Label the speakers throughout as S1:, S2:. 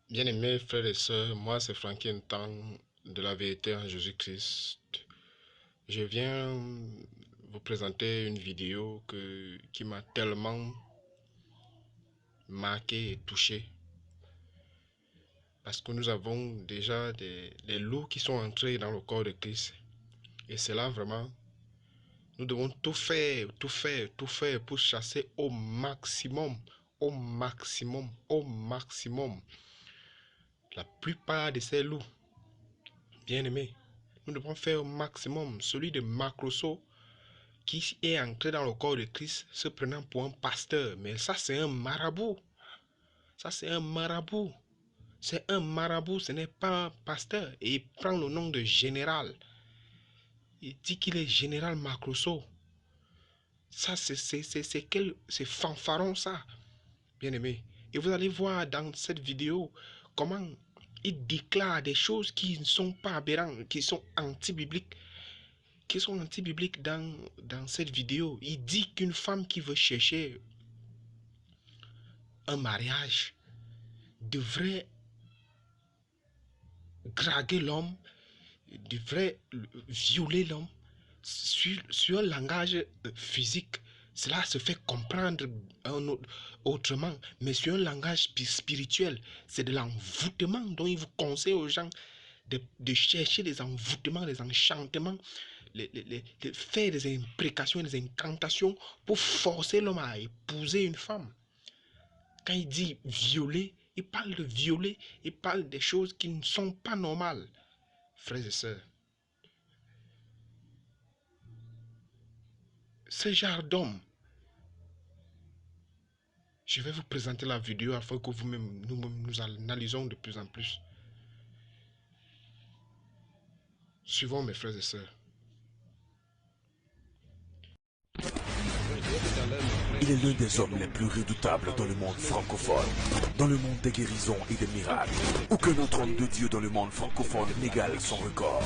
S1: Bien-aimés frères et sœurs, moi c'est Francky Ntang de la vérité en Jésus-Christ. Je viens vous présenter une vidéo qui m'a tellement marqué et touché. Parce que nous avons déjà des loups qui sont entrés dans le corps de Christ. Et c'est là vraiment, nous devons tout faire pour chasser au maximum la plupart de ces loups. Bien-aimés, nous devons faire au maximum. Celui de Macrosso qui est entré dans le corps de Christ se prenant pour un pasteur. Mais ça, c'est un marabout. Ça, c'est un marabout. C'est un marabout, ce n'est pas un pasteur. Et il prend le nom de général. Il dit qu'il est général Macrosso. Ça, c'est fanfaron, ça. Bien-aimé. Et vous allez voir dans cette vidéo comment il déclare des choses qui ne sont pas aberrantes, qui sont anti-bibliques. Dans cette vidéo. Il dit qu'une femme qui veut chercher un mariage devrait draguer l'homme, devrait violer l'homme sur un langage physique. Cela se fait comprendre autrement, mais sur un langage spirituel, c'est de l'envoûtement dont il vous conseille aux gens de chercher des envoûtements, des enchantements, faire des imprécations, des incantations pour forcer l'homme à épouser une femme. Quand il dit violer, il parle de violer, il parle des choses qui ne sont pas normales. Frères et sœurs, ce genre d'homme, je vais vous présenter la vidéo afin que vous-même, nous analysons de plus en plus. Suivons mes frères et sœurs.
S2: Il est l'un des hommes les plus redoutables dans le monde francophone, dans le monde des guérisons et des miracles. Aucun autre homme de Dieu dans le monde francophone n'égale son record.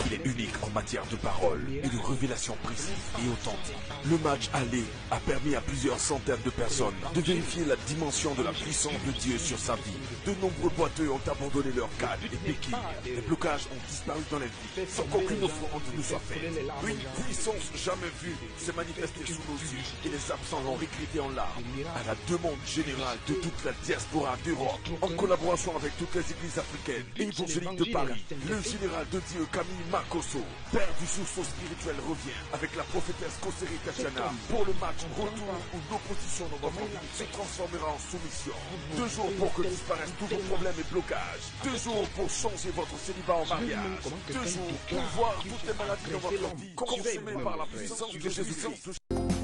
S2: Il est unique en matière de parole et de révélations précises et authentiques. Le match aller a permis à plusieurs centaines de personnes de vérifier la dimension de la puissance de Dieu sur sa vie. De nombreux boiteux ont abandonné leur cadre et béquilles. Les blocages ont disparu dans les vies sans qu'aucune offrande ne soit faite. Une puissance jamais vue s'est manifestée sous nos yeux et les absents l'ont recruté en larmes. À la demande générale de toute la diaspora d'Europe, en collaboration avec toutes les églises africaines et évangéliques de Paris, le général de Dieu Camille Makosso, père du sursaut spirituel, revient avec la prophétesse Koseri Tatiana pour le match retour où l'opposition dans votre vie se transformera en soumission. 2 jours pour que disparaissent tous vos problèmes et blocages. 2 jours pour changer votre célibat en mariage. 2 jours pour voir toutes les maladies dans votre vie consumées par la puissance de Jésus-Christ.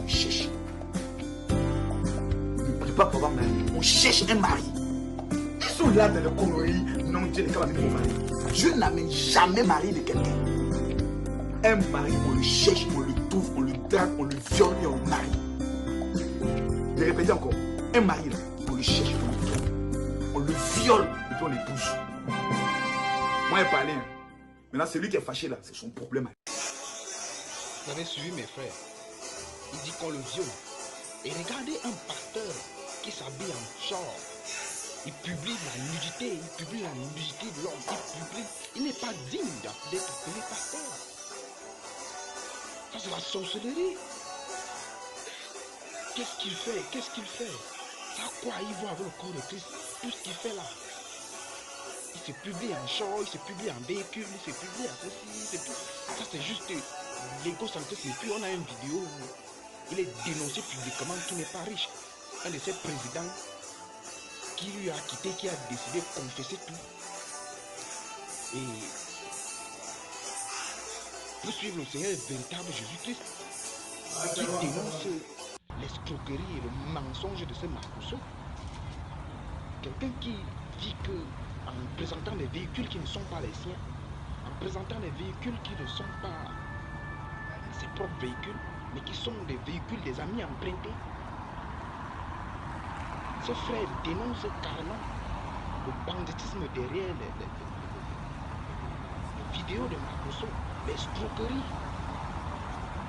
S3: Cherche. Ne pas pour avoir un mari. On cherche un mari. Ils sont là dans les conneries. Non, Dieu n'est pas mon mari. Je n'amène jamais mari de quelqu'un. Un mari, on le cherche, on le trouve, on le drague, on le viole et on le marie. Je répète encore. Un mari, là, on le cherche, on le trouve. On le viole et puis on l'épouse. Moi, il parlait. Maintenant, celui qui est fâché là, c'est son problème.
S4: Vous avez suivi mes frères. Il dit qu'on le viole. Et regardez un pasteur qui s'habille en short. Il publie la nudité, de l'homme. Il n'est pas digne d'être appelé pasteur. Ça, c'est la sorcellerie. Qu'est-ce qu'il fait? Ça, quoi il voit avec le corps de Christ? Tout ce qu'il fait là. Il se publie en short, il se publie en véhicule, il se publie en ceci, ça, c'est juste l'égocentrisme. Et puis, on a une vidéo où il est dénoncé publiquement qu'il n'est pas riche. Un de ses présidents qui lui a quitté, qui a décidé de confesser tout. Et pour suivre le Seigneur véritable Jésus-Christ, qui dénonce l'escroquerie et le mensonge de ce Makosso. Quelqu'un qui dit que en présentant des véhicules qui ne sont pas les siens, en présentant des véhicules qui ne sont pas ses propres véhicules, mais qui sont des véhicules des amis empruntés. Ce frère dénonce carrément le banditisme derrière les vidéos de Makosso, l'escroquerie.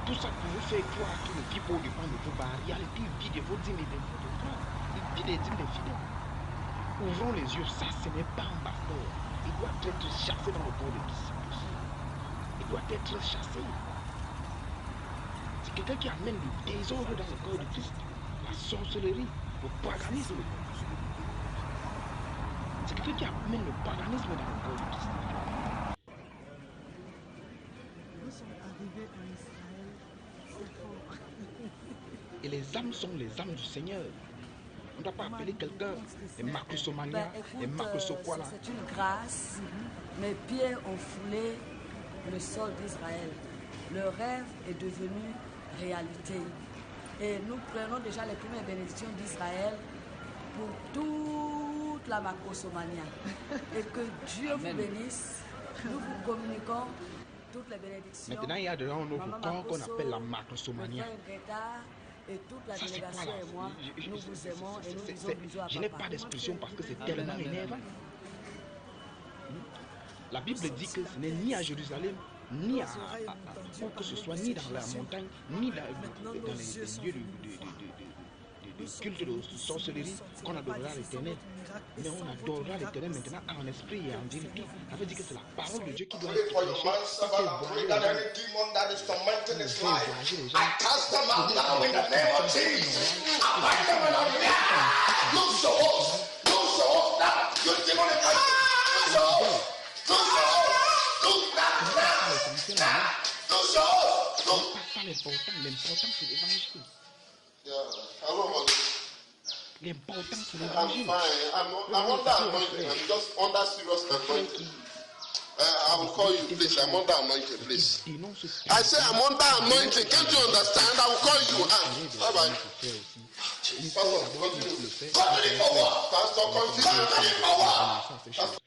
S4: Tout ça pour vous faire croire qu'il ne vit pas au dépend de vos barrières, il vit de vos dîmes et de vos frères. Il vit des dîmes des fidèles. Ouvrons les yeux, ça ce n'est pas un pasteur. Il doit être chassé dans le corps de Christ. Il doit être chassé. C'est quelqu'un qui amène le désordre dans le corps de Christ. La sorcellerie, le paganisme. C'est quelqu'un qui amène le paganisme dans le corps de Christ.
S5: Nous sommes arrivés en Israël, c'est fort.
S4: Et les âmes sont les âmes du Seigneur. On ne doit pas appeler quelqu'un des macrosomaniens, des macrosoquala.
S5: C'est une grâce. Mes pieds ont foulé le sol d'Israël. Le rêve est devenu réalité. Et nous prenons déjà les premières bénédictions d'Israël pour toute la macrosomania. Et que Dieu vous bénisse. Nous vous communiquons toutes les bénédictions.
S4: Maintenant, il y a dans notre corps qu'on appelle la macrosomania.
S5: Et toute la
S4: Ça, c'est
S5: délégation
S4: quoi, là?
S5: et moi, nous vous aimons et nous disons bisous à
S4: Je n'ai
S5: papa.
S4: pas d'expression parce que c'est tellement énervant. La Bible dit que ce n'est ni à Jérusalem, ni à où que ce soit, ni dans la montagne, ni dans les lieux de culte de sorcellerie qu'on adorera l'Éternel. Mais on adorera l'Éternel maintenant en esprit et en vérité. Ça veut dire que c'est la parole de Dieu qui doit
S6: Pray
S4: être
S6: for your
S4: prêchée.
S6: man servant and pray that any demon that is tormenting his life, I cast them out now in the name of Jesus. I bind them and I'm here. Lose your horse. Lose your horse now. You demon in my lose your horse. Lose your horse. Lose now. Lose your horse. Lose.
S4: Pas ça l'important c'est l'évangile.
S6: Yeah. Hello, honey.
S4: L'important c'est
S6: I'm
S4: l'évangile.
S6: fine. I'm under anointing. I'm just under serious anointing. I will call you, please. I'm under anointing, please. I say I'm under anointing. Can't you understand? I will call you. Bye bye. Pastor, continue. Continue for what? Pastor, continue for what?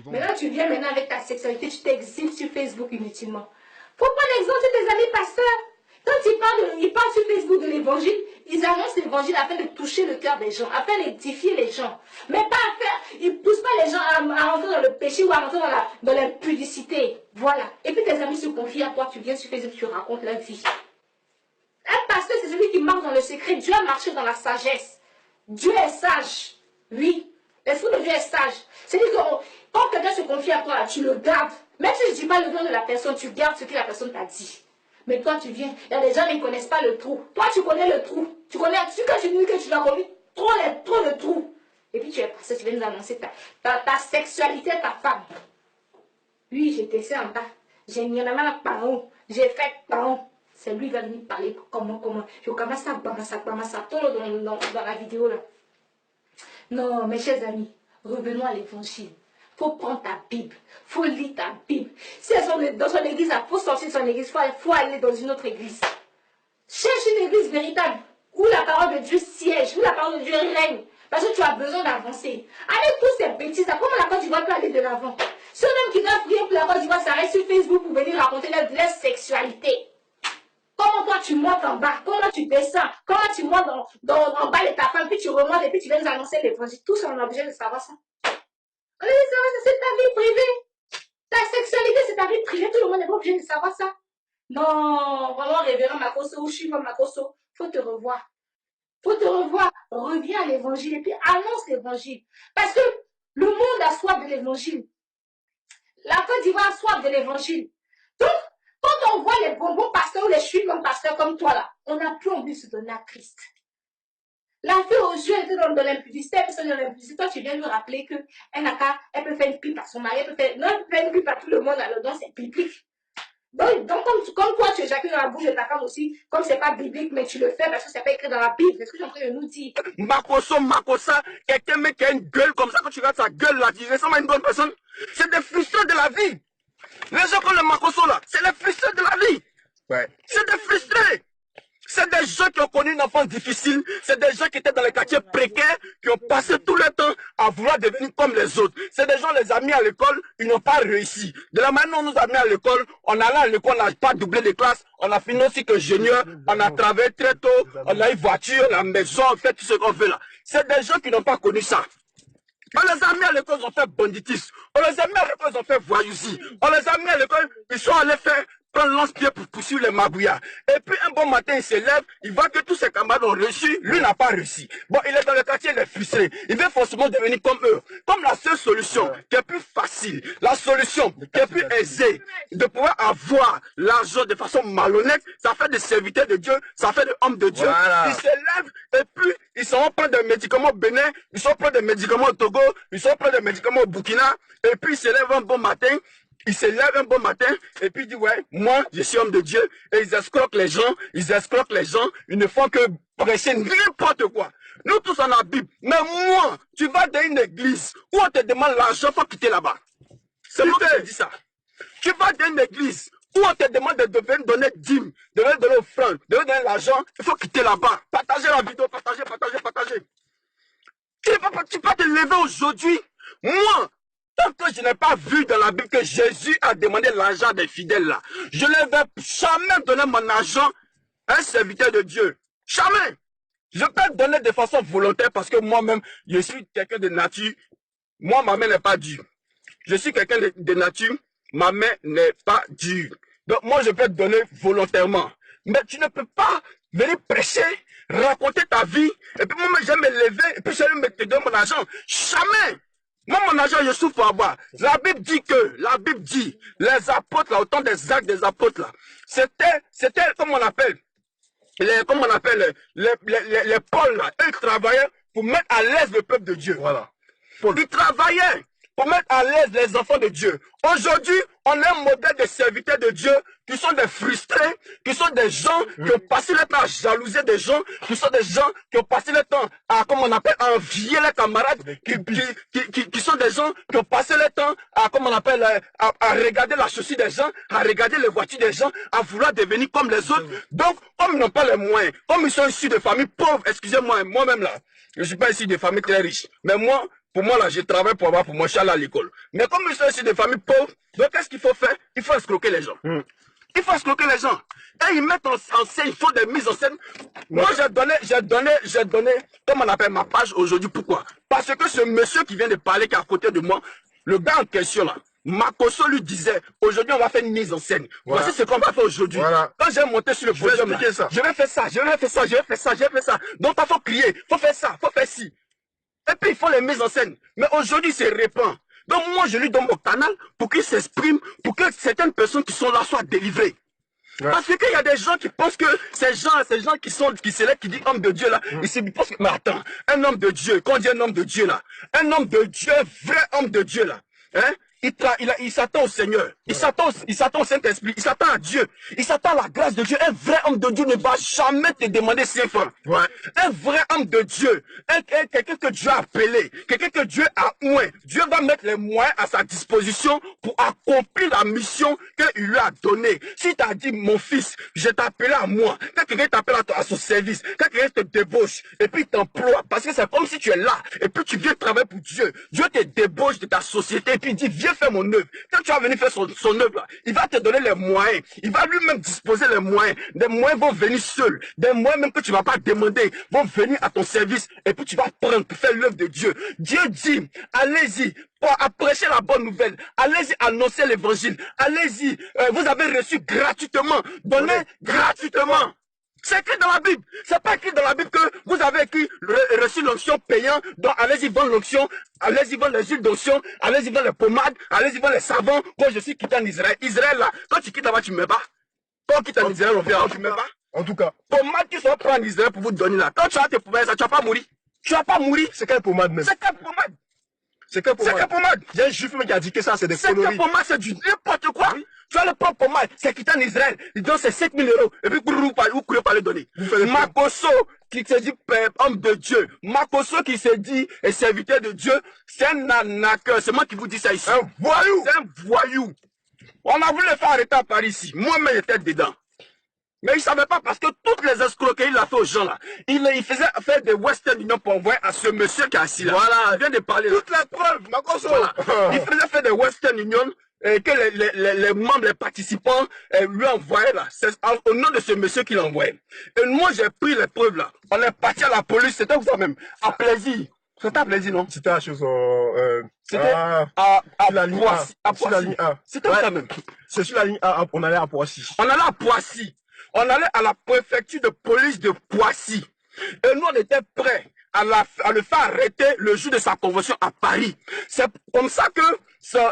S7: Maintenant, tu viens maintenant avec ta sexualité, tu t'exiles sur Facebook inutilement. Faut prendre l'exemple de tes amis pasteurs. Quand ils parlent sur Facebook de l'évangile, ils annoncent l'évangile afin de toucher le cœur des gens, afin d'édifier les gens. Mais pas à faire, ils ne poussent pas les gens à rentrer dans le péché ou à rentrer dans l'impudicité. Voilà. Et puis tes amis se confient à toi, tu viens sur Facebook, tu racontes leur vie. Un pasteur, c'est celui qui marche dans le secret. Dieu a marché dans la sagesse. Dieu est sage. Oui. L'esprit de Dieu est sage. C'est-à-dire que quand quelqu'un se confie à toi, tu le gardes. Même si je ne dis pas le nom de la personne, tu gardes ce que la personne t'a dit. Mais toi, tu viens. Il y a des gens qui ne connaissent pas le trou. Toi, tu connais le trou. Tu connais ce que tu dis que tu dois connaître trop de trous. Et puis tu es passé, tu viens nous annoncer ta sexualité, ta femme. Oui, j'étais ça en bas. J'ai mis la main par où. J'ai fait par où. C'est lui qui va venir parler comment. Je commence à tout dans la vidéo là. Non, mes chers amis, revenons à l'évangile. Faut prendre ta Bible, faut lire ta Bible. Si elles sont dans son église, il faut sortir de son église, faut aller dans une autre église. Cherche une église véritable, où la parole de Dieu siège, où la parole de Dieu règne. Parce que tu as besoin d'avancer. Avec tous ces bêtises, comment la Côte d'Ivoire peut aller de l'avant? Ceux même qui doivent prier pour la Côte d'Ivoire s'arrêtent sur Facebook pour venir raconter leur sexualité. Comment toi tu montes en bas, comment tu descends, comment tu montes en bas de ta femme, puis tu remontes et puis tu viens nous annoncer l'évangile. Tout ça, on a besoin de savoir ça. On a besoin de savoir ça, c'est ta vie privée. Ta sexualité, c'est ta vie privée. Tout le monde n'est pas obligé de savoir ça. Non, vraiment, révérend Makosso, ou je suis comme Makosso, faut te revoir. Faut te revoir. Reviens à l'évangile et puis annonce l'évangile. Parce que le monde a soif de l'évangile. La Côte d'Ivoire a soif de l'évangile. Donc, quand on voit les bonbons pasteurs ou les chuis comme pasteurs comme toi là, on n'a plus envie de se donner à Christ. La fille aux yeux était dans l'impudicité, elle peut se dans l'impudicité. Toi, tu viens lui rappeler qu'elle n'a qu'à, elle peut faire une pipe à son mari, elle peut faire une pipe à tout le monde, alors donc c'est biblique. Donc comme toi, tu éjacules dans la bouche de ta femme aussi, comme c'est pas biblique, mais tu le fais parce que c'est pas écrit dans la Bible. C'est ce que je suis en train de nous dire.
S8: Makossa, quelqu'un qui a une gueule comme ça, quand tu regardes sa gueule là, tu ressembles à une bonne personne. C'est des frustrés de la vie. Les gens comme le Makosso là, c'est les frustrés de la vie. Ouais. C'est des frustrés. C'est des gens qui ont connu une enfance difficile. C'est des gens qui étaient dans les quartiers précaires, qui ont passé tout le temps à vouloir devenir comme les autres. C'est des gens, les amis à l'école, ils n'ont pas réussi. De la manière dont on nous a mis à l'école, on allait à l'école, on n'a pas doublé de classe, on a fini aussi que ingénieur, on a travaillé très tôt, on a eu voiture, la maison, on fait tout ce qu'on fait là. C'est des gens qui n'ont pas connu ça. On les a mis à l'école, ils ont fait banditisme. On les a mis à l'école, ils ont fait voyousie. On les a mis à l'école, ils sont allés faire prend lance-pied pour poursuivre les magouillards. Et puis un bon matin, il se lève, il voit que tous ses camarades ont reçu, lui n'a pas réussi. Bon, il est dans le quartier, il est frustré. Il veut forcément devenir comme eux. Comme la seule solution qui est plus facile, la solution qui est plus aisée, de pouvoir avoir l'argent de façon malhonnête, ça fait des serviteurs de Dieu, ça fait des hommes de Dieu.
S6: Voilà.
S8: Ils se lèvent et puis ils sont prendre des médicaments au Bénin, ils sont prendre des médicaments au Togo, ils sont prendre des médicaments au Burkina, et puis ils se lèvent un bon matin. Ils se lèvent un bon matin et puis ils disent ouais, moi je suis homme de Dieu, et ils escroquent les gens, ils ne font que prêcher n'importe quoi. Nous tous on a la Bible, mais moi, tu vas dans une église où on te demande l'argent, il faut quitter là-bas. C'est moi qui te dis ça. Tu vas dans une église où on te demande de venir donner dîme, de venir donner offrande, de venir donner l'argent, il faut quitter là-bas. Partagez la vidéo, partagez. Tu vas te lever aujourd'hui. Moi, tant que je n'ai pas vu dans la Bible que Jésus a demandé l'argent des fidèles là, je ne vais jamais donner mon argent à un serviteur de Dieu. Jamais. Je peux donner de façon volontaire parce que moi-même, je suis quelqu'un de nature. Moi, ma main n'est pas dure. Je suis quelqu'un de nature. Ma main n'est pas dure. Donc, moi, je peux te donner volontairement. Mais tu ne peux pas venir prêcher, raconter ta vie, et puis moi, je vais me lever, et puis je vais te donner mon argent. Jamais. Moi, mon argent, je souffre pour avoir. La Bible dit, les apôtres, là, autant des actes des apôtres, là, c'était, comment on appelle, les Paul, là, ils travaillaient pour mettre à l'aise le peuple de Dieu. Voilà. Ils travaillaient pour mettre à l'aise les enfants de Dieu. Aujourd'hui, on est un modèle de serviteurs de Dieu qui sont des frustrés, qui sont des gens qui ont passé le temps à jalouser des gens, qui sont des gens qui ont passé le temps à, comment on appelle, à envier les camarades, qui sont des gens qui ont passé le temps à, comment on appelle, à regarder la chaussure des gens, à regarder les voitures des gens, à vouloir devenir comme les autres. Donc, comme ils n'ont pas les moyens, comme ils sont issus de familles pauvres, excusez-moi, moi-même là, je ne suis pas issu de familles très riches, mais moi, pour moi, là, je travaille pour avoir pour moi, je suis allé à l'école. Mais comme ils sont issus de familles pauvres, donc qu'est-ce qu'il faut faire? Il faut escroquer les gens. Il faut escroquer les gens. Et ils mettent en scène, ils font des mises en scène. Moi, j'ai donné, comme on appelle ma page aujourd'hui. Pourquoi? Parce que ce monsieur qui vient de parler, qui est à côté de moi, le gars en question là, Makoso lui disait, aujourd'hui on va faire une mise en scène. Voilà. Voici ce qu'on va faire aujourd'hui. Voilà. Quand j'ai monté sur le podium, je vais faire ça. Donc il faut crier, il faut faire ça, il faut faire ci. Et puis il faut les mises en scène. Mais aujourd'hui c'est répand. Donc moi je lui donne mon canal pour qu'il s'exprime, pour que certaines personnes qui sont là soient délivrées. Ouais. Parce qu'il y a des gens qui pensent que ces gens qui se lèvent, qui disent homme de Dieu là, ils pensent que, mais attends, un homme de Dieu, quand on dit un homme de Dieu là, un homme de Dieu, vrai homme de Dieu là, hein? Il s'attend au Seigneur, il s'attend au Saint-Esprit, il s'attend à Dieu, il s'attend à la grâce de Dieu. Un vrai homme de Dieu ne va jamais te demander 5 francs. Ouais. Un vrai homme de Dieu, quelqu'un que Dieu a appelé, quelqu'un que Dieu a oint, Dieu va mettre les moyens à sa disposition pour accomplir la mission qu'il lui a donnée. Si tu as dit, mon fils, je t'ai appelé à moi, quand quelqu'un t'appelle à son service, quand quelqu'un te débauche, et puis t'emploie, parce que c'est comme si tu es là, et puis tu viens travailler pour Dieu, Dieu te débauche de ta société, et puis il dit, viens faire mon œuvre. Quand tu vas venir faire son œuvre là, il va te donner les moyens, il va lui-même disposer les moyens. Des moyens vont venir seuls, des moyens même que tu ne vas pas demander vont venir à ton service, et puis tu vas prendre pour faire l'œuvre de Dieu. Dieu dit, allez-y, pour prêcher la bonne nouvelle, allez-y annoncer l'évangile, allez-y, vous avez reçu gratuitement, donnez gratuitement. C'est écrit dans la Bible. C'est pas écrit dans la Bible que vous avez reçu l'onction payant. Donc allez-y vendre l'onction, allez-y vendre les huiles d'onction, allez-y vendre les pommades, allez-y vendre les savons. Quand je suis quitté en Israël, Israël là, quand tu quittes là-bas, tu me bats. Quand tu quittes en Israël, on vient, tu me bats. En tout cas, pommades qui sont prises en Israël pour vous donner là. Quand tu as tes pommades, tu vas pas mourir. Tu vas pas mourir. C'est quelle pommade même? C'est quelle pommade? C'est quelle pommade? Il y a un juif qui a dit que ça, c'est des conneries. C'est quelle pommade? C'est du n'importe quoi. Oui. Tu as le propre pommade, c'est quitté en Israël. Il donne ses 7 000 €. Et puis, vous courez pas le donner. Makoso, qui se dit homme de Dieu. Makoso, qui se dit serviteur de Dieu. C'est un arnaqueur. C'est moi qui vous dis ça ici. Un voyou. C'est un voyou. On a voulu le faire arrêter à Paris ici. Moi-même, j'étais dedans. Mais il ne savait pas parce que toutes les escroqueries il a fait aux gens là. Il faisait faire des Western Union pour envoyer à ce monsieur qui est assis là. Voilà, il vient de parler. Toutes les preuves, Makoso. Voilà. Il faisait faire des Western Union que les membres, les participants lui envoyaient là. C'est au nom de ce monsieur qu'il envoyait. Et moi j'ai pris les preuves là. On est parti à la police, c'était vous même, à plaisir. Ça t'a plaisir, non?
S9: C'était la chose
S8: c'était à
S9: la ligne
S8: Poissy.
S9: A. Sur la ligne A.
S8: C'était où ça même?
S9: C'est sur la ligne A, on allait à Poissy.
S8: On allait à Poissy. On allait à la préfecture de police de Poissy. Et nous, on était prêts à le faire arrêter le jour de sa convention à Paris. C'est comme ça que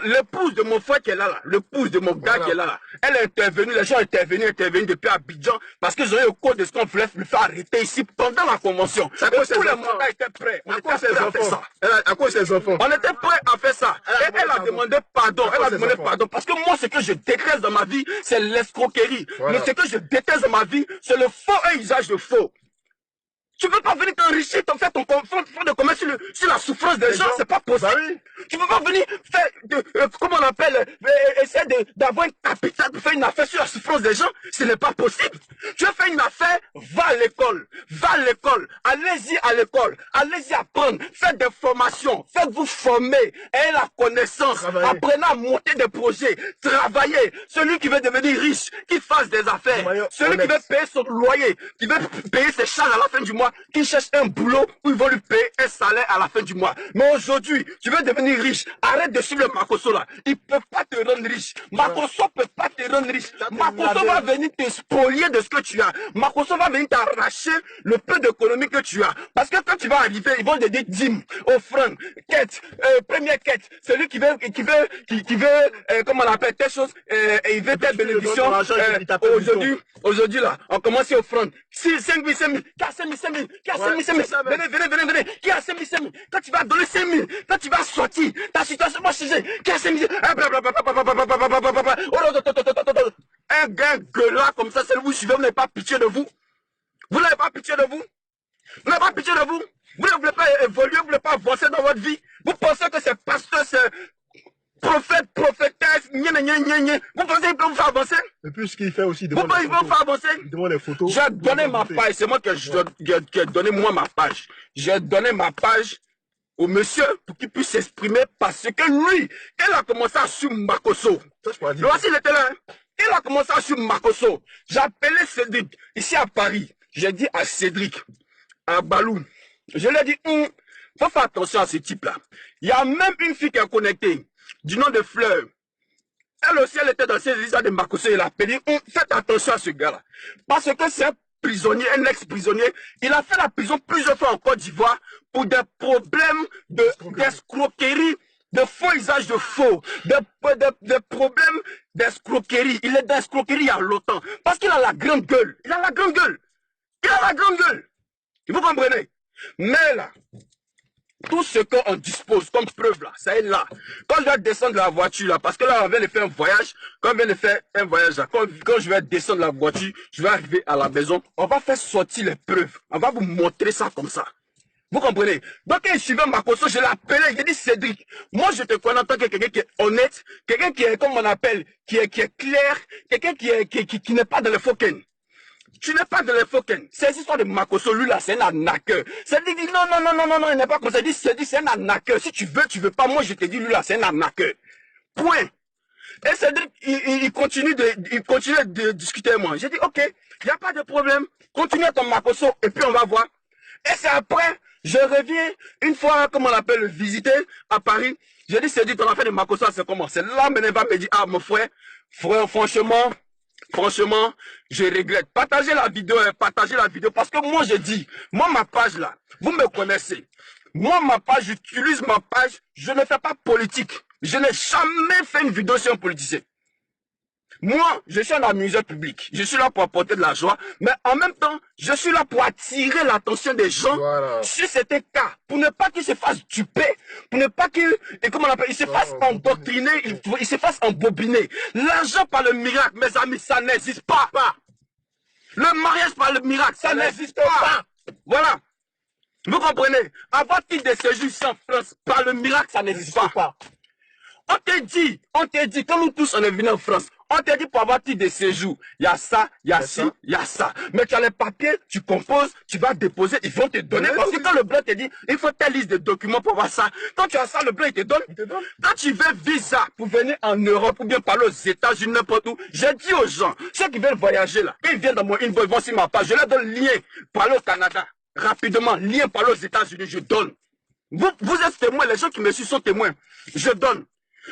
S8: l'épouse de mon frère qui est là, l'épouse de mon gars qui est là, elle est intervenue, les gens sont intervenus depuis Abidjan parce qu'ils ont eu au cours de ce qu'on voulait le faire arrêter ici pendant la convention. Et tous les mandats étaient prêts. On était prêts à faire ça.
S9: À cause de ses enfants.
S8: On était prêts à faire ça. Et elle a demandé pardon. Elle a demandé pardon. Parce que moi, ce que je déteste dans ma vie, c'est l'escroquerie. Mais ce que je déteste dans ma vie, c'est le faux et usage de faux. Tu ne peux pas venir t'enrichir, faire ton fond de commerce sur la souffrance des gens, c'est pas possible. Bah oui. Tu ne peux pas venir faire, comment on appelle, essayer d'avoir un capital pour faire une affaire sur la souffrance des gens, ce n'est pas possible. Tu veux faire une affaire, va à l'école, allez-y à l'école, allez-y apprendre, faites des formations, faites-vous former, ayez la connaissance, apprenez à monter des projets, travaillez. Celui qui veut devenir riche, qui fasse des affaires, celui qui veut payer son loyer, qui veut payer ses charges à la fin du mois, qui cherche un boulot où ils vont lui payer un salaire à la fin du mois. Mais aujourd'hui, tu veux devenir riche, arrête de suivre le Makosso là. Ils ne peuvent pas te rendre riche. Makosso ne peut pas te rendre riche. Makosso va venir te spolier de ce que tu as. Makosso va venir t'arracher le peu d'économie que tu as. Parce que quand tu vas arriver, ils vont te dire dîme, offrande, quête, première quête. Celui qui veut, comment on appelle telle chose, et il veut telle bénédiction. Aujourd'hui là, on commence à offrande. 5 000, qui a 5 000, venez, qui a 5 000, quand tu vas donner 5 000, quand tu vas sortir, ta situation va changer, qui a 5 000, un gars gueulard comme ça, c'est vous suivez, vous n'avez pas pitié de vous. Vous n'avez pas pitié de vous. Vous n'avez pas pitié de vous. Vous ne voulez pas évoluer, vous ne voulez pas avancer dans votre vie. Vous pensez que c'est pasteur, c'est prophète, prophétesse, vous pensez qu'il peut vous faire avancer?
S9: Et puis ce qu'il fait aussi,
S8: vous pensez qu'il peut vous faire avancer?
S9: Il demande des photos.
S8: J'ai donné ma page, c'est moi qui ai donné moi ma page. J'ai donné ma page au monsieur pour qu'il puisse s'exprimer parce que lui, il a commencé à suivre Makosso. Voici, il était là. Il a commencé à suivre Makosso. J'ai appelé Cédric, ici à Paris. J'ai dit à Cédric, à Balou, je lui ai dit, faut faire attention à ce type-là. Il y a même une fille qui est connectée, du nom de Fleur. Elle aussi, elle était dans ces histoires de Makosso. Il a appelé, faites attention à ce gars-là. Parce que c'est un prisonnier, un ex-prisonnier. Il a fait la prison plusieurs fois en Côte d'Ivoire pour des problèmes d'escroquerie, de faux usage de faux, des problèmes d'escroquerie. Il est d'escroquerie il y a longtemps. Parce qu'il a la grande gueule. Il a la grande gueule. Il a la grande gueule. Vous comprenez? Mais là, tout ce qu'on dispose comme preuve là, ça est là. Quand je vais descendre de la voiture là, parce que là on vient de faire un voyage, quand on vient de faire un voyage là, quand je vais descendre de la voiture, je vais arriver à la maison, on va faire sortir les preuves. On va vous montrer ça comme ça. Vous comprenez? Donc quand je suivais Makosso, je l'ai appelé, j'ai dit Cédric, moi je te connais en tant que quelqu'un qui est honnête, quelqu'un qui est, comme on appelle, qui est clair, quelqu'un qui n'est pas dans le faux ken. Tu n'es pas de l'infoken. Ces histoires de Makosso, lui là, c'est un arnaqueur. Cédric dit non, il n'est pas comme ça. Cédric, c'est un arnaqueur. Si tu veux pas, moi je te dis, lui là, c'est un arnaqueur. Point. Et Cédric, il continue de discuter avec moi. J'ai dit, ok, il n'y a pas de problème. Continue ton Makosso et puis on va voir. Et c'est après, je reviens, une fois, comme on l'appelle, visiter à Paris. J'ai dit, Cédric, ton affaire de Makosso, c'est comment? C'est là, mais il va me dire, ah, mon frère, franchement, je regrette. Partagez la vidéo parce que moi je dis, moi ma page là, vous me connaissez. Moi ma page, j'utilise ma page, je ne fais pas politique. Je n'ai jamais fait une vidéo sur un politicien. Moi, je suis un amuseur public. Je suis là pour apporter de la joie. Mais en même temps, je suis là pour attirer l'attention des gens sur certains cas. Pour ne pas qu'ils se fassent duper. Pour ne pas qu'ils, il se fassent endoctriner, il se fassent embobiner. L'argent par le miracle, mes amis, ça n'existe pas. Le mariage par le miracle, ça n'existe pas. Voilà. Vous comprenez? Avoir titre de séjour ici en France, par le miracle, ça n'existe pas. On te dit, quand nous tous on est venus en France, on te dit pour avoir titre de séjour, il y a ça, il y a ci, il y a ça. Mais tu as les papiers, tu composes, tu vas déposer, ils vont te donner. Parce que quand le blanc te dit, il faut telle liste de documents pour voir ça. Quand tu as ça, le blanc il te donne. Quand tu veux visa pour venir en Europe ou bien parler aux États-Unis, n'importe où, j'ai dit aux gens, ceux qui veulent voyager là, ils viennent dans mon inbox, ils vont sur ma page, je leur donne lien pour aller au Canada. Rapidement, lien pour aller aux États-Unis, je donne. Vous êtes témoins, les gens qui me suivent sont témoins. Je donne.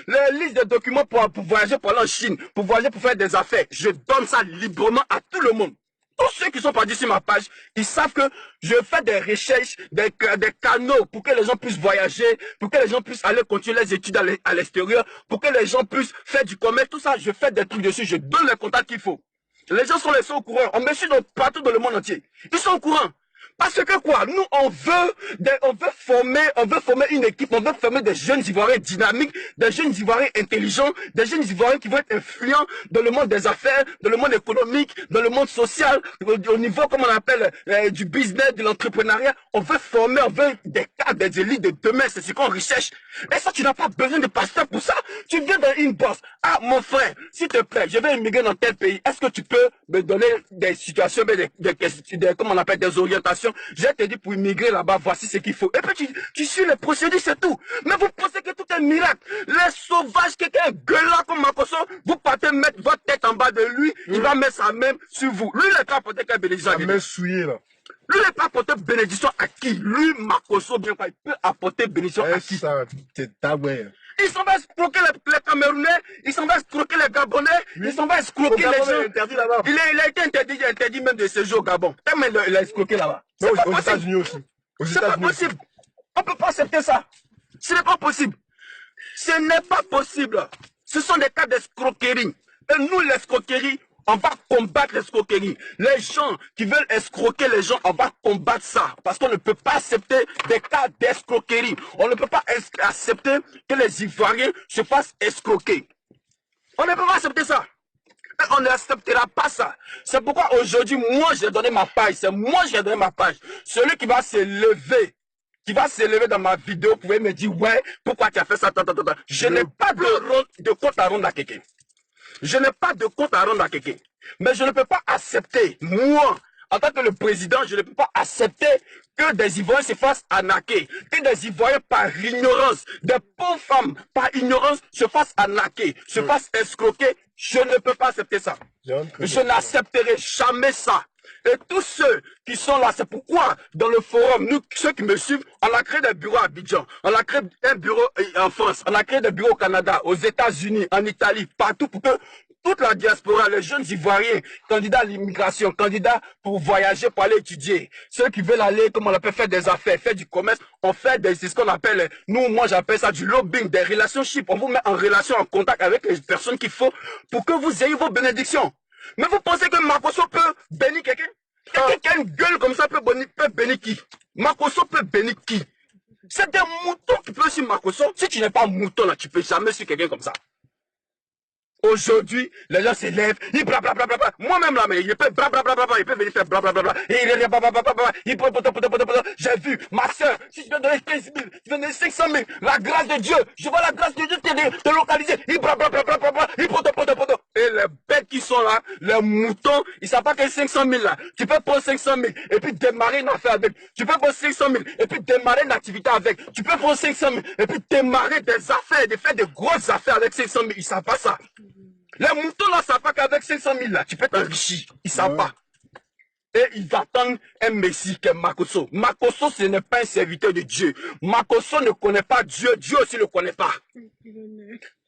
S8: Les listes de documents pour voyager, pour aller en Chine, pour voyager, pour faire des affaires. Je donne ça librement à tout le monde. Tous ceux qui sont partis sur ma page, ils savent que je fais des recherches, des canaux pour que les gens puissent voyager, pour que les gens puissent aller continuer les études à l'extérieur, pour que les gens puissent faire du commerce, tout ça, je fais des trucs dessus, je donne les contacts qu'il faut. Les gens sont laissés au courant, on me suit partout dans le monde entier. Ils sont au courant. Parce que quoi, nous on veut former une équipe, on veut former des jeunes Ivoiriens dynamiques, des jeunes Ivoiriens intelligents, des jeunes Ivoiriens qui vont être influents dans le monde des affaires, dans le monde économique, dans le monde social, au niveau, comme on appelle, du business, de l'entrepreneuriat. On veut former, on veut des cadres, des élites de demain, c'est ce qu'on recherche. Et ça, tu n'as pas besoin de pasteur pour ça. Tu viens dans une bourse. Ah, mon frère, s'il te plaît, je vais immigrer dans tel pays. Est-ce que tu peux me donner des situations, comment on appelle, des orientations? J'ai te dit pour immigrer là-bas, voici ce qu'il faut. Et puis tu suis les procédures, c'est tout. Mais vous pensez que tout est miracle. Les sauvages, quelqu'un gueulant comme Makosso, vous partez mettre votre tête en bas de lui, il va mettre sa main sur vous. Lui, il n'est pas apporté quelle bénédiction.
S9: La main souillée là.
S8: Lui, il n'est pas apporté bénédiction à qui? Lui, Makosso, bien quoi, il peut apporter bénédiction à qui?
S9: C'est ta ouais.
S8: Ils s'en vont escroquer les Camerounais, ils s'en vont escroquer les Gabonais, ils s'en vont escroquer les gens. Il a été interdit même de séjour au Gabon. Tellement il a escroqué là-bas.
S9: Mais aux États-Unis aussi.
S8: C'est pas possible. On ne peut pas accepter ça. Ce n'est pas possible. Ce n'est pas possible. Ce sont des cas d'escroquerie. Et nous, l'escroquerie, on va combattre l'escroquerie. Les gens qui veulent escroquer les gens, on va combattre ça. Parce qu'on ne peut pas accepter des cas d'escroquerie. On ne peut pas accepter que les Ivoiriens se fassent escroquer. On ne peut pas accepter ça. Et on n'acceptera pas ça. C'est pourquoi aujourd'hui, moi, j'ai donné ma page. C'est moi, j'ai donné ma page. Celui qui va se lever dans ma vidéo, vous pouvez me dire, ouais, pourquoi tu as fait ça, Je n'ai pas de compte à rendre à quelqu'un. Je n'ai pas de compte à rendre à quelqu'un. Mais je ne peux pas accepter, moi, en tant que le président, je ne peux pas accepter que des Ivoiriens se fassent arnaquer. Que des Ivoiriens, par ignorance, des pauvres femmes, par ignorance, se fassent arnaquer, se fassent escroquer. Je ne peux pas accepter ça. Je n'accepterai jamais ça. Et tous ceux qui sont là, c'est pourquoi dans le forum, nous, ceux qui me suivent, on a créé des bureaux à Abidjan, on a créé un bureau en France, on a créé des bureaux au Canada, aux États-Unis, en Italie, partout pour que toute la diaspora, les jeunes Ivoiriens, candidats à l'immigration, candidats pour voyager, pour aller étudier, ceux qui veulent aller, comme on appelle, faire des affaires, faire du commerce, on fait c'est ce qu'on appelle, moi j'appelle ça du lobbying, des relationships, on vous met en relation, en contact avec les personnes qu'il faut pour que vous ayez vos bénédictions. Mais vous pensez que Makosso peut bénir quelqu'un? Quelqu'un qui a une gueule comme ça peut bénir qui? Makosso peut bénir qui? C'est des moutons qui peuvent suivre Makosso. Si tu n'es pas mouton là, tu peux jamais suivre quelqu'un comme ça. Aujourd'hui, les gens s'élèvent, ils blablabla. Moi-même là, mais il peut blablabla, il peut venir faire blablabla. J'ai vu, ma soeur, si tu veux donner 15 000, tu veux donner 500 000, la grâce de Dieu, je vois la grâce de Dieu te localiser. Et les bêtes qui sont là, les moutons, ils ne savent pas que 500 000 là. Tu peux prendre 500 000 et puis démarrer une affaire avec. Tu peux prendre 500 000 et puis démarrer une activité avec. Tu peux prendre 500 000 et puis démarrer des affaires, de faire de grosses affaires avec 500 000. Ils ne savent pas ça. Les moutons là ne savent pas qu'avec 500 000 là, tu peux t'enrichir. Ils ne savent pas. Et ils attendent un messie qui est Makosso. Makosso, ce n'est pas un serviteur de Dieu. Makosso ne connaît pas Dieu. Dieu aussi ne le connaît pas.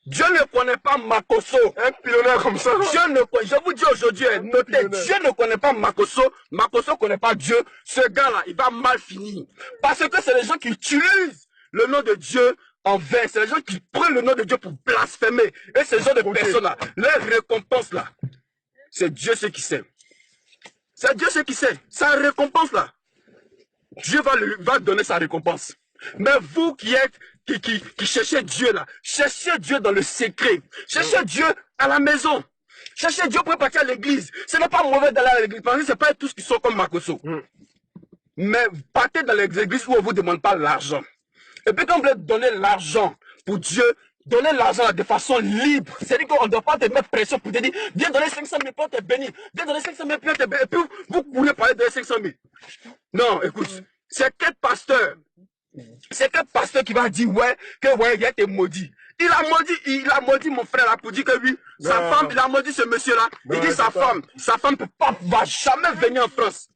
S8: Dieu ne connaît pas Makosso.
S9: Un pionnier comme ça.
S8: Je vous dis aujourd'hui, notez, Dieu ne connaît pas Makosso. Makosso ne connaît pas Dieu. Ce gars-là, il va mal finir. Parce que c'est les gens qui utilisent le nom de Dieu en vain. C'est les gens qui prennent le nom de Dieu pour blasphémer. Et ce genre de personnes-là, leur récompense là, c'est Dieu ce qui sait. C'est Dieu ce qui sait. Sa récompense là, Dieu va donner sa récompense. Mais vous qui êtes, qui cherchez Dieu là, cherchez Dieu dans le secret. Cherchez Dieu à la maison. Cherchez Dieu pour partir à l'église. Ce n'est pas mauvais d'aller à l'église, parce que ce n'est pas tous qui sont comme Makosso. Mais partez dans les églises où on ne vous demande pas l'argent. Et puis quand vous voulez donner l'argent pour Dieu, donnez l'argent de façon libre. C'est-à-dire qu'on ne doit pas te mettre pression pour te dire, viens donner 500 000 pour te bénir. Viens donner 500 000 pour te bénir. Et puis vous voulez parler de 500 000. Non, écoute, c'est quel pasteur? C'est quel pasteur qui va dire, ouais, il a été maudit. Il a maudit mon frère là pour dire que oui, sa femme, il a maudit ce monsieur là. Il dit sa femme va jamais venir en France.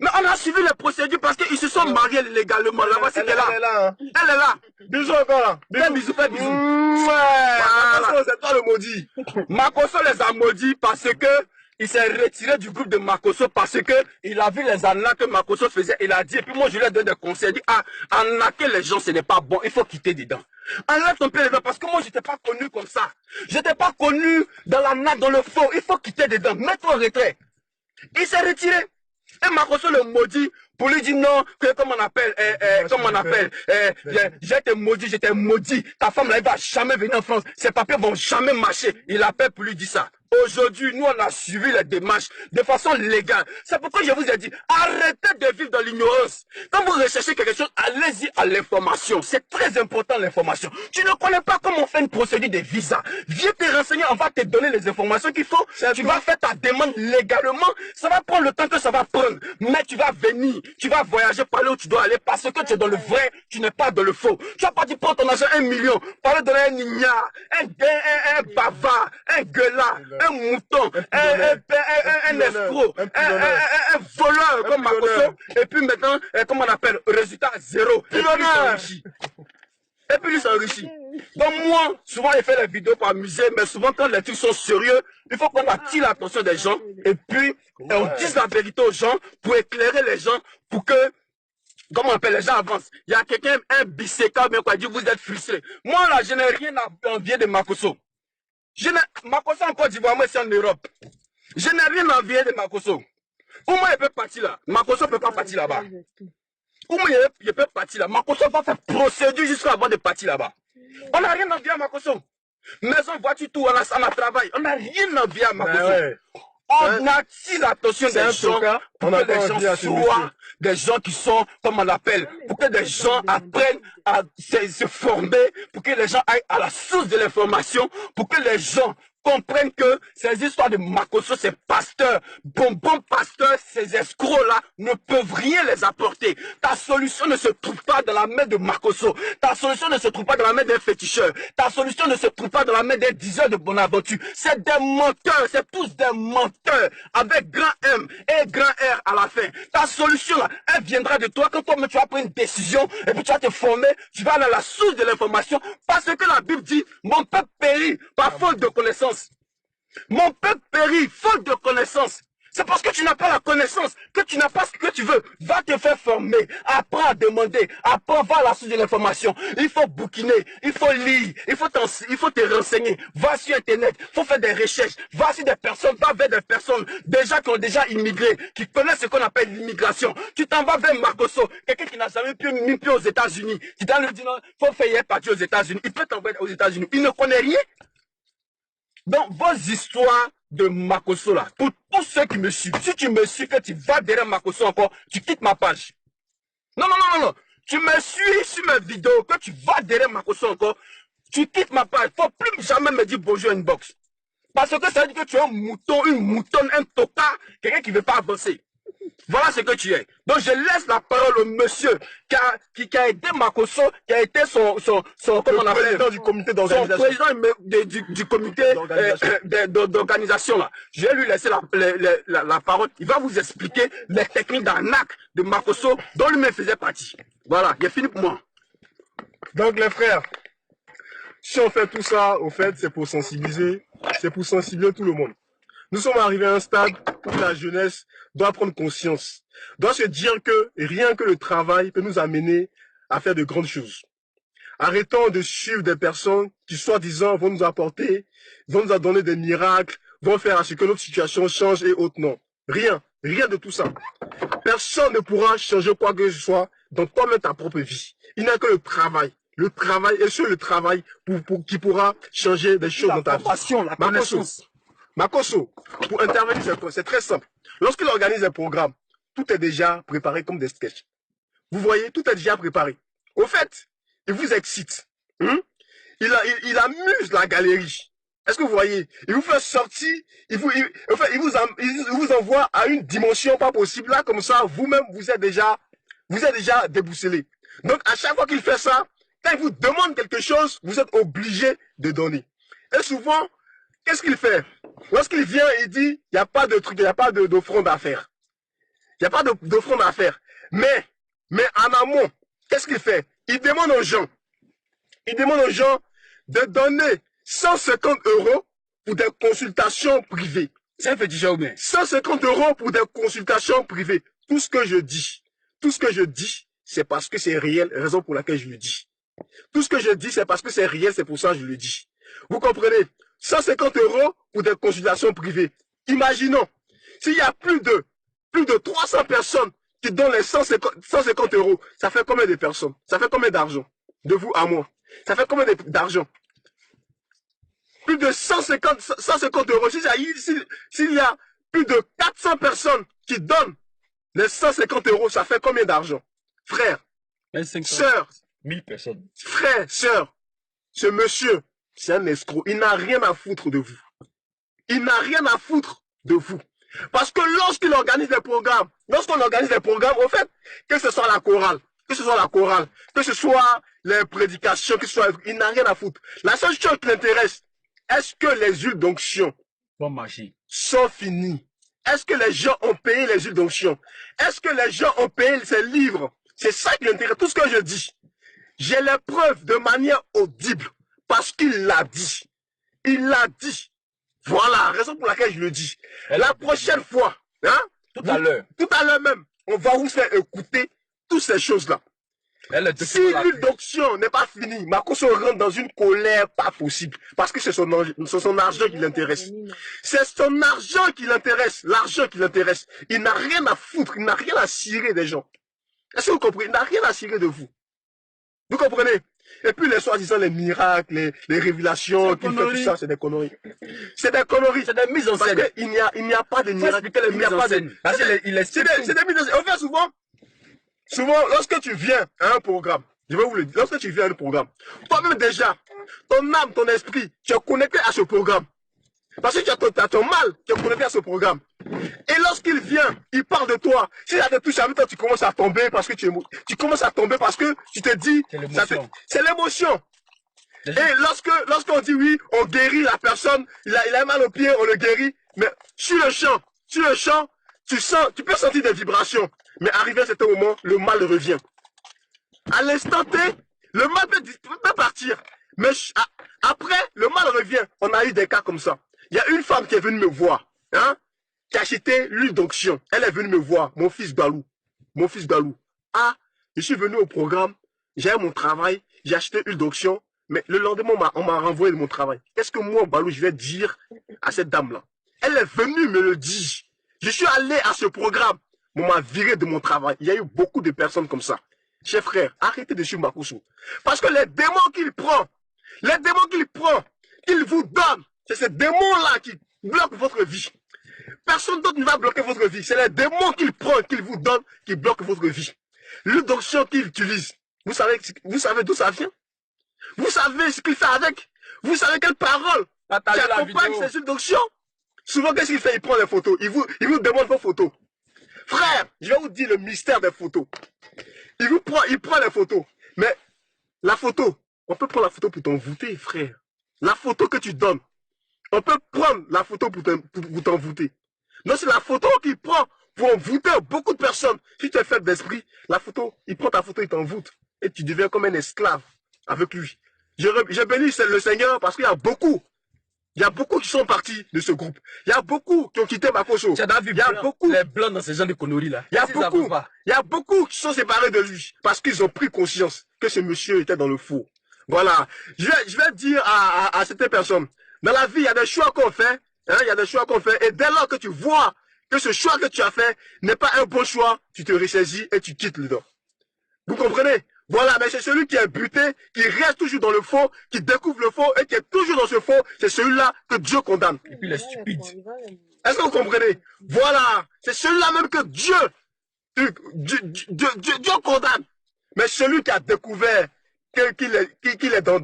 S8: Mais on a suivi les procédures parce qu'ils se sont mariés légalement. Là-bas, c'était là.
S9: Elle est là. Hein.
S8: Elle est là.
S9: Bisous encore là.
S8: Fais bisous, fais bisous.
S9: Makoso, c'est toi le maudit.
S8: Makoso les a maudits parce que il s'est retiré du groupe de Makoso parce que il a vu les arnaques que Makoso faisait. Il a dit, et puis moi je lui ai donné des conseils. Il dit, ah, arnaquer les gens, ce n'est pas bon. Il faut quitter dedans. Enlève ton pied dedans parce que moi je n'étais pas connu comme ça. Je n'étais pas connu dans l'arnaque, dans le faux. Il faut quitter dedans. Mets-toi en retrait. Il s'est retiré. Et Makoso le maudit pour lui dire non, que comme on appelle, j'étais maudit, ta femme là, elle va jamais venir en France, ses papiers vont jamais marcher. Il appelle pour lui dire ça. Aujourd'hui, nous on a suivi les démarches de façon légale. C'est pourquoi je vous ai dit, arrêtez de vivre dans l'ignorance. Quand vous recherchez quelque chose, allez-y à l'information. C'est très important l'information. Tu ne connais pas comment on fait une procédure de visa. Viens te renseigner, on va te donner les informations qu'il faut. Tu vas faire ta demande légalement. Ça va prendre le temps que ça va prendre. Mais tu vas venir, tu vas voyager, parler où tu dois aller parce que tu es dans le vrai, tu n'es pas dans le faux. Tu vas pas dire prendre ton argent 1 million, parler de un ignare, un bavard, un gueulard, un mouton, un escroc, un voleur comme Makoso, et puis maintenant, comment on appelle, résultat zéro. Et puis lui s'enrichit. Et puis lui s'enrichit. Donc moi, souvent il fait les vidéos pour amuser, mais souvent quand les trucs sont sérieux, il faut qu'on attire l'attention des gens, et puis on dise la vérité aux gens, pour éclairer les gens, pour que, comment on appelle, les gens avancent. Il y a quelqu'un, un biséca, bien quoi, dit vous êtes frustré. Moi là, je n'ai rien à envier de Makoso. Makoso en Côte d'Ivoire, moi c'est en Europe. Je n'ai rien à envier de Makoso. Comment il peut partir là? Makoso ne peut pas partir là-bas. Comment il peut partir là? Makoso va faire procédure jusqu'à avant de partir là-bas. On n'a rien à envier à Makoso. Maison, voiture, tout, on a travail. On n'a rien à envier à Makoso. Ouais. On attire l'attention des gens pour que les gens soient des gens qui sont, comme on appelle, pour que des gens apprennent à se former, pour que les gens aillent à la source de l'information, pour que les gens comprennent que ces histoires de Makoso, ces pasteurs, bonbons pasteurs, ces escrocs-là ne peuvent rien les apporter. Ta solution ne se trouve pas dans la main de Makoso. Ta solution ne se trouve pas dans la main d'un féticheur. Ta solution ne se trouve pas dans la main d'un diseur de Bonaventure. C'est des menteurs, c'est tous des menteurs avec grand M et grand R à la fin. Ta solution, là, elle viendra de toi quand toi-même tu vas prendre une décision et puis tu vas te former, tu vas aller à la source de l'information parce que la Bible dit, mon peuple périt par faute de connaissance. Mon peuple périt, faute de connaissance. C'est parce que tu n'as pas la connaissance, que tu n'as pas ce que tu veux. Va te faire former, apprends à demander, apprends, va à la source de l'information. Il faut bouquiner, il faut lire, il faut te renseigner. Va sur Internet, il faut faire des recherches. Va sur des personnes, va vers des personnes déjà qui ont déjà immigré, qui connaissent ce qu'on appelle l'immigration. Tu t'en vas vers Makoso, quelqu'un qui n'a jamais mis pied aux États-Unis. Tu dois lui dire non, il faut faire partie aux États-Unis. Il peut t'envoyer aux États-Unis. Il ne connaît rien. Donc, vos histoires de Makoso là, pour tous ceux qui me suivent, si tu me suis que tu vas derrière Makoso encore, tu quittes ma page. Non. Tu me suis sur mes vidéos, que tu vas derrière Makoso encore, tu quittes ma page. Faut plus jamais me dire bonjour inbox. Parce que ça veut dire que tu es un mouton, une moutonne, un tocard, quelqu'un qui ne veut pas avancer. Voilà ce que tu es. Donc je laisse la parole au monsieur qui a aidé Makoso, qui a été son
S9: président du comité d'organisation.
S8: Son président du comité d'organisation là. Je vais lui laisser la parole. Il va vous expliquer les techniques d'arnaque de Makoso dont lui-même faisait partie. Voilà, il est fini pour moi.
S9: Donc les frères, si on fait tout ça, au fait, c'est pour sensibiliser tout le monde. Nous sommes arrivés à un stade où la jeunesse doit prendre conscience, doit se dire que rien que le travail peut nous amener à faire de grandes choses. Arrêtons de suivre des personnes qui, soi-disant, vont nous apporter, vont nous donner des miracles, vont faire à ce que notre situation change et autres. Non. Rien de tout ça. Personne ne pourra changer quoi que ce soit dans toi-même ta propre vie. Il n'y a que le travail. Le travail, et c'est le travail qui pourra changer des choses dans ta vie.
S8: La connaissance.
S9: Makoso, pour intervenir, c'est très simple. Lorsqu'il organise un programme, tout est déjà préparé comme des sketchs. Vous voyez, tout est déjà préparé. Au fait, il vous excite. Il amuse la galerie. Est-ce que vous voyez? Il vous fait sortir, il vous envoie à une dimension pas possible. Là, comme ça, vous-même, vous êtes déjà déboussolé. Donc, à chaque fois qu'il fait ça, quand il vous demande quelque chose, vous êtes obligé de donner. Et souvent, qu'est-ce qu'il fait? Lorsqu'il vient et dit, il n'y a pas de truc, il n'y a pas d'offrande à faire. Il n'y a pas d'offrande à faire. Mais en amont, qu'est-ce qu'il fait? Il demande aux gens de donner 150 € pour des consultations privées.
S8: C'est un féticheur ou bien?
S9: 150 € pour des consultations privées. Tout ce que je dis, c'est parce que c'est réel, raison pour laquelle je le dis. Tout ce que je dis, c'est parce que c'est réel, c'est pour ça que je le dis. Vous comprenez? 150 € pour des consultations privées. Imaginons, s'il y a plus de 300 personnes qui donnent les 150 €, ça fait combien de personnes? Ça fait combien d'argent? De vous à moi. Ça fait combien d'argent? Plus de 150 €. S'il y a plus de 400 personnes qui donnent les 150 €, ça fait combien d'argent? Frère, sœur,
S8: 1000 personnes.
S9: Frère, sœur, ce monsieur, c'est un escroc. Il n'a rien à foutre de vous. Il n'a rien à foutre de vous. Parce que lorsqu'on organise des programmes, au fait, que ce soit la chorale, que ce soit les prédications, il n'a rien à foutre. La seule chose qui l'intéresse, est-ce que les huiles d'onction sont finies? Est-ce que les gens ont payé les huiles d'onction? Est-ce que les gens ont payé ces livres? C'est ça qui l'intéresse. Tout ce que je dis, j'ai les preuves de manière audible parce qu'il l'a dit. Il l'a dit. Voilà, raison pour laquelle je le dis. La prochaine fois, hein, tout à l'heure même, on va vous faire écouter toutes ces choses-là. Si l'huile d'onction n'est pas finie, Makosso rentre dans une colère pas possible. Parce que c'est son argent qui l'intéresse. C'est son argent qui l'intéresse. L'argent qui l'intéresse. Il n'a rien à foutre. Il n'a rien à cirer des gens. Est-ce que vous comprenez? Il n'a rien à cirer de vous. Vous comprenez? Et puis les soi-disant les miracles, les révélations, qu'il fait tout ça, c'est des conneries. C'est des conneries. C'est des mises en scène. Parce qu'il n'y a pas de miracles. Il n'y a pas de... C'est des mises en scène. On fait souvent, lorsque tu viens à un programme, je vais vous le dire, lorsque tu viens à un programme, toi-même déjà, ton âme, ton esprit, tu es connecté à ce programme. Parce que tu as ton mal, tu es connecté à ce programme. Et lorsqu'il vient, il parle de toi. Si ça te touche avec toi, tu commences à tomber parce que tu commences à tomber parce que tu te dis, c'est l'émotion. Et lorsqu'on dit oui, on guérit la personne, il a mal au pied, on le guérit, mais sur le champ, tu peux sentir des vibrations. Mais arrivé à cet moment, le mal revient. À l'instant T, le mal peut partir. Mais après, le mal revient. On a eu des cas comme ça. Il y a une femme qui est venue me voir, hein, qui a acheté l'huile d'onction. Elle est venue me voir, mon fils Balou. Ah, je suis venu au programme, j'ai mon travail, j'ai acheté l'huile d'onction, mais le lendemain, on m'a renvoyé de mon travail. Qu'est-ce que moi, Balou, je vais dire à cette dame-là? Elle est venue me le dire. Je suis allé à ce programme. On m'a viré de mon travail. Il y a eu beaucoup de personnes comme ça. Chers frères, arrêtez de suivre Makosso. Parce que les démons qu'il prend, qu'il vous donne, c'est ces démons-là qui bloquent votre vie. Personne d'autre ne va bloquer votre vie. C'est les démons qu'il prend, qu'il vous donne, qui bloquent votre vie. L'onction qu'il utilise, vous savez d'où ça vient? Vous savez ce qu'il fait avec? Vous savez quelle parole qui accompagne ces huiles d'onction? Souvent, qu'est-ce qu'il fait? Il prend des photos. Il vous demande vos photos. Frère, je vais vous dire le mystère des photos. Il prend les photos. Mais la photo, on peut prendre la photo pour t'envoûter, frère. La photo que tu donnes, on peut prendre la photo pour t'envoûter. Non, c'est la photo qu'il prend pour envoûter beaucoup de personnes. Si tu es faible d'esprit, la photo, il prend ta photo, il t'envoûte. Et tu deviens comme un esclave avec lui. Je bénis le Seigneur parce qu'il y a beaucoup. Il y a beaucoup qui sont partis de ce groupe. Il y a beaucoup qui ont quitté Makosso. Il y a beaucoup.
S8: Les blancs dans ces gens de conneries là.
S9: Il y a beaucoup qui sont séparés de lui. Parce qu'ils ont pris conscience que ce monsieur était dans le faux. Voilà. Je vais dire à cette personne. Dans la vie, il y a des choix qu'on fait. Hein, il y a des choix qu'on fait. Et dès lors que tu vois que ce choix que tu as fait n'est pas un bon choix, tu te ressaisis et tu quittes le dos. Vous comprenez? Voilà, mais c'est celui qui est buté, qui reste toujours dans le faux, qui découvre le faux et qui est toujours dans ce faux. C'est celui-là que Dieu condamne.
S8: Et puis les stupides.
S9: Est-ce que vous comprenez? Voilà, c'est celui-là même que Dieu condamne. Mais celui qui a découvert qu'il est dans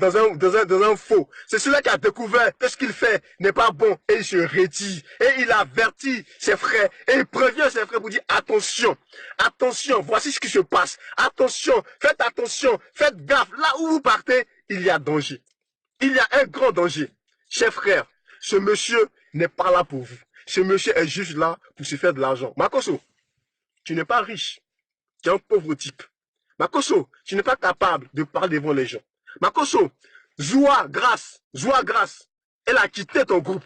S9: un faux, c'est celui qui a découvert que ce qu'il fait n'est pas bon et il se retire. Et il avertit ses frères et il prévient ses frères pour dire attention, attention, voici ce qui se passe. Attention, faites gaffe. Là où vous partez, il y a danger. Il y a un grand danger. Chers frères, ce monsieur n'est pas là pour vous. Ce monsieur est juste là pour se faire de l'argent. Makosso, tu n'es pas riche. Tu es un pauvre type. Makoso, tu n'es pas capable de parler devant les gens. Makoso, Zoua Grâce, elle a quitté ton groupe.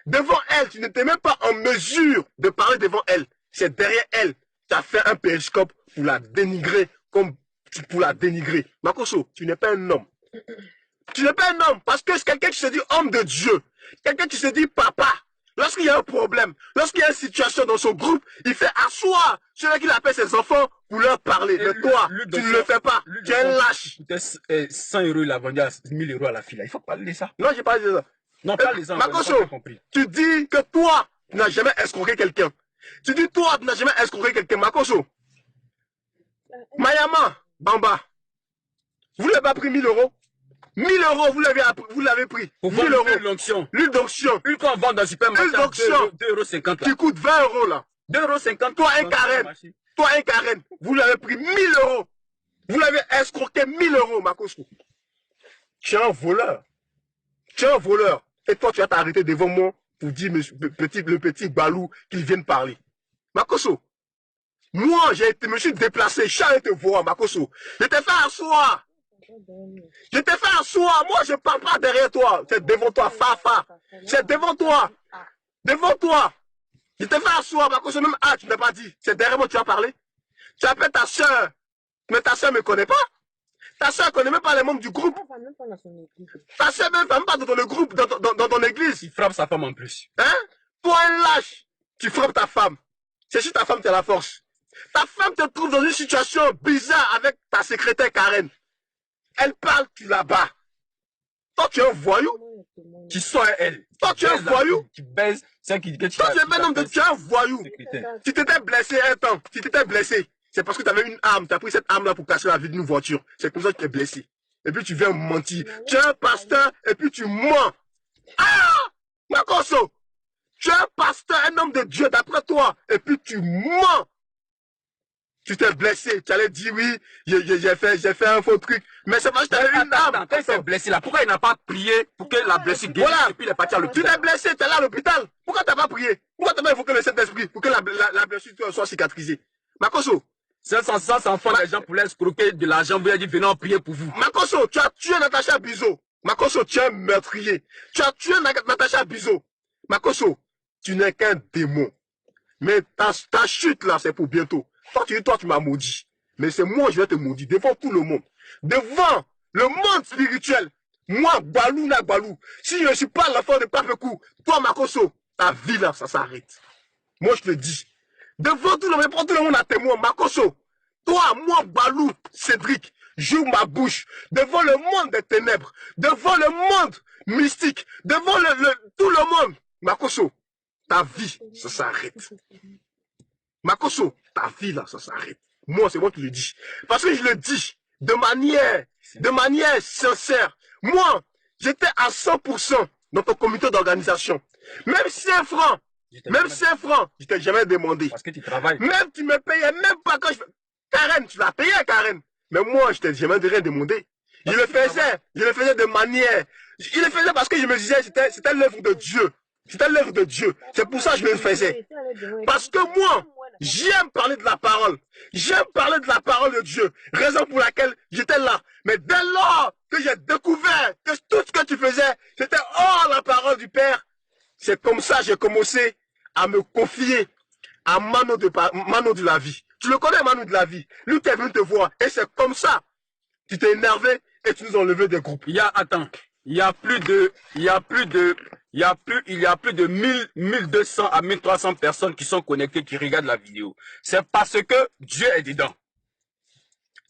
S9: Devant elle, tu n'étais même pas en mesure de parler devant elle. C'est derrière elle. Tu as fait un périscope pour la dénigrer comme pour la dénigrer. Makoso, tu n'es pas un homme. Tu n'es pas un homme parce que c'est quelqu'un qui se dit homme de Dieu. Quelqu'un qui se dit papa. Lorsqu'il y a un problème, lorsqu'il y a une situation dans son groupe, il fait asseoir celui qui appelle ses enfants pour leur parler. Mais toi, tu ne le fais pas. Tu es un lâche.
S10: 100 € il a vendu à 1000 € à la fille. Il faut parler de ça.
S9: Non, j'ai pas dit ça.
S10: Non, pas les enfants.
S9: Makoso, tu dis que toi, tu n'as jamais escroqué quelqu'un. Tu dis toi, tu n'as jamais escroqué quelqu'un. Makoso. Mayama, Bamba. Vous n'avez pas pris 1000 €? 1000 €, vous l'avez pris.
S10: Pour
S9: 1000 €.
S10: l'huile d'onction.
S9: L'huile d'onction.
S10: Une qu'on vend dans le supermarché. 2,50 €.
S9: Qui coûte 20 € là.
S10: 2,50 €.
S9: Toi, un carène. Toi, un carène. Vous l'avez pris 1000 €. Vous l'avez escroqué 1000 €, Makoso. Tu es un voleur. Tu es un voleur. Et toi, tu vas t'arrêter devant moi pour dire le petit Balou qu'il vienne parler. Makoso. Moi, me suis déplacé. Je suis allé te voir, Makoso. Je t'ai fait asseoir. Je t'ai fait asseoir. Moi, je ne parle pas derrière toi. C'est devant toi, Fafa. C'est devant toi. Devant toi. Je t'ai fait asseoir, Makoso. Même tu n'as pas dit. C'est derrière moi que tu as parlé. Tu appelles ta soeur. Mais ta soeur ne me connaît pas. Ta soeur ne connaît même pas les membres du groupe. Ta soeur ne va même pas dans le groupe, dans ton église.
S10: Il frappe sa femme en plus.
S9: Hein? Toi, un lâche. Tu frappes ta femme. C'est si ta femme, tu as la force. Ta femme te trouve dans une situation bizarre avec ta secrétaire Karen. Elle parle, tu la bats. Toi, tu es un voyou.
S10: Qui soit elle.
S9: Toi, tu es un voyou.
S10: Qui baise. Toi,
S9: tu es un voyou. Tu t'étais blessé un temps. Tu t'étais blessé. C'est parce que tu avais une arme. Tu as pris cette arme-là pour casser la vie d'une voiture. C'est comme ça que tu es blessé. Et puis tu viens mentir. Tu es un pasteur et puis tu mens. Ah! Makoso! Tu es un pasteur, un homme de Dieu d'après toi. Et puis tu mens. Tu t'es blessé, tu allais dire oui, j'ai fait un faux truc. Mais c'est parce que tu as eu une arme.
S10: Quand il s'est blessé là, pourquoi il n'a pas prié pour que la blessure guérisse et puis il est parti à l'hôpital?
S9: Tu t'es blessé, tu es là à l'hôpital. Pourquoi tu n'as pas prié? Pourquoi tu n'as pas évoqué le Saint-Esprit pour que la blessure soit cicatrisée? Makoso.
S10: 500 enfants, les gens pour escroquer de l'argent, vous avez dit venez en prier pour vous.
S9: Makoso, tu as tué Natacha Bizo. Makoso, tu es un meurtrier. Tu as tué Natacha Bizo. Makoso, tu n'es qu'un démon. Mais ta chute là, c'est pour bientôt. Toi, tu m'as maudit. Mais c'est moi, je vais te maudire devant tout le monde. Devant le monde spirituel. Moi, Balou na Balou. Si je ne suis pas l'enfant de Papekou, toi, Makoso, ta vie là, ça s'arrête. Moi, je te dis. Devant tout le monde, prends tout le monde à témoin, Makoso. Toi, moi, Balou, Cédric, j'ouvre ma bouche. Devant le monde des ténèbres. Devant le monde mystique. Devant tout le monde. Makoso, ta vie, ça s'arrête. Makoso, ta vie là, ça s'arrête. Moi, c'est moi qui le dis. Parce que je le dis de manière sincère. Moi, j'étais à 100% dans ton comité d'organisation. Même 5 francs, je t'ai jamais demandé.
S10: Parce que tu travailles.
S9: Même tu me payais même pas quand je... Karen, tu l'as payé, Karen. Mais moi, je t'ai jamais rien demandé. Je le faisais de manière. Je le faisais parce que je me disais, c'était l'œuvre de Dieu. C'était l'œuvre de Dieu. C'est pour ça que je le faisais. Parce que moi, j'aime parler de la parole. J'aime parler de la parole de Dieu. Raison pour laquelle j'étais là. Mais dès lors que j'ai découvert que tout ce que tu faisais, c'était hors la parole du Père, c'est comme ça que j'ai commencé à me confier à Mano de la vie. Tu le connais, Mano de la vie. Lui qui est venu te voir. Et c'est comme ça. Tu t'es énervé et tu nous as enlevé des groupes.
S10: Il y a plus de 1200 à 1300 personnes qui sont connectées, qui regardent la vidéo. C'est parce que Dieu est dedans.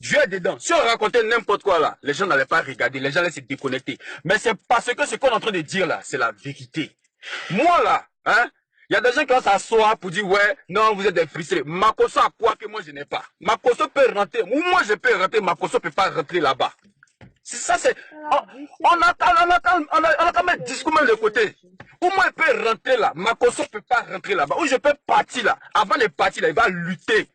S10: Dieu est dedans. Si on racontait n'importe quoi là, les gens n'allaient pas regarder, les gens allaient se déconnecter. Mais c'est parce que ce qu'on est en train de dire là, c'est la vérité. Moi là, hein, il y a des gens qui vont s'asseoir pour dire ouais, non, vous êtes des frustrés. Makoso a quoi que moi je n'ai pas. Makoso peut rentrer, ou moi je peux rentrer, Makoso ne peut pas rentrer là-bas. C'est ça, c'est. On attend mettre discours même de côté. Ou moi, il peut rentrer là. Makoso ne peut pas rentrer là-bas. Ou je peux partir là. Avant de partir là, il va lutter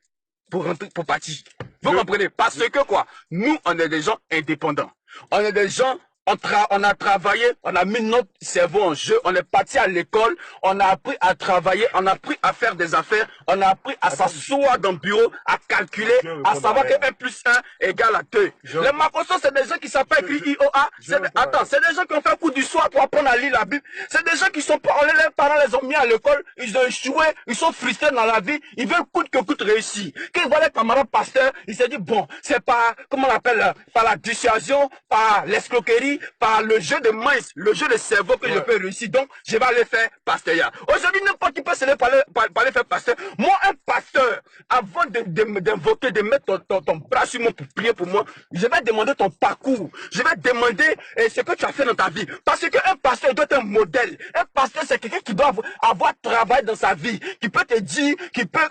S10: pour rentrer, pour partir. Vous comprenez? Parce que quoi? Nous, on est des gens indépendants. On est des gens, on a travaillé, on a mis notre cerveau en jeu, on est parti à l'école, on a appris à travailler, on a appris à faire des affaires, on a appris à s'asseoir dans le bureau, à calculer, à savoir que 1 plus 1 égale à 2. Les Makoso, c'est des gens qui savent pas écrire IOA. Attends, c'est des gens qui ont fait un coup du soir pour apprendre à lire la Bible. C'est des gens qui sont pas, les parents les ont mis à l'école, ils ont échoué, ils sont frustrés dans la vie, ils veulent coûte que coûte réussir. Quand ils voient les camarades pasteurs, ils se disent, bon, c'est pas, comment on appelle, par la dissuasion, par l'escroquerie, par le jeu de mains, le jeu de cerveau que je peux réussir. Donc, je vais aller faire pasteur. Aujourd'hui, n'importe qui peut se aller faire pasteur. Moi, un pasteur, avant d'invoquer, de mettre ton bras sur moi pour prier pour moi, je vais demander ton parcours. Je vais demander ce que tu as fait dans ta vie. Parce qu'un pasteur doit être un modèle. Un pasteur, c'est quelqu'un qui doit avoir travail dans sa vie, qui peut te dire,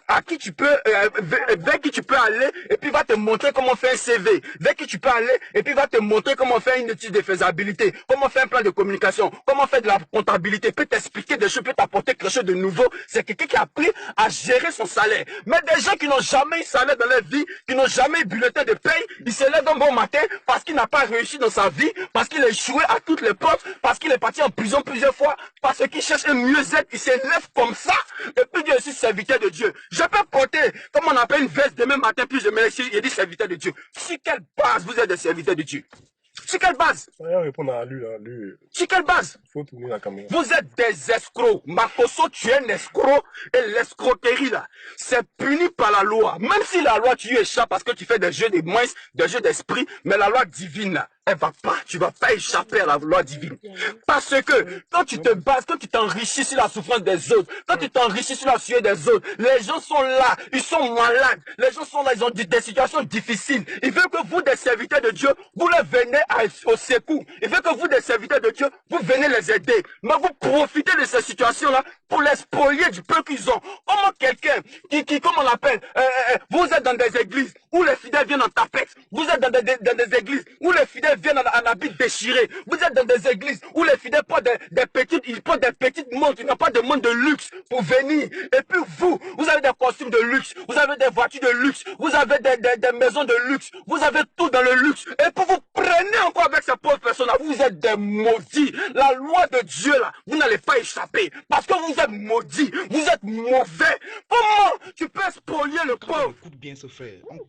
S10: à qui tu peux, vers qui tu peux aller, et puis va te montrer comment faire un CV. Vers qui tu peux aller, et puis va te montrer comment faire une étude de faisabilité, comment faire un plan de communication, comment faire de la comptabilité, peut t'expliquer des choses, peut t'apporter quelque chose de nouveau. C'est quelqu'un qui a appris à gérer son salaire. Mais des gens qui n'ont jamais eu salaire dans leur vie, qui n'ont jamais eu bulletin de paye, ils se lèvent un bon matin parce qu'il n'a pas réussi dans sa vie, parce qu'il a échoué à toutes les portes, parce qu'il est parti en prison plusieurs fois, parce qu'il cherche un mieux-être, il se lève comme ça, et puis Dieu aussi serviteur de Dieu. Je peux porter, comme on appelle une veste demain matin, puis je me laisse, il dit serviteur de Dieu. Sur quelle base vous êtes des serviteurs de Dieu? Sur quelle base?
S9: Répondre à lui, là.
S10: Sur quelle base?
S9: Il faut tourner la caméra.
S10: Vous êtes des escrocs. Makoso, tu es un escroc. Et l'escroquerie, là, c'est puni par la loi. Même si la loi, tu y échappes parce que tu fais des jeux de mains, des jeux d'esprit, mais la loi divine, là, tu vas pas échapper à la loi divine. Parce que quand tu te bases, quand tu t'enrichis sur la souffrance des autres, quand tu t'enrichis sur la sueur des autres, les gens sont là, ils sont malades, les gens sont là, ils ont des situations difficiles. Il veut que vous, des serviteurs de Dieu, vous les venez au secours. Il veut que vous, des serviteurs de Dieu, vous venez les aider. Mais vous profitez de ces situations-là pour les spolier du peu qu'ils ont. Comment quelqu'un qui comment on l'appelle, vous êtes dans des églises où les fidèles viennent en tapette, vous êtes dans des églises où les fidèles viennent en habit déchiré, vous êtes dans des églises où les fidèles portent des petites montres, ils n'ont pas de montres de luxe pour venir. Et puis vous avez des costumes de luxe, vous avez des voitures de luxe, vous avez des maisons de luxe, vous avez tout dans le luxe. Et puis vous prenez encore avec ces pauvres personnes-là, vous êtes des maudits. La loi de Dieu là, vous n'allez pas échapper parce que vous êtes maudits, vous êtes mauvais. Comment tu peux spolier le pauvre?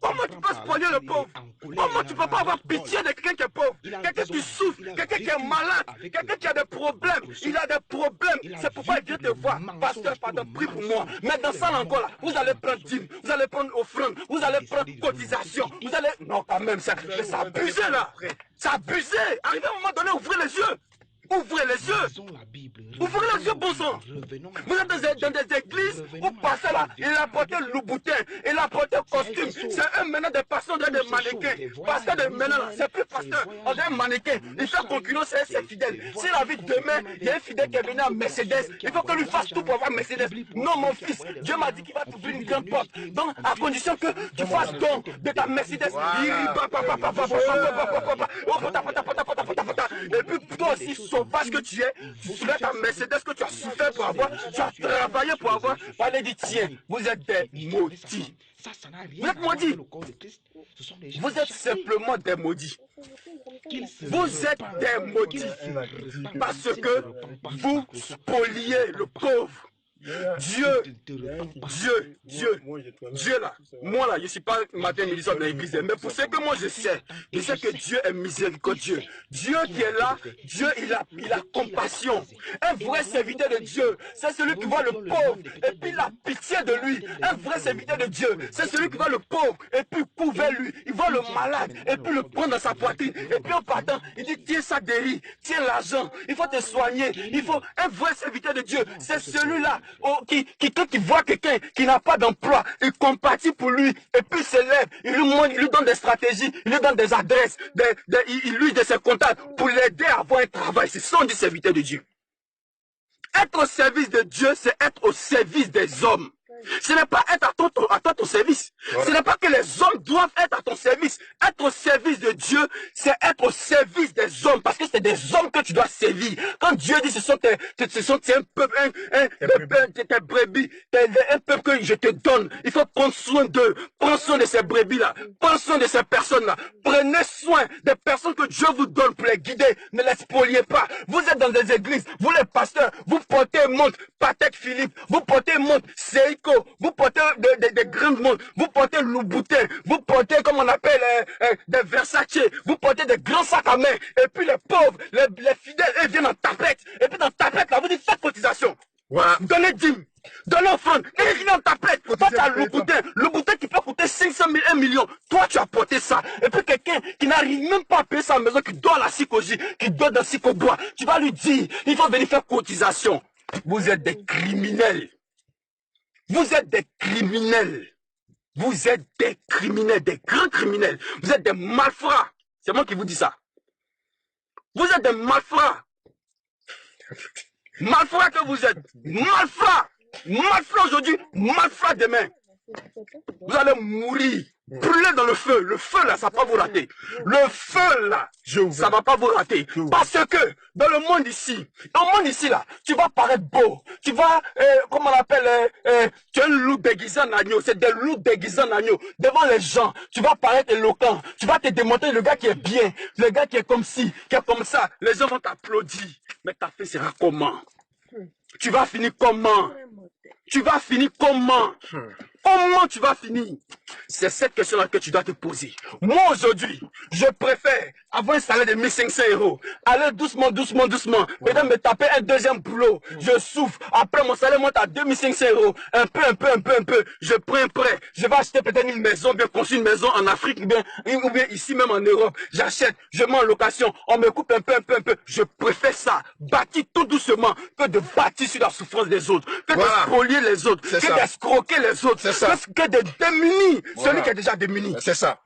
S10: Comment tu peux spolier le pauvre? Comment tu peux pas avoir pitié de quelqu'un qui est pauvre, quelqu'un qui souffre, quelqu'un qui est malade, quelqu'un qui a des problèmes? Il a des problèmes, c'est pourquoi il vient te voir. Pasteur, pardon, prie pour moi. Mais dans ça encore là, vous allez prendre dîme, vous allez prendre offrande, vous allez prendre cotisation, vous allez... Non quand même, c'est abusé là. C'est abusé. Arrivé à un moment donné, ouvrez les yeux. Ouvrez les yeux. Ouvrez les yeux, bon sang. Vous êtes dans des églises où pasteur là, il a porté le louboutin, il a porté le costume. C'est eux maintenant des personnes, des mannequins. Pasteur de maintenant là, c'est plus pasteur. On est un mannequin. Il fait concurrence à ses fidèles. Si la vie demain, il y a un fidèle qui est venu à Mercedes, il faut que lui fasse tout pour avoir Mercedes. Non, mon fils, Dieu m'a dit qu'il va t'ouvrir une grande porte. Donc, à condition que tu fasses don de ta Mercedes. Et puis, toi aussi, sauvage que tu es, tu soulèves ta Mercedes que tu as souffert pour avoir, tu as travaillé pour avoir. Allez, dit, tiens, vous êtes des maudits. Vous êtes maudits. Vous êtes simplement des maudits. Vous êtes des maudits. Parce que vous spoliez le pauvre. Dieu là, moi là, je ne suis pas matin, midi, soir dans l'église, mais pour ce que moi je sais que Dieu est miséricordieux. Dieu qui est là, Dieu il a compassion. Un vrai serviteur de Dieu, c'est celui qui voit le pauvre et puis il a pitié de lui. Un vrai serviteur de Dieu, c'est celui qui voit le pauvre et puis couvre lui. Il voit le malade et puis le prend dans sa poitrine. Et puis en partant, il dit tiens ça guérit, tiens l'argent, il faut te soigner. Il faut un vrai serviteur de Dieu, c'est celui-là. Qui voit quelqu'un qui n'a pas d'emploi, il compatit pour lui, et puis il se lève, il lui donne des stratégies, il lui donne des adresses, il lui donne ses contacts pour l'aider à avoir un travail. C'est ça on dit serviteur de Dieu. Être au service de Dieu, c'est être au service des hommes. Ce n'est pas être à ton service. Voilà. Ce n'est pas que les hommes doivent être à ton service. Être au service de Dieu, c'est être au service des hommes. Parce que c'est des hommes que tu dois servir. Quand Dieu dit ce sont un peuple, tes brebis, un peuple que je te donne, il faut prendre soin d'eux. Prends soin de ces brebis-là. Prends soin de ces personnes-là. Prenez soin des personnes que Dieu vous donne pour les guider. Ne les spoliez pas. Vous êtes dans des églises, vous les pasteurs, vous portez montre Patek Philippe, vous portez montre Seiko, vous portez des grandes montres, vous portez Louboutin, vous portez, comme on appelle, des Versace, vous portez des grands sacs à main, et puis les pauvres, les fidèles, ils viennent en tapette, et puis dans tapette, là, vous dites faites cotisation. Voilà. Donnez dîme, donnez offrande, et il vient en tapette. Toi, tu as le boutin qui peut coûter 500 000, 1 million. Toi, tu as porté ça. Et puis quelqu'un qui n'arrive même pas à payer sa maison, qui dort à la Sikoji, qui dort dans Sikobois, tu vas lui dire, il faut venir faire cotisation. Vous êtes des criminels. Vous êtes des criminels. Vous êtes des criminels, des grands criminels. Vous êtes des malfrats. C'est moi qui vous dis ça. Vous êtes des malfrats. Malfrats que vous êtes. Malfrats. Malfrats aujourd'hui, malfrats demain. Vous allez mourir. Brûlez dans le feu. Le feu là, ça va pas vous rater. Le feu là, ça va pas vous rater. Parce que dans le monde ici, là, tu vas paraître beau. Tu vas, comment on appelle, tu es un loup déguisé en agneau. C'est des loups déguisés en agneau. Devant les gens, tu vas paraître éloquent. Tu vas te démontrer le gars qui est bien. Le gars qui est comme ci, qui est comme ça. Les gens vont t'applaudir. Mais ta fin sera comment? Tu vas finir comment? Tu vas finir comment? Comment tu vas finir? C'est cette question-là que tu dois te poser. Moi, aujourd'hui, je préfère avoir un salaire de 1500 €. Aller doucement, doucement, doucement. Peut-être me taper un deuxième boulot. Je souffre. Après, mon salaire monte à 2500 €. Un peu. Je prends un prêt. Je vais acheter peut-être une maison, bien construire une maison en Afrique, ou bien ici même en Europe. J'achète, je mets en location. On me coupe un peu. Je préfère ça. Bâtir tout doucement que de bâtir sur la souffrance des autres. Que de spolier les autres. Que d'escroquer les autres. Que de démunir celui qui est déjà démuni.
S9: C'est ça.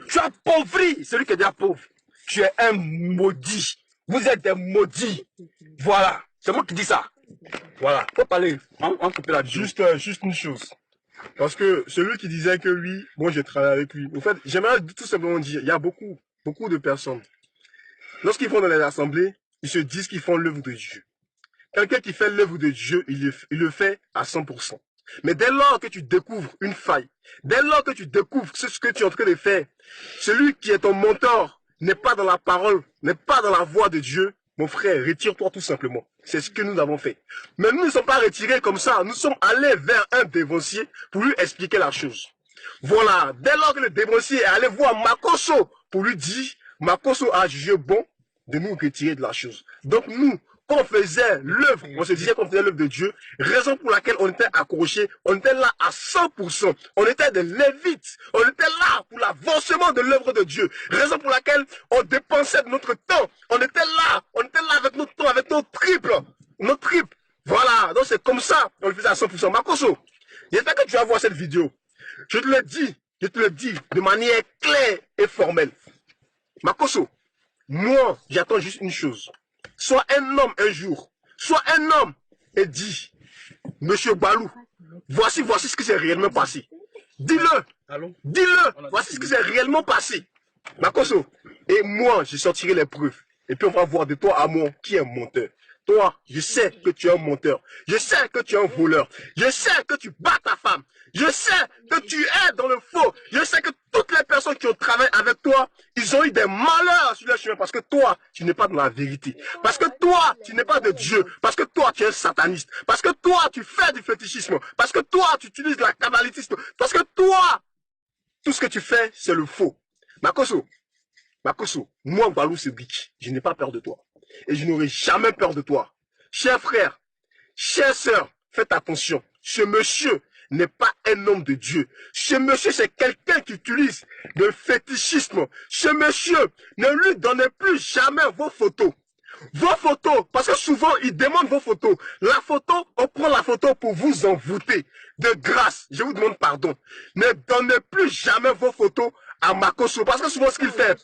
S10: Tu appauvris celui qui est déjà pauvre. Tu es un maudit. Vous êtes des maudits. Voilà. C'est moi qui dis ça. Voilà. Faut parler. On coupe la
S9: juste une chose. Parce que celui qui disait que lui, moi je travaille avec lui. En fait, j'aimerais tout simplement dire, il y a beaucoup de personnes. Lorsqu'ils vont dans les assemblées, ils se disent qu'ils font l'œuvre de Dieu. Quelqu'un qui fait l'œuvre de Dieu, il le fait à 100%. Mais dès lors que tu découvres une faille, dès lors que tu découvres ce que tu es en train de faire, celui qui est ton mentor n'est pas dans la parole, n'est pas dans la voix de Dieu, mon frère, retire-toi tout simplement. C'est ce que nous avons fait. Mais nous ne sommes pas retirés comme ça. Nous sommes allés vers un dévancier pour lui expliquer la chose. Voilà. Dès lors que le dévancier est allé voir Makoso pour lui dire, Makoso a jugé bon de nous retirer de la chose. Donc nous, quand on faisait l'œuvre, on se disait qu'on faisait l'œuvre de Dieu, raison pour laquelle on était accrochés, on était là à 100%. On était des lévites. On était là pour l'avancement de l'œuvre de Dieu. Raison pour laquelle on dépensait de notre temps. On était là avec notre temps, avec nos triples. Voilà, donc c'est comme ça, on le faisait à 100%. Makoso, j'espère que tu vas voir cette vidéo. Je te le dis de manière claire et formelle. Makoso, moi, j'attends juste une chose. Sois un homme un jour. Sois un homme et dis, Monsieur Balou, voici ce qui s'est réellement passé. Dis-le, voici ce qui s'est réellement passé. Makoso, et moi, je sortirai les preuves. Et puis on va voir de toi à moi qui est un menteur. Toi, je sais que tu es un menteur. Je sais que tu es un voleur. Je sais que tu bats ta femme. Je sais que tu es dans le faux. Je sais que toutes les personnes qui ont travaillé avec toi, ils ont eu des malheurs sur leur chemin parce que toi, tu n'es pas dans la vérité. Parce que toi, tu n'es pas de Dieu. Parce que toi, tu es un sataniste. Parce que toi, tu fais du fétichisme. Parce que toi, tu utilises la kabbalisme. Parce que toi, tout ce que tu fais, c'est le faux. Makoso, moi, Balou Sebik, je n'ai pas peur de toi. Et je n'aurai jamais peur de toi. Chers frères, chères sœurs, faites attention. Ce monsieur n'est pas un homme de Dieu. Ce monsieur, c'est quelqu'un qui utilise le fétichisme. Ce monsieur, ne lui donnez plus jamais vos photos. Vos photos, parce que souvent, il demande vos photos. La photo, on prend la photo pour vous envoûter. De grâce, je vous demande pardon. Ne donnez plus jamais vos photos à Makoso. Parce que souvent, ce qu'il fait,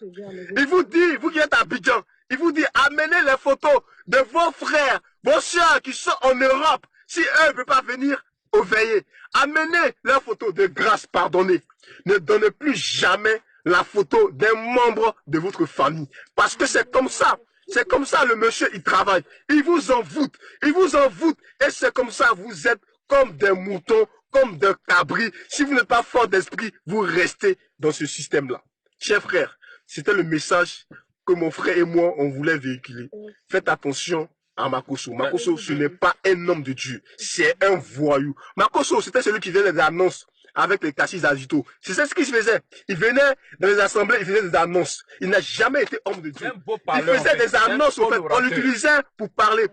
S9: il vous dit, vous qui êtes à Abidjan, il vous dit, amenez les photos de vos frères, vos soeurs qui sont en Europe. Si eux ne peuvent pas venir, aux veillées. Amenez la photo de grâce pardonnée. Ne donnez plus jamais la photo d'un membre de votre famille. Parce que c'est comme ça. C'est comme ça le monsieur, il travaille. Il vous envoûte. Il vous envoûte. Et c'est comme ça, vous êtes comme des moutons, comme des cabris. Si vous n'êtes pas fort d'esprit, vous restez dans ce système-là. Chers frères, c'était le message que mon frère et moi, on voulait véhiculer. Faites attention à Makosso. Makosso, ce n'est pas un homme de Dieu. C'est un voyou. Makosso, c'était celui qui faisait des annonces avec les Cassis Agito. C'est ça ce qu'il faisait. Il venait dans les assemblées, il faisait des annonces. Il n'a jamais été homme de Dieu. Il faisait des annonces, en fait. On l'utilisait pour parler.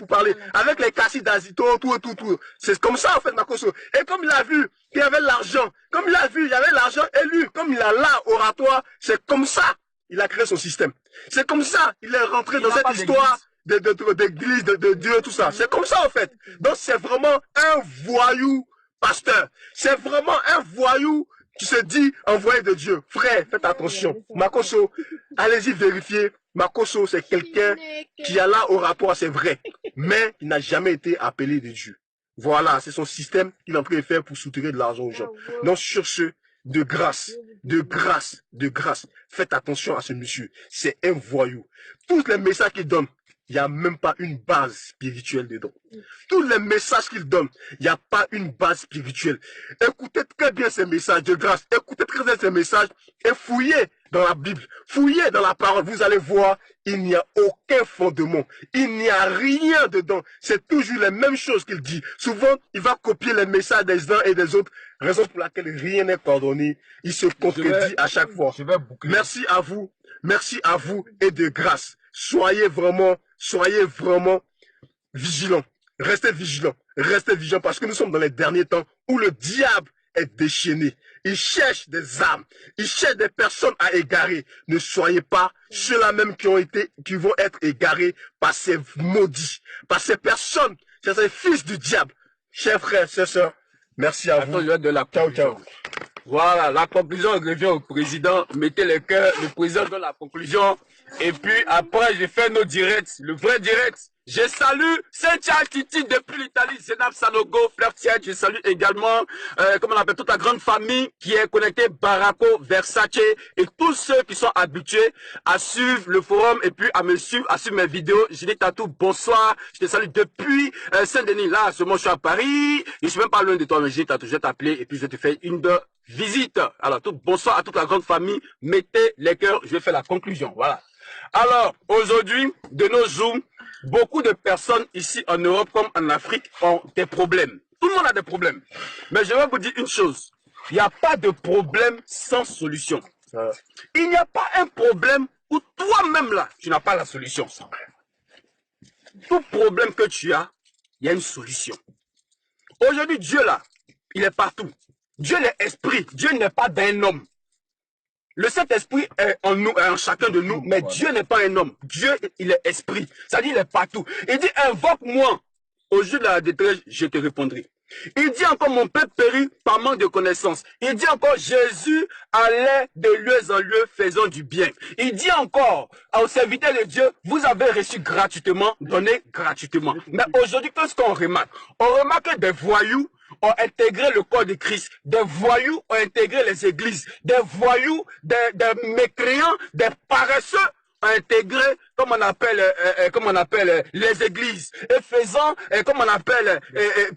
S9: Avec les Cassis d'Agito, tout. C'est comme ça, en fait, Makosso. Et comme il a vu qu'il y avait l'argent, comme il a vu, il y avait l'argent élu, comme il a l'art oratoire, c'est comme ça, il a créé son système. C'est comme ça, il est rentré dans cette histoire d'église, de Dieu, tout ça. C'est comme ça, en fait. Donc, c'est vraiment un voyou pasteur. C'est vraiment un voyou qui se dit envoyé de Dieu. Frère, faites attention. Makosso, allez-y vérifier. Makosso, c'est quelqu'un qui a l'art oratoire, c'est vrai. Mais il n'a jamais été appelé de Dieu. Voilà, c'est son système qu'il est en train de faire pour soutirer de l'argent aux gens. Donc, sur ce, de grâce, faites attention à ce monsieur. C'est un voyou. Tous les messages qu'il donne, il n'y a même pas une base spirituelle dedans. Tous les messages qu'il donne, il n'y a pas une base spirituelle. Écoutez très bien ces messages de grâce. Écoutez très bien ces messages et fouillez dans la Bible. Fouillez dans la parole. Vous allez voir, il n'y a aucun fondement. Il n'y a rien dedans. C'est toujours les mêmes choses qu'il dit. Souvent, il va copier les messages des uns et des autres. Raison pour laquelle rien n'est pardonné. Il se contredit à chaque fois. Merci à vous. Merci à vous et de grâce. Soyez vraiment vigilants. Restez vigilants parce que nous sommes dans les derniers temps où le diable est déchaîné. Il cherche des âmes, il cherche des personnes à égarer. Ne soyez pas ceux-là même qui vont être égarés par ces maudits, par ces personnes, ces fils du diable. Chers frères, chers sœurs, merci à vous. Ciao.
S10: Voilà, la conclusion revient au président. Mettez les cœurs, le président donne la conclusion. Et puis après, je fais nos directs, le vrai direct. Je salue Saint-Charles Titi depuis l'Italie, Zenab Sanogo, Fleur Tiet. Je salue également, comment on appelle, toute la grande famille qui est connectée, Barako, Versace et tous ceux qui sont habitués à suivre le forum et puis à me suivre, à suivre mes vidéos. Je dis Tatou, bonsoir. Je te salue depuis Saint-Denis. Là, je suis à Paris. Je suis même pas loin de toi, mais je dis Tatou, je vais t'appeler et puis je te fais une visite. Alors, bonsoir à toute la grande famille. Mettez les cœurs, je vais faire la conclusion. Voilà. Alors, aujourd'hui, de nos jours, beaucoup de personnes ici en Europe comme en Afrique ont des problèmes. Tout le monde a des problèmes. Mais je vais vous dire une chose. Il n'y a pas de problème sans solution. Il n'y a pas un problème où toi-même là, tu n'as pas la solution. Tout problème que tu as, il y a une solution. Aujourd'hui, Dieu là, il est partout. Dieu est esprit. Dieu n'est pas d'un homme. Le Saint-Esprit est en nous, en chacun de nous, mais Dieu n'est pas un homme. Dieu, il est esprit. C'est-à-dire, il est partout. Il dit, invoque-moi. Au jour de la détresse, je te répondrai. Il dit encore, mon peuple périt par manque de connaissance. Il dit encore, Jésus allait de lieu en lieu faisant du bien. Il dit encore, aux serviteurs de Dieu, vous avez reçu gratuitement, donné gratuitement. Mais aujourd'hui, qu'est-ce qu'on remarque? On remarque que des voyous ont intégré le corps de Christ. Des voyous ont intégré les églises. Des voyous, des mécréants, des paresseux ont intégré, comme on appelle les églises. Et faisant, comme on appelle,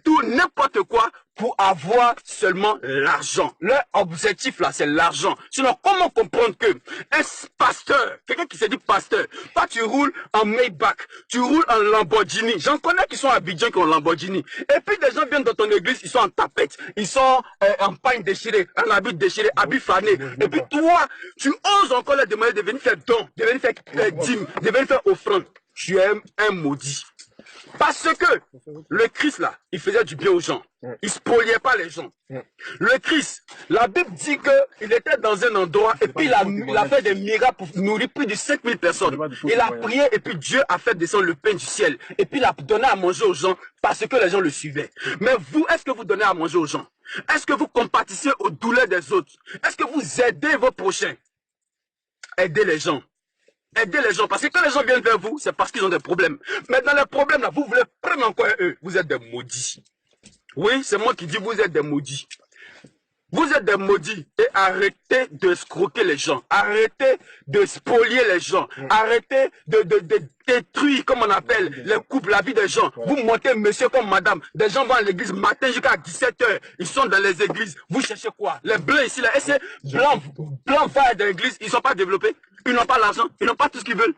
S10: tout n'importe quoi pour avoir seulement l'argent. Leur objectif là, c'est l'argent. Sinon, comment comprendre que un pasteur, quelqu'un qui se dit pasteur, toi tu roules en Maybach, tu roules en Lamborghini. J'en connais qui sont à Abidjan qui ont Lamborghini. Et puis des gens viennent dans ton église, ils sont en tapette, ils sont en pagne déchirée, en habit déchiré, habit fané. Et puis toi, tu oses encore leur demander de venir faire don, de venir faire dîme, de venir faire offrande. Tu es un maudit. Parce que le Christ là, il faisait du bien aux gens. Il spoliait pas les gens. Le Christ, la Bible dit qu'il était dans un endroit et puis il a fait des miracles pour nourrir plus de 5000 personnes. Il a prié et puis Dieu a fait descendre le pain du ciel. Et puis il a donné à manger aux gens parce que les gens le suivaient. Mais vous, est-ce que vous donnez à manger aux gens? Est-ce que vous compatissez aux douleurs des autres? Est-ce que vous aidez vos prochains? Aidez les gens. Aidez les gens, parce que quand les gens viennent vers vous, c'est parce qu'ils ont des problèmes. Mais dans les problèmes là, vous voulez prendre encore eux. Vous êtes des maudits. Oui, c'est moi qui dis vous êtes des maudits. Vous êtes des maudits et arrêtez de escroquer les gens. Arrêtez de spolier les gens. Arrêtez de détruire, comme on appelle, les couples, la vie des gens. Vous montez monsieur comme madame. Des gens vont à l'église matin jusqu'à 17 h. Ils sont dans les églises. Vous cherchez quoi? Les blancs ici, là. Et ces blancs vont dans l'église. Ils ne sont pas développés. Ils n'ont pas l'argent. Ils n'ont pas tout ce qu'ils veulent.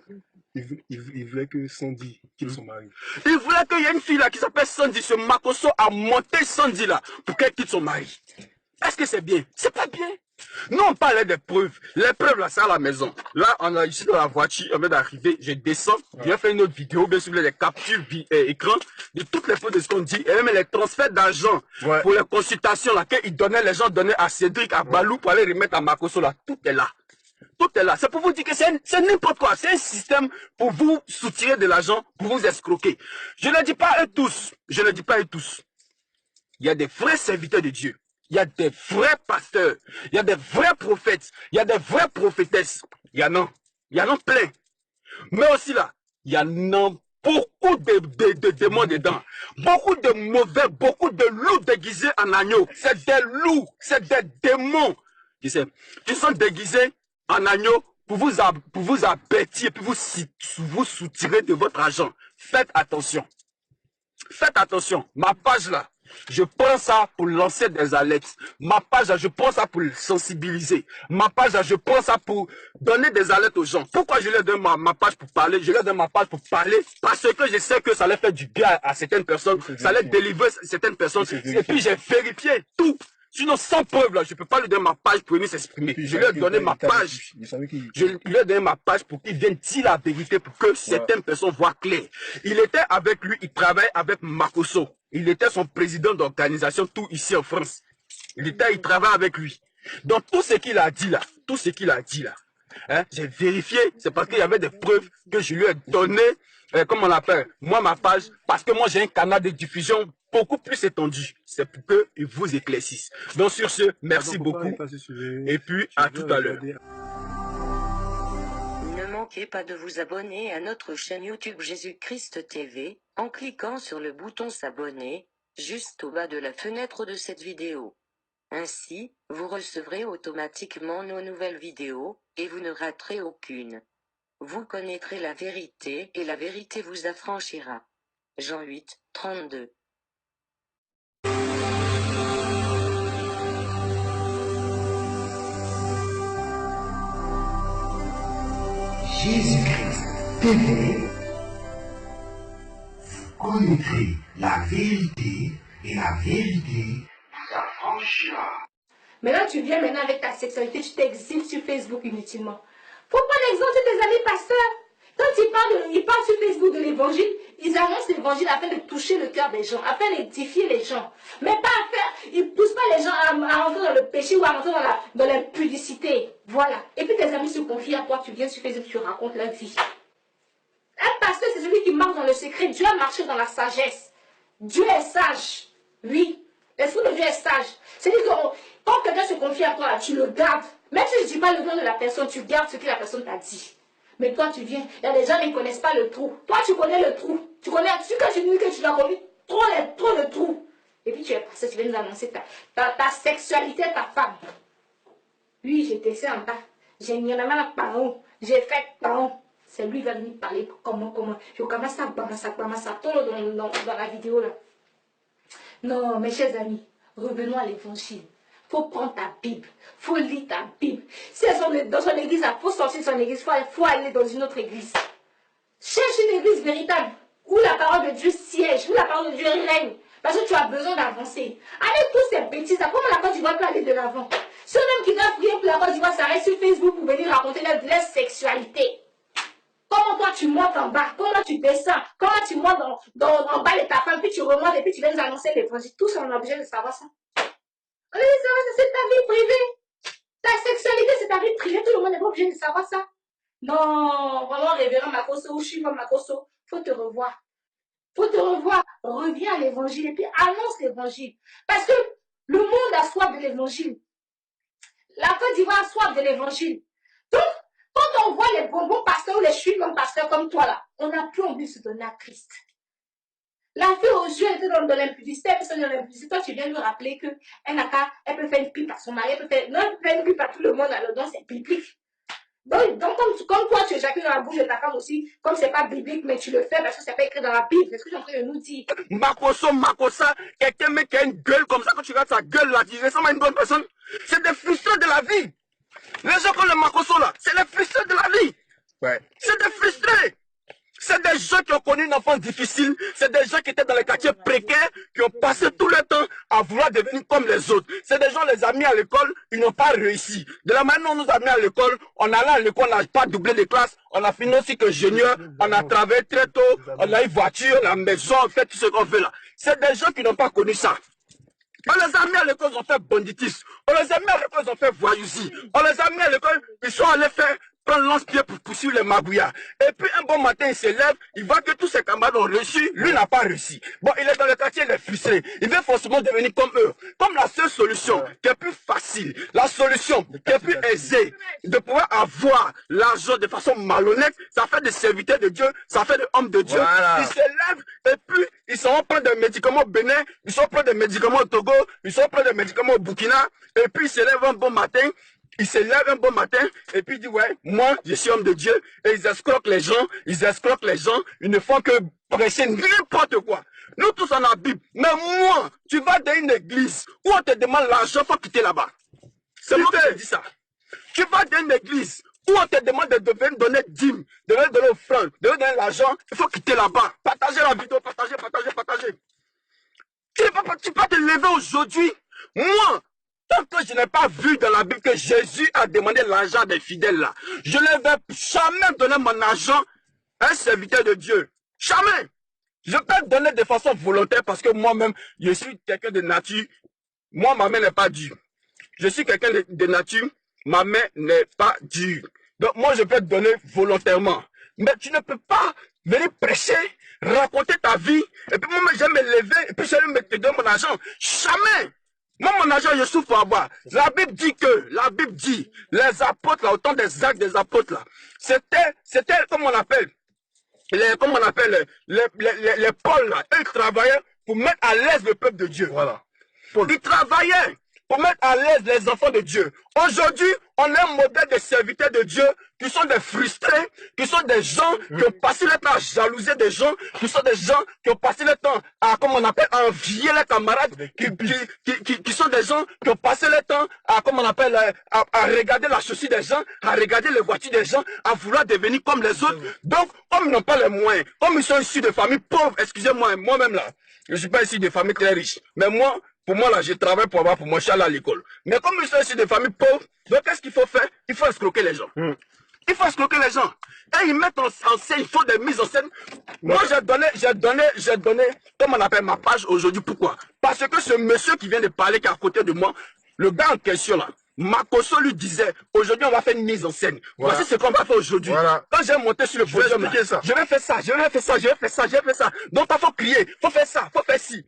S9: Il voulait que Sandy quitte son mari.
S10: Il voulait qu'il y ait une fille là qui s'appelle Sandy. Ce Makosso a monté Sandy là pour qu'elle quitte son mari. Est-ce que c'est bien? C'est pas bien. Nous, on parlait des preuves. Les preuves, là, c'est à la maison. Là, on a ici dans la voiture, on vient d'arriver. Je descends. Je vais faire une autre vidéo, bien sûr, les captures écran de toutes les preuves de ce qu'on dit. Et même les transferts d'argent pour les consultations, là, qu'ils donnaient, les gens donnaient à Cédric, à Balou, pour aller remettre à Makosso, là. Tout est là. Tout est là. C'est pour vous dire que c'est n'importe quoi. C'est un système pour vous soutirer de l'argent, pour vous escroquer. Je ne dis pas eux tous. Je ne dis pas eux tous. Il y a des vrais serviteurs de Dieu. Il y a des vrais pasteurs, il y a des vrais prophètes, il y a des vraies prophétesses. Il y en a plein. Mais aussi là, il y en a beaucoup de démons dedans. Beaucoup de mauvais, beaucoup de loups déguisés en agneau. C'est des loups, c'est des démons. Tu sais, qui sont déguisés en agneau pour vous avertir, puis vous soutirer de votre argent. Faites attention. Faites attention. Ma page là, je prends ça pour lancer des alertes. Ma page, je prends ça pour sensibiliser. Ma page, je prends ça pour donner des alertes aux gens. Pourquoi je leur donne ma page pour parler? Je leur donne ma page pour parler parce que je sais que ça leur fait du bien à certaines personnes. Ça leur délivre certaines personnes. Et puis j'ai vérifié tout. Sinon, sans preuve, là, je ne peux pas lui donner ma page pour venir s'exprimer. Je lui ai donné ma page. Je lui ai donné ma page pour qu'il vienne dire la vérité, pour que certaines personnes voient clair. Il était avec lui, il travaille avec Makosso. Il était son président d'organisation, tout ici en France. Il travaille avec lui. Donc, tout ce qu'il a dit là, hein, j'ai vérifié, c'est parce qu'il y avait des preuves que je lui ai donné, comment on l'appelle, moi, ma page, parce que moi, j'ai un canal de diffusion beaucoup plus étendu. C'est pour qu'il vous éclaircisse. Donc, sur ce, merci beaucoup. Et puis, à tout à l'heure.
S11: Ne manquez pas de vous abonner à notre chaîne YouTube Jésus-Christ TV, en cliquant sur le bouton s'abonner, juste au bas de la fenêtre de cette vidéo. Ainsi, vous recevrez automatiquement nos nouvelles vidéos, et vous ne raterez aucune. Vous connaîtrez la vérité, et la vérité vous affranchira. Jean 8, 32.
S3: Jésus-Christ TV, vous connaîtrez la vérité et la vérité vous affranchira.
S7: Maintenant, tu viens maintenant avec ta sexualité, tu t'exiles sur Facebook inutilement. Faut prendre l'exemple de tes amis pasteurs. Quand ils parlent sur Facebook de l'évangile, ils annoncent l'évangile afin de toucher le cœur des gens, afin d'édifier les gens. Mais pas à faire, ils ne poussent pas les gens à rentrer dans le péché ou à rentrer dans l'impudicité. Voilà. Et puis tes amis se confient à toi, tu viens sur Facebook, tu racontes leur vie. Un pasteur, c'est celui qui marche dans le secret. Dieu a marché dans la sagesse. Dieu est sage. Oui. L'esprit de Dieu est sage. C'est-à-dire que quand quelqu'un se confie à toi, tu le gardes. Même si je ne dis pas le nom de la personne, tu gardes ce que la personne t'a dit. Mais toi, tu viens. Il y a des gens qui ne connaissent pas le trou. Toi, tu connais le trou. Tu connais. Quand tu dis que tu dois conduire trop le trou. Et puis tu es passé, tu viens nous annoncer ta sexualité à ta femme. Oui, j'ai testé en bas. J'ai mis la main à parole. J'ai fait parole. C'est lui qui va venir parler comment. Je commence à tout dans la vidéo là. Non, mes chers amis, revenons à l'évangile. Il faut prendre ta Bible, il faut lire ta Bible. Si elles sont dans son église, il faut sortir de son église, il faut aller dans une autre église. Cherche une église véritable, où la parole de Dieu siège, où la parole de Dieu règne. Parce que tu as besoin d'avancer. Avec tous ces bêtises, comment la Côte d'Ivoire peut aller de l'avant? Si on aime qui doit prier pour la Côte d'Ivoire s'arrête sur Facebook pour venir raconter leur sexualité. Comment toi tu montes en bas, comment tu descends, comment tu montes en bas de ta femme, puis tu remontes et puis tu viens nous annoncer l'évangile. Tous on est obligé de savoir ça. On est obligé de savoir ça, c'est ta vie privée. Ta sexualité, c'est ta vie privée, tout le monde n'est pas obligé de savoir ça. Non, vraiment, révérend Makosso, ou je suis comme Makosso, faut te revoir. Faut te revoir, reviens à l'évangile et puis annonce l'évangile. Parce que le monde a soif de l'évangile. La Côte d'Ivoire a soif de l'évangile. Donc, quand on voit les bonbons pasteurs ou les chutes comme pasteurs comme toi là, on n'a plus envie de se donner à Christ. La fille aux yeux était dans l'impudicité, elle peut dans l'impudicité. Toi, tu viens lui rappeler qu'elle peut faire une pipe à son mari, elle peut faire une pipe à tout le monde, alors donc c'est biblique. Donc comme toi, tu éjacules dans la bouche de ta femme aussi, comme c'est pas biblique, mais tu le fais parce que c'est pas écrit dans la Bible. C'est ce que j'ai en train de nous dire.
S8: Makossa, quelqu'un qui a une gueule comme ça, quand tu regardes sa gueule là, tu ressembles à une bonne personne. C'est des frustrés de la vie. Les gens comme le Makosso là, c'est les frustrés de la vie. Ouais. C'est des frustrés. C'est des gens qui ont connu une enfance difficile. C'est des gens qui étaient dans les quartiers précaires, qui ont passé tout le temps à vouloir devenir comme les autres. C'est des gens, les amis à l'école, ils n'ont pas réussi. De la manière dont on nous a mis à l'école, on allait à l'école, on n'a pas doublé de classe, on a fini aussi que ingénieur, on a travaillé très tôt, on a eu voiture, la maison, on fait tout ce qu'on veut là. C'est des gens qui n'ont pas connu ça. On les a mis à l'école, ils ont fait banditisme. On les a mis à l'école, ils ont fait voyousie. On les a mis à l'école, ils sont allés faire prendre lance-pied pour poursuivre les magouillards. Et puis un bon matin, il se lève, il voit que tous ses camarades ont reçu, lui n'a pas réussi. Bon, il est dans le quartier, il est frustré. Il veut forcément devenir comme eux. Comme la seule solution qui est plus facile, la solution qui est plus aisée, de pouvoir avoir l'argent de façon malhonnête, ça fait des serviteurs de Dieu, ça fait des hommes de Dieu. Voilà. Ils se lèvent et puis ils sont plein de médicaments au Bénin, ils sont plein de médicaments au Togo, ils sont plein de médicaments au Burkina, et puis ils se lèvent un bon matin. Il se lève un bon matin et puis il dit ouais, moi je suis homme de Dieu, et ils escroquent les gens, ils ne font que prêcher n'importe quoi. Nous tous on a la Bible, mais moi, tu vas dans une église où on te demande l'argent, il faut quitter là-bas. C'est moi qui te dis ça. Tu vas dans une église où on te demande de venir donner dîmes, de venir donner offrande, de venir donner l'argent, il faut quitter là-bas. Partagez la vidéo, partagez. Tu peux te lever aujourd'hui. Moi, tant que je n'ai pas vu dans la Bible que Jésus a demandé l'argent des fidèles là, je ne vais jamais donner mon argent à un serviteur de Dieu. Jamais. Je peux donner de façon volontaire parce que moi-même, je suis quelqu'un de nature. Moi, ma main n'est pas dure. Je suis quelqu'un de nature. Ma main n'est pas dure. Donc moi, je peux donner volontairement. Mais tu ne peux pas venir prêcher, raconter ta vie, et puis moi, je vais me lever, et puis je vais te donner mon argent. Jamais. Moi, mon argent, je souffre pour avoir. La Bible dit, les apôtres, là, autant des actes des apôtres, là, c'était, comme on appelle, les Paul, là, ils travaillaient pour mettre à l'aise le peuple de Dieu. Voilà. Ils travaillaient pour mettre à l'aise les enfants de Dieu. Aujourd'hui, on est un modèle de serviteurs de Dieu qui sont des frustrés, qui sont des gens qui ont passé le temps à jalouser des gens, qui sont des gens qui ont passé le temps à, comme on appelle, à envier les camarades, qui sont des gens qui ont passé le temps à, comme on appelle, à regarder la chaussure des gens, à regarder les voitures des gens, à vouloir devenir comme les autres. Donc, comme ils n'ont pas les moyens, comme ils sont issus de familles pauvres, excusez-moi, moi-même là, je ne suis pas issu de familles très riches, mais moi, pour moi, là, je travaille pour avoir pour mon chat à l'école. Mais comme ils sont issus de familles pauvres, donc qu'est-ce qu'il faut faire? Il faut escroquer les gens. Il faut escroquer les gens. Et ils mettent en scène, ils font des mises en scène. Moi, j'ai donné, comme on appelle ma page aujourd'hui. Pourquoi? Parce que ce monsieur qui vient de parler, qui est à côté de moi, le gars en question là, Makosso lui disait, aujourd'hui on va faire une mise en scène. Voilà. Voici ce qu'on va faire aujourd'hui. Voilà. Quand j'ai monté sur le podium, là, je vais faire ça, je vais faire ça, je vais faire ça, je vais faire ça. Donc il faut crier, il faut faire ça, il faut faire ci.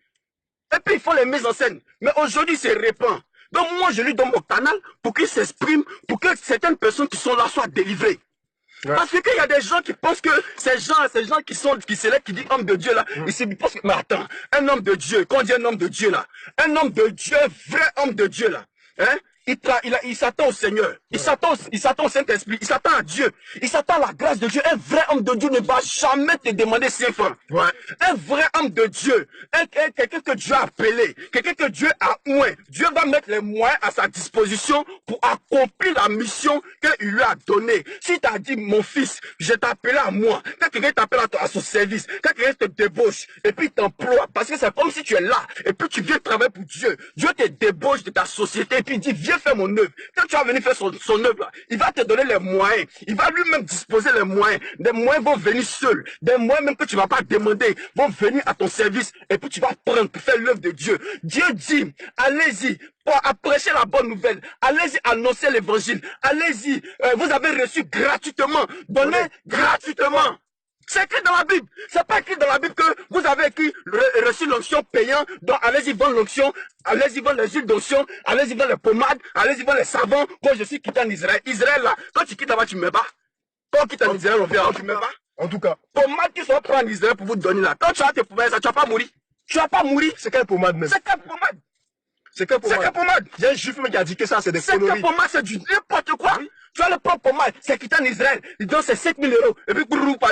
S8: Et puis ils font les mises en scène. Mais aujourd'hui, c'est répand. Donc moi, je lui donne mon canal pour qu'il s'exprime, pour que certaines personnes qui sont là soient délivrées. Ouais. Parce qu'il y a des gens qui pensent que ces gens qui se lèvent, qui disent homme de Dieu là, ils se pensent que, mais attends, un homme de Dieu, quand on dit un homme de Dieu là, un homme de Dieu, vrai homme de Dieu là, hein? Il s'attend au Seigneur, il s'attend au Saint-Esprit, il s'attend à Dieu, il s'attend à la grâce de Dieu. Un vrai homme de Dieu ne va jamais te demander 5 francs. Ouais. Un vrai homme de Dieu, quelqu'un que Dieu a appelé, quelqu'un que Dieu a oint, Dieu va mettre les moyens à sa disposition pour accomplir la mission qu'il lui a donnée. Si tu as dit, mon fils, je t'ai appelé à moi, quand quelqu'un t'appelle à son service, quand quelqu'un te débauche, et puis t'emploie, parce que c'est comme si tu es là, et puis tu viens travailler pour Dieu. Dieu te débauche de ta société, et puis il dit, viens faire mon œuvre. Quand tu vas venir faire son œuvre là, il va te donner les moyens. Il va lui-même disposer les moyens. Des moyens vont venir seuls. Des moyens même que tu ne vas pas demander vont venir à ton service. Et puis tu vas prendre pour faire l'œuvre de Dieu. Dieu dit, allez-y pour prêcher la bonne nouvelle. Allez-y annoncer l'évangile. Allez-y. Vous avez reçu gratuitement. Donnez gratuitement. C'est écrit dans la Bible. C'est pas écrit dans la Bible que vous avez écrit reçu l'onction payant. Donc allez-y vendre l'onction, allez-y vendre les huiles d'onction, allez-y vendre les pommades, allez-y vendre les savons. Quand je suis quitté en Israël, Israël là, quand tu quittes là-bas, tu ne mets pas. Quand tu quittes en Israël, on vient, tu ne mets pas.
S9: En tout cas.
S10: Pommade qui sont prendre en Israël pour vous donner là. Quand tu as tes pommades, tu vas pas mourir. Tu vas pas mourir.
S9: C'est quelle pommade même?
S10: C'est quelle pommade?
S9: C'est quelle pommade?
S10: C'est quelle pommade?
S9: Il y a un juif qui a dit que ça, c'est des conneries.
S10: C'est quelle pommade? C'est du n'importe quoi. Oui. Tu as le propre pommade, c'est quitté en Israël. Il donne ses 7 000 €. Et puis,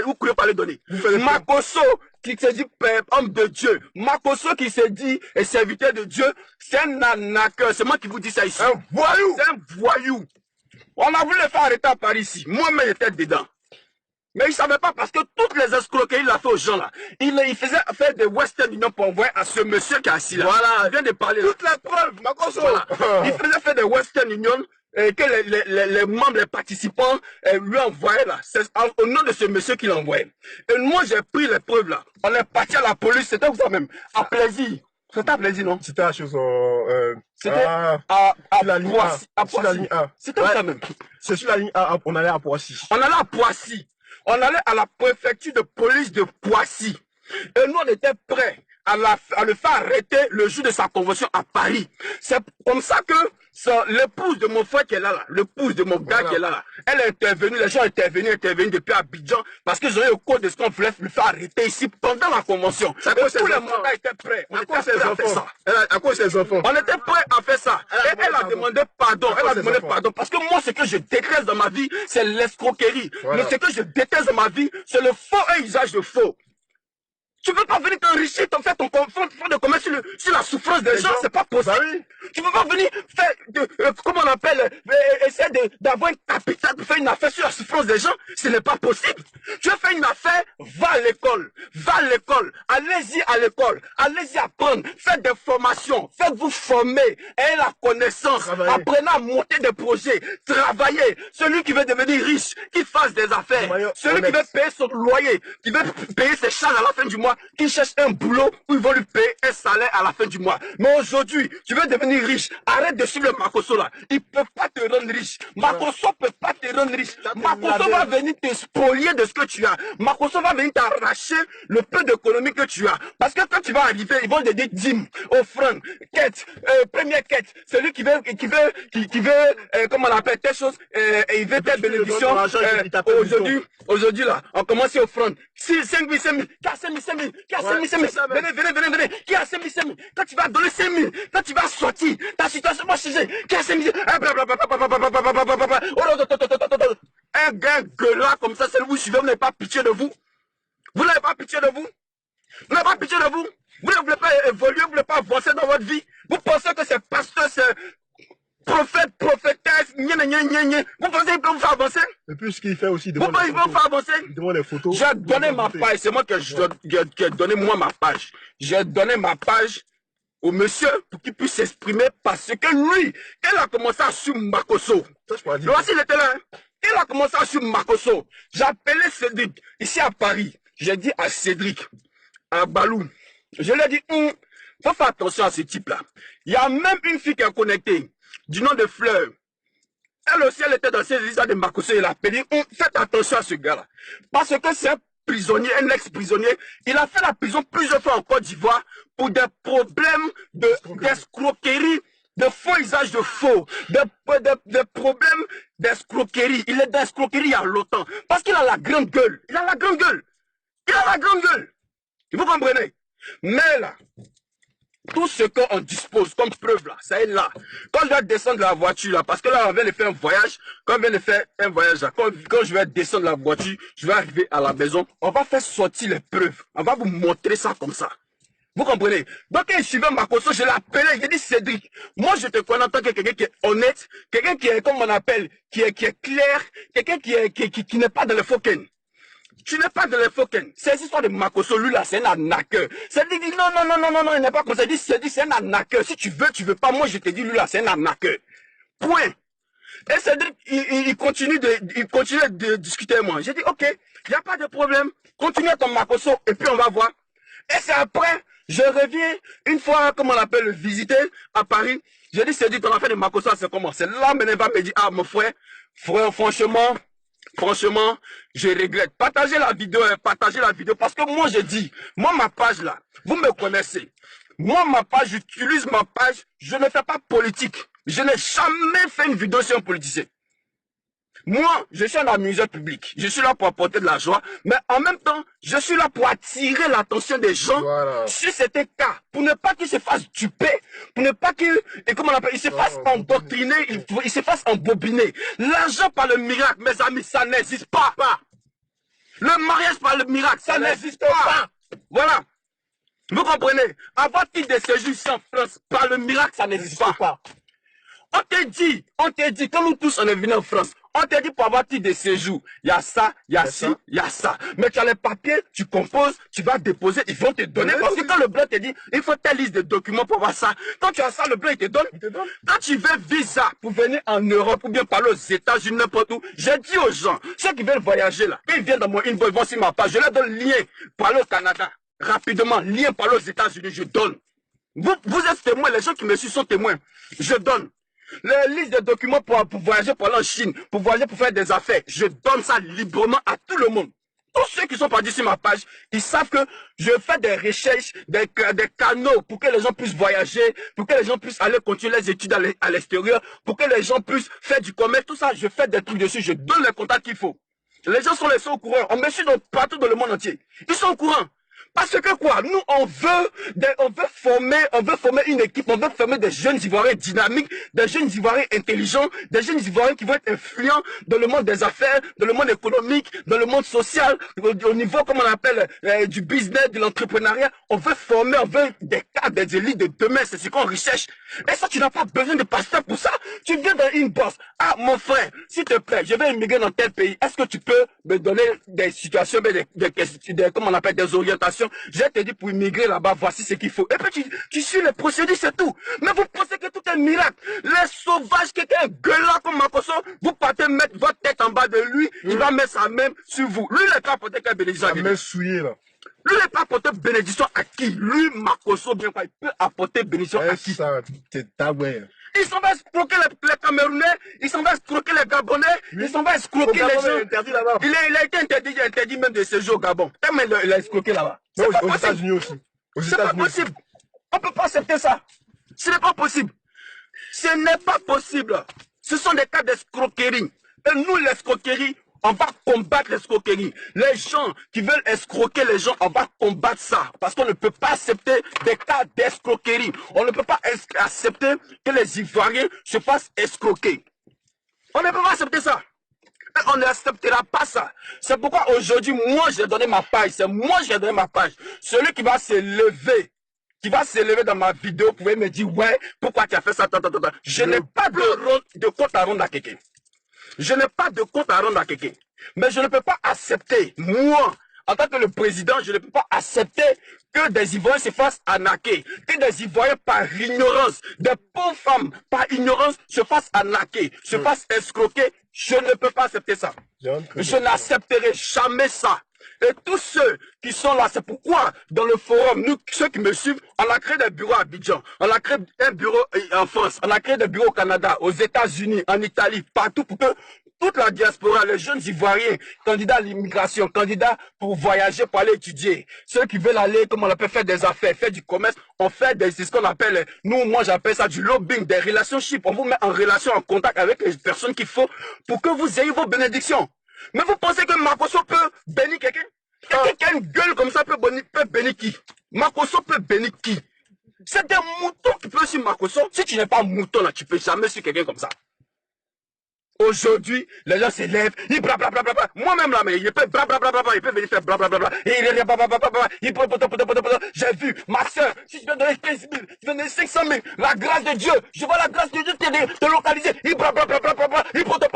S10: vous courez pas le donner. Makoso, qui se dit homme de Dieu. Makoso qui se dit serviteur de Dieu. C'est un arnaqueur. C'est moi qui vous dis ça ici.
S9: Un voyou.
S10: C'est un voyou. On a voulu le faire arrêter à Paris ici. Moi-même, j'étais dedans. Mais il ne savait pas parce que toutes les escroqueries qu'il a fait aux gens là. Il faisait faire des Western Union pour envoyer à ce monsieur qui est assis là. Voilà, il vient de parler.
S9: Toutes les preuves, Makoso.
S10: Voilà. Il faisait faire des Western Union que les membres, les participants lui envoyaient là. C'est au nom de ce monsieur qu'il envoyait. Et moi, j'ai pris les preuves là. On est parti à la police, c'était ça même. À plaisir. C'était à plaisir, non?
S9: C'était à chose.
S10: C'était à
S9: la ligne A.
S10: C'était ça même.
S9: C'est sur la ligne A, on allait à Poissy.
S10: On allait à Poissy. On allait à la préfecture de police de Poissy. Et nous, on était prêts à le faire arrêter le jour de sa convention à Paris. C'est comme ça que l'épouse de mon frère qui est là, l'épouse de mon gars qui est là, elle est intervenue, les gens intervenus depuis Abidjan, parce qu'ils ont eu au code de ce qu'on voulait le faire arrêter ici pendant la convention. Tous les mandats étaient prêts. On était prêts à faire ça.
S9: À cause des enfants.
S10: On était prêts à faire ça. Et elle a demandé pardon. Elle a demandé pardon. Parce que moi, ce que je déteste dans ma vie, c'est l'escroquerie. Mais ce que je déteste dans ma vie, c'est le faux et usage de faux. Tu ne peux pas venir t'enrichir, faire ton fonds de commerce sur la souffrance des gens, c'est pas possible. Bah oui. Tu ne peux pas venir faire, comment on appelle, essayer d'avoir un capital pour faire une affaire sur la souffrance des gens, ce n'est pas possible. Tu veux faire une affaire, va à l'école, allez-y à l'école, allez-y apprendre, faites des formations, faites-vous former, ayez la connaissance, apprenez à monter des projets, travaillez. Celui qui veut devenir riche, qui fasse des affaires, celui qui veut payer son loyer, qui veut payer ses charges à la fin du mois, qui cherche un boulot où ils vont lui payer un salaire à la fin du mois. Mais aujourd'hui, tu veux devenir riche, arrête de suivre le Makoso là. Ils ne peuvent pas te rendre riche. Makoso ne peut pas te rendre riche. Makoso va venir te spolier de ce que tu as. Makoso va venir t'arracher le peu d'économie que tu as. Parce que quand tu vas arriver, ils vont te dire dîmes, offrandes, quête, première quête. Celui qui veut, comment on appelle telle chose, et il veut telle bénédiction. Aujourd'hui là, on commence à offrande. 5 000, 5 000, 5 000, venez, qui a 5 000, quand tu vas donner 5 000, quand tu vas sortir, ta situation va changer, qui a 5 000, un gars gueulard comme ça, c'est vous suivez, vous n'avez pas pitié de vous. Vous n'avez pas pitié de vous. Vous n'avez pas pitié de vous. Vous ne voulez pas évoluer, vous ne voulez pas avancer dans votre vie. Vous pensez que c'est pasteur, c'est prophète, prophétesse, vous pensez qu'il peut vous faire avancer?
S9: Et puis ce qu'il fait aussi
S10: devant les photos. Vous faire avancer?
S9: Devant les photos.
S10: J'ai donné ma page, c'est moi qui ai donné moi ma page. J'ai donné ma page au monsieur pour qu'il puisse s'exprimer parce que lui, il a commencé à suivre Makoso. Voici, il était là. Il a commencé à suivre Makoso. J'ai appelé Cédric, ici à Paris. J'ai dit à Cédric, à Balou, je lui ai dit, faut faire attention à ce type-là. Il y a même une fille qui est connectée, du nom de Fleur. Elle aussi, elle était dans ces histoires de Makoso. Elle a appelé, faites attention à ce gars-là. Parce que c'est un prisonnier, un ex-prisonnier. Il a fait la prison plusieurs fois en Côte d'Ivoire pour des problèmes d'escroquerie, de faux usage de faux, de problèmes d'escroquerie. Il est d'escroquerie il y a longtemps. Parce qu'il a la grande gueule. Il a la grande gueule. Il a la grande gueule. Vous comprenez? Mais là, tout ce qu'on dispose comme preuve là, ça est là. Quand je vais descendre de la voiture là, parce que là on vient de faire un voyage, quand on vient de faire un voyage là, quand je vais descendre de la voiture, je vais arriver à la maison, on va faire sortir les preuves. On va vous montrer ça comme ça. Vous comprenez? Donc quand je suivais Makoso, je l'ai appelé, j'ai dit Cédric, moi je te connais en tant que quelqu'un qui est honnête, quelqu'un qui est, comme on appelle, qui est clair, quelqu'un qui n'est pas dans le faux ken. Tu n'es pas de l'infoken. Ces histoires de Makoso, lui là, c'est un arnaqueur. Cédric dit non, il n'est pas comme ça. Il dit c'est un arnaqueur. Si tu veux pas, moi je te dis, lui là, c'est un arnaqueur. Point. Et Cédric, il continue de discuter avec moi. J'ai dit, ok, il n'y a pas de problème. Continue ton Makoso et puis on va voir. Et c'est après, je reviens, une fois, comme on appelle, visiter à Paris. J'ai dit, Cédric, ton affaire de Makoso, c'est comment? C'est là, mais il va me dire, ah, mon frère, franchement, je regrette. Partagez la vidéo parce que moi je dis, moi ma page là, vous me connaissez. Moi ma page, j'utilise ma page, je ne fais pas politique. Je n'ai jamais fait une vidéo sur un politicien. Moi, je suis un amuseur public. Je suis là pour apporter de la joie, mais en même temps, je suis là pour attirer l'attention des gens sur certains cas, pour ne pas qu'ils se fassent duper, pour ne pas qu'ils, ils se fassent endoctriner, ils se fassent embobiner. L'argent par le miracle, mes amis, ça n'existe pas. Le mariage par le miracle, ça n'existe pas. Voilà. Vous comprenez? Avoir titre de séjour ici en France, par le miracle, ça n'existe pas. On te dit, quand nous tous on est venus en France, on te dit pour avoir titre de séjour, il y a ça, il y a ci, il y a ça. Mais tu as les papiers, tu composes, tu vas déposer, ils vont te donner. Parce que quand le blanc te dit, il faut telle liste de documents pour avoir ça. Quand tu as ça, le blanc il te donne. Quand tu veux visa pour venir en Europe ou bien parler aux États-Unis, n'importe où, j'ai dit aux gens, ceux qui veulent voyager là, ils viennent dans mon inbox, ils vont sur ma page, je leur donne le lien pour aller au Canada. Rapidement, lien pour aller aux États-Unis, je donne. Vous êtes témoins, les gens qui me suivent sont témoins. Je donne. Les listes de documents pour voyager pour aller en Chine, pour voyager pour faire des affaires, je donne ça librement à tout le monde. Tous ceux qui sont partis sur ma page, ils savent que je fais des recherches, des canaux pour que les gens puissent voyager, pour que les gens puissent aller continuer les études à l'extérieur, pour que les gens puissent faire du commerce, tout ça, je fais des trucs dessus, je donne les contacts qu'il faut. Les gens sont laissés au courant, on me suit partout dans le monde entier. Ils sont au courant. Parce que quoi, nous on veut former une équipe, on veut former des jeunes Ivoiriens dynamiques, des jeunes Ivoiriens intelligents, des jeunes Ivoiriens qui vont être influents dans le monde des affaires, dans le monde économique, dans le monde social, au niveau, comme on appelle, du business, de l'entrepreneuriat. On veut former, on veut des cadres, des élites de demain, c'est ce qu'on recherche. Et ça, tu n'as pas besoin de pasteur pour ça. Tu viens dans une bosse. Ah, mon frère, s'il te plaît, je vais immigrer dans tel pays. Est-ce que tu peux me donner des situations, comment on appelle, des orientations? J'ai te dit pour immigrer là-bas, voici ce qu'il faut. Et puis tu suis les procédures, c'est tout. Mais vous pensez que tout est miracle. Les sauvages, quelqu'un gueulant comme Makosso, vous partez mettre votre tête en bas de lui, il va mettre sa main sur vous. Lui, il n'est pas apporté quelle bénédiction à qui?
S9: Souillé, là.
S10: Lui, il n'est pas apporté bénédiction à qui? Lui, Makosso, bien quoi, il peut apporter bénédiction à qui?
S9: C'est ta ouais.
S10: Ils s'en vont escroquer les Camerounais, ils s'en vont escroquer les Gabonais, ils s'en vont escroquer les gens. Il a été interdit même de séjour au Gabon. Tellement il a escroqué là-bas.
S9: Aux États-Unis aussi.
S10: C'est pas possible. On ne peut pas accepter ça. Ce n'est pas possible. Ce n'est pas possible. Ce sont des cas d'escroquerie. Et nous, l'escroquerie, on va combattre l'escroquerie. Les gens qui veulent escroquer les gens, on va combattre ça. Parce qu'on ne peut pas accepter des cas d'escroquerie. On ne peut pas accepter que les Ivoiriens se fassent escroquer. On ne peut pas accepter ça. Et on n'acceptera pas ça. C'est pourquoi aujourd'hui, moi, j'ai donné ma page. C'est moi, j'ai donné ma page. Celui qui va se lever, dans ma vidéo, pouvait me dire, ouais, pourquoi tu as fait ça, Je n'ai pas de compte à rendre à quelqu'un. Je n'ai pas de compte à rendre à quelqu'un. Mais je ne peux pas accepter, moi, en tant que le président, je ne peux pas accepter que des Ivoiriens se fassent arnaquer. Que des Ivoiriens, par ignorance, des pauvres femmes, par ignorance, se fassent arnaquer, se fassent escroquer. Je ne peux pas accepter ça. Je n'accepterai jamais ça. Et tous ceux qui sont là, c'est pourquoi dans le forum, nous, ceux qui me suivent, on a créé des bureaux à Abidjan, on a créé un bureau en France, on a créé des bureaux au Canada, aux États-Unis, en Italie, partout pour que toute la diaspora, les jeunes Ivoiriens, candidats à l'immigration, candidats pour voyager, pour aller étudier, ceux qui veulent aller, comme on appelle, faire des affaires, faire du commerce, on fait c'est ce qu'on appelle, moi j'appelle ça du lobbying, des relationships, on vous met en relation, en contact avec les personnes qu'il faut pour que vous ayez vos bénédictions. Mais vous pensez que Makosso peut bénir quelqu'un? Quelqu'un qui a une gueule comme ça peut bénir qui? Makosso peut bénir qui? C'est des moutons qui peuvent suivre Makosso. Si tu n'es pas mouton là, tu peux jamais suivre quelqu'un comme ça. Aujourd'hui, les gens s'élèvent, ils blablabla. Moi-même là, mais il peut blablabla, il peut venir faire blablabla. Et il blablabla, il peut. J'ai vu, ma soeur, si je vais donner 15 000, je vais donner 500 000, la grâce de Dieu, je vois la grâce de Dieu te localiser, il blablabla, il poto.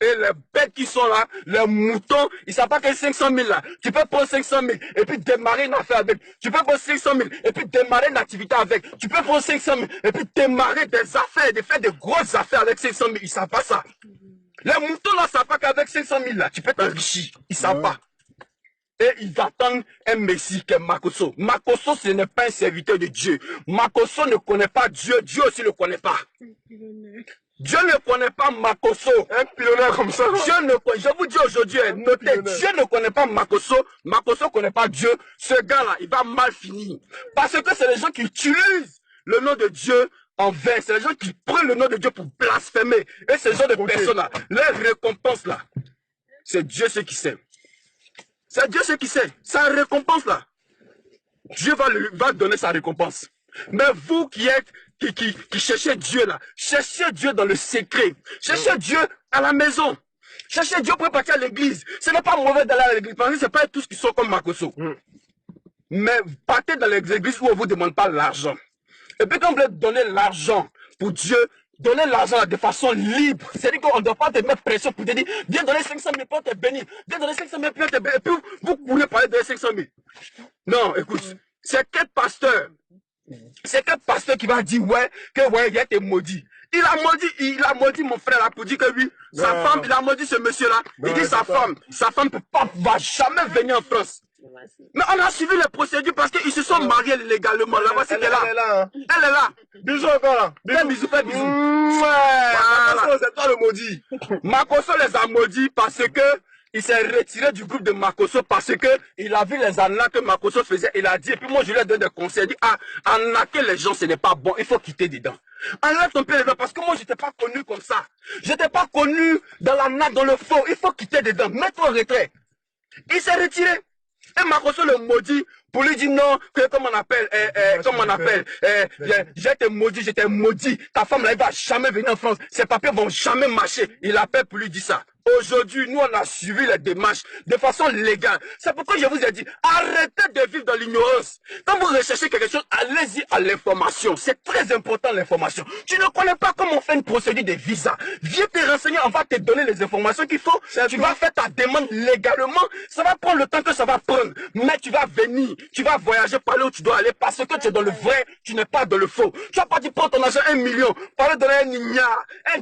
S10: Et les bêtes qui sont là, les moutons, ils ne savent pas que 500 000 là, tu peux prendre 500 000 et puis démarrer une affaire avec. Tu peux prendre 500 000 et puis démarrer une activité avec. Tu peux prendre 500 000 et puis démarrer des affaires, de faire de grosses affaires avec 500 000. Ils ne savent pas ça. Les moutons là ne savent pas qu'avec 500 000 là, tu peux t'enrichir. Ils ne savent pas. Et ils attendent un messie qui est Makosso. Makosso, ce n'est pas un serviteur de Dieu. Makosso ne connaît pas Dieu. Dieu aussi ne le connaît pas. Dieu ne connaît pas Makosso.
S9: Un pilonnaire comme ça.
S10: Je vous dis aujourd'hui, notez, Dieu ne connaît pas Makosso. Makosso ne connaît pas Dieu. Ce gars-là, il va mal finir. Parce que c'est les gens qui utilisent le nom de Dieu en vain. C'est les gens qui prennent le nom de Dieu pour blasphémer. Et ces gens de personnes-là, leur récompense là, c'est Dieu ce qui sait. C'est Dieu ce qui sait. Sa récompense là, Dieu va donner sa récompense. Mais vous qui êtes, qui cherchez Dieu là, cherchez Dieu dans le secret. Cherchez Dieu à la maison. Cherchez Dieu pour partir à l'église. Ce n'est pas mauvais d'aller à l'église, parce que ce n'est pas tous qui sont comme Makoso. Mais partez dans les églises où on ne vous demande pas l'argent. Et puis quand vous voulez donner l'argent pour Dieu, donnez l'argent de façon libre. C'est-à-dire qu'on ne doit pas te mettre pression pour te dire, viens donner 500 000 pour te bénir. Viens donner 500 000 pour te bénir. Et puis vous pourrez parler de 500 000. Non, écoute, c'est quel pasteur qui va dire, ouais, il a été maudit. Il a maudit mon frère là pour dire que oui, sa femme, il a maudit ce monsieur-là. Il dit sa femme va jamais venir en France. Mais on a suivi les procédures parce qu'ils se sont mariés légalement. Là, voici qu'elle est là. Elle est là.
S9: Bisous encore là.
S10: Fais bisous, fais bisous.
S9: Makoso, c'est toi le maudit.
S10: Makoso les a maudits parce que il s'est retiré du groupe de Makoso parce que il a vu les arnaques que Makoso faisait. Il a dit, et puis moi je lui ai donné des conseils. Il dit, arnaquer les gens, ce n'est pas bon. Il faut quitter dedans. Enlève ton pied dedans parce que moi je n'étais pas connu comme ça. Je n'étais pas connu dans l'arnaque, dans le faux. Il faut quitter dedans. Mets-toi en retrait. Il s'est retiré. Et Makoso le maudit pour lui dire non, que comment on appelle, j'étais maudit, ta femme là, elle va jamais venir en France, ses papiers vont jamais marcher. Il appelle pour lui dire ça. Aujourd'hui, nous, on a suivi les démarches de façon légale. C'est pourquoi je vous ai dit, arrêtez de vivre dans l'ignorance. Quand vous recherchez quelque chose, allez-y à l'information. C'est très important, l'information. Tu ne connais pas comment on fait une procédure de visa. Viens te renseigner, on va te donner les informations qu'il faut. Tu vas faire ta demande légalement. Ça va prendre le temps que ça va prendre. Mais tu vas venir, tu vas voyager par là où tu dois aller parce que tu es dans le vrai, tu n'es pas dans le faux. Tu vas pas dire, prends ton argent 1 million, pour aller donner un ignare, un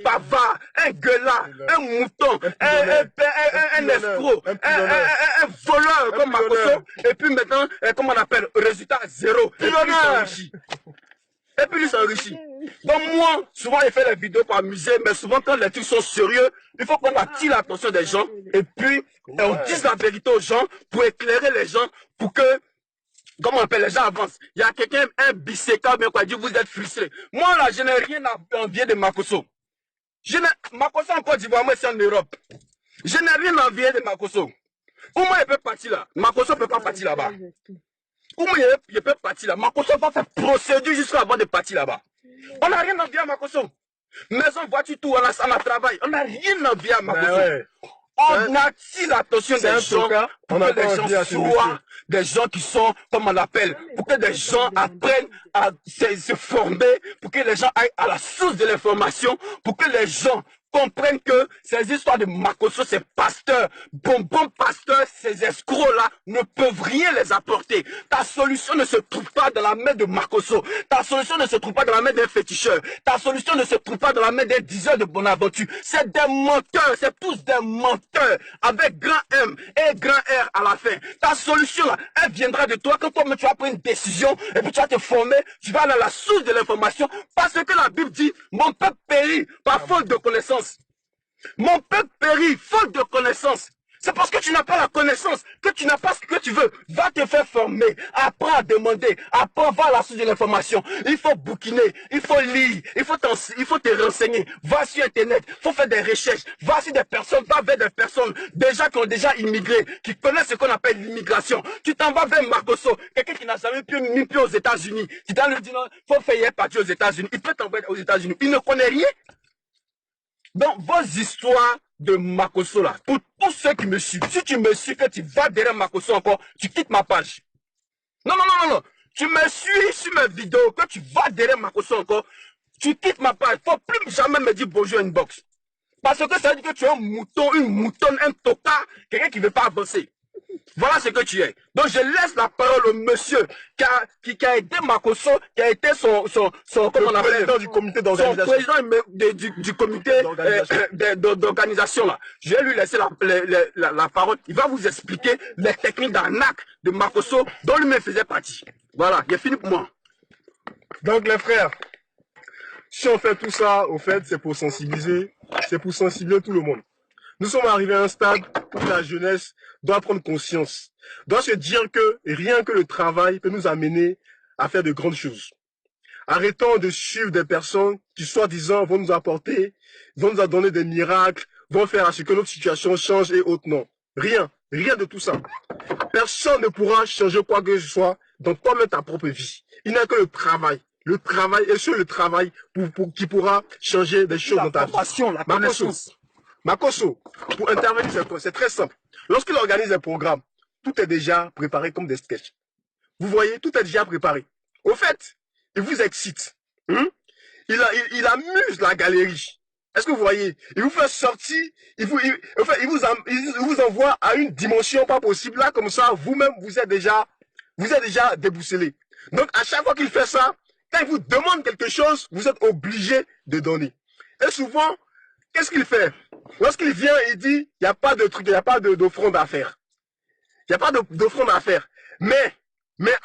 S10: bavard, un gueulard, un mouton, un escroc, un voleur comme Makoso, et puis maintenant, comment on appelle, résultat zéro. Et puis lui s'enrichit. Donc moi, souvent il fait les vidéos pour amuser, mais souvent quand les trucs sont sérieux, il faut qu'on attire l'attention des gens, et puis on dise la vérité aux gens, pour éclairer les gens, pour que, comment on appelle, les gens avancent. Il y a quelqu'un, un biséca, bien quoi, dit vous êtes frustré. Moi là, je n'ai rien à envier de Makoso. Makoso en Côte d'Ivoire, moi c'est en Europe. Je n'ai rien à envier de Makoso. Au moins il peut partir là. Makoso ne peut pas partir là-bas. Au moins il peut partir là. Makoso va faire procédure jusqu'à avant de partir là-bas. On n'a rien à envier à Makoso. Maison, voiture, tout, on a travail. On n'a rien à envier à Makoso. Ouais. On attire l'attention des gens pour que les gens soient des gens qui sont, comme on l'appelle, pour que des gens apprennent à se former, pour que les gens aillent à la source de l'information, pour que les gens comprennent que ces histoires de Makoso, ces pasteurs, bonbons pasteurs, ces escrocs-là ne peuvent rien les apporter. Ta solution ne se trouve pas dans la main de Makoso. Ta solution ne se trouve pas dans la main d'un féticheur. Ta solution ne se trouve pas dans la main d'un diseur de Bonaventure. C'est des menteurs, c'est tous des menteurs avec grand M et grand R à la fin. Ta solution, là, elle viendra de toi quand toi-même tu vas prendre une décision et puis tu vas te former, tu vas aller à la source de l'information parce que la Bible dit, mon peuple périt par faute de connaissance. Mon peuple périt, faute de connaissance. C'est parce que tu n'as pas la connaissance, que tu n'as pas ce que tu veux. Va te faire former, apprends à demander, apprends, va à la source de l'information. Il faut bouquiner, il faut lire, il faut te renseigner. Va sur Internet, il faut faire des recherches. Va sur des personnes, va vers des personnes déjà qui ont déjà immigré, qui connaissent ce qu'on appelle l'immigration. Tu t'en vas vers Makoso, quelqu'un qui n'a jamais mis pied aux États-Unis. Tu t'en lui dis non, il faut faire partir aux États-Unis. Il peut t'envoyer aux États-Unis. Il ne connaît rien. Donc, vos histoires de Makoso là, pour tous ceux qui me suivent, si tu me suis que tu vas derrière Makoso encore, tu quittes ma page. Non. Tu me suis sur mes vidéos, que tu vas derrière Makoso encore, tu quittes ma page. Faut plus jamais me dire bonjour inbox. Parce que ça veut dire que tu es un mouton, une moutonne, un tocard, quelqu'un qui ne veut pas avancer. Voilà ce que tu es. Donc je laisse la parole au monsieur qui a aidé Makoso, qui a été son comment on appelle,
S9: président du comité d'organisation.
S10: Son président du comité d'organisation là. Je vais lui laisser la parole. Il va vous expliquer les techniques d'arnaque de Makoso dont lui-même faisait partie. Voilà, il est fini pour moi.
S9: Donc les frères, si on fait tout ça, au fait, c'est pour sensibiliser tout le monde. Nous sommes arrivés à un stade où la jeunesse doit prendre conscience, doit se dire que rien que le travail peut nous amener à faire de grandes choses. Arrêtons de suivre des personnes qui, soi-disant, vont nous apporter, vont nous donner des miracles, vont faire à ce que notre situation change et autres. Non. Rien de tout ça. Personne ne pourra changer quoi que ce soit dans toi-même ta propre vie. Il n'y a que le travail et sur le travail qui pourra changer des choses dans ta vie.
S10: La connaissance.
S9: Makoso, pour intervenir, c'est très simple. Lorsqu'il organise un programme, tout est déjà préparé comme des sketchs. Vous voyez, tout est déjà préparé. Au fait, il vous excite. Il amuse la galerie. Est-ce que vous voyez? Il vous fait sortir, il vous envoie à une dimension pas possible. Là, comme ça, vous-même, vous êtes déjà déboussolé. Donc, à chaque fois qu'il fait ça, quand il vous demande quelque chose, vous êtes obligé de donner. Et souvent, qu'est-ce qu'il fait? Lorsqu'il vient, il dit, il n'y a pas de truc, il n'y a pas d'offrande à faire. Il n'y a pas d'offrande à faire. Mais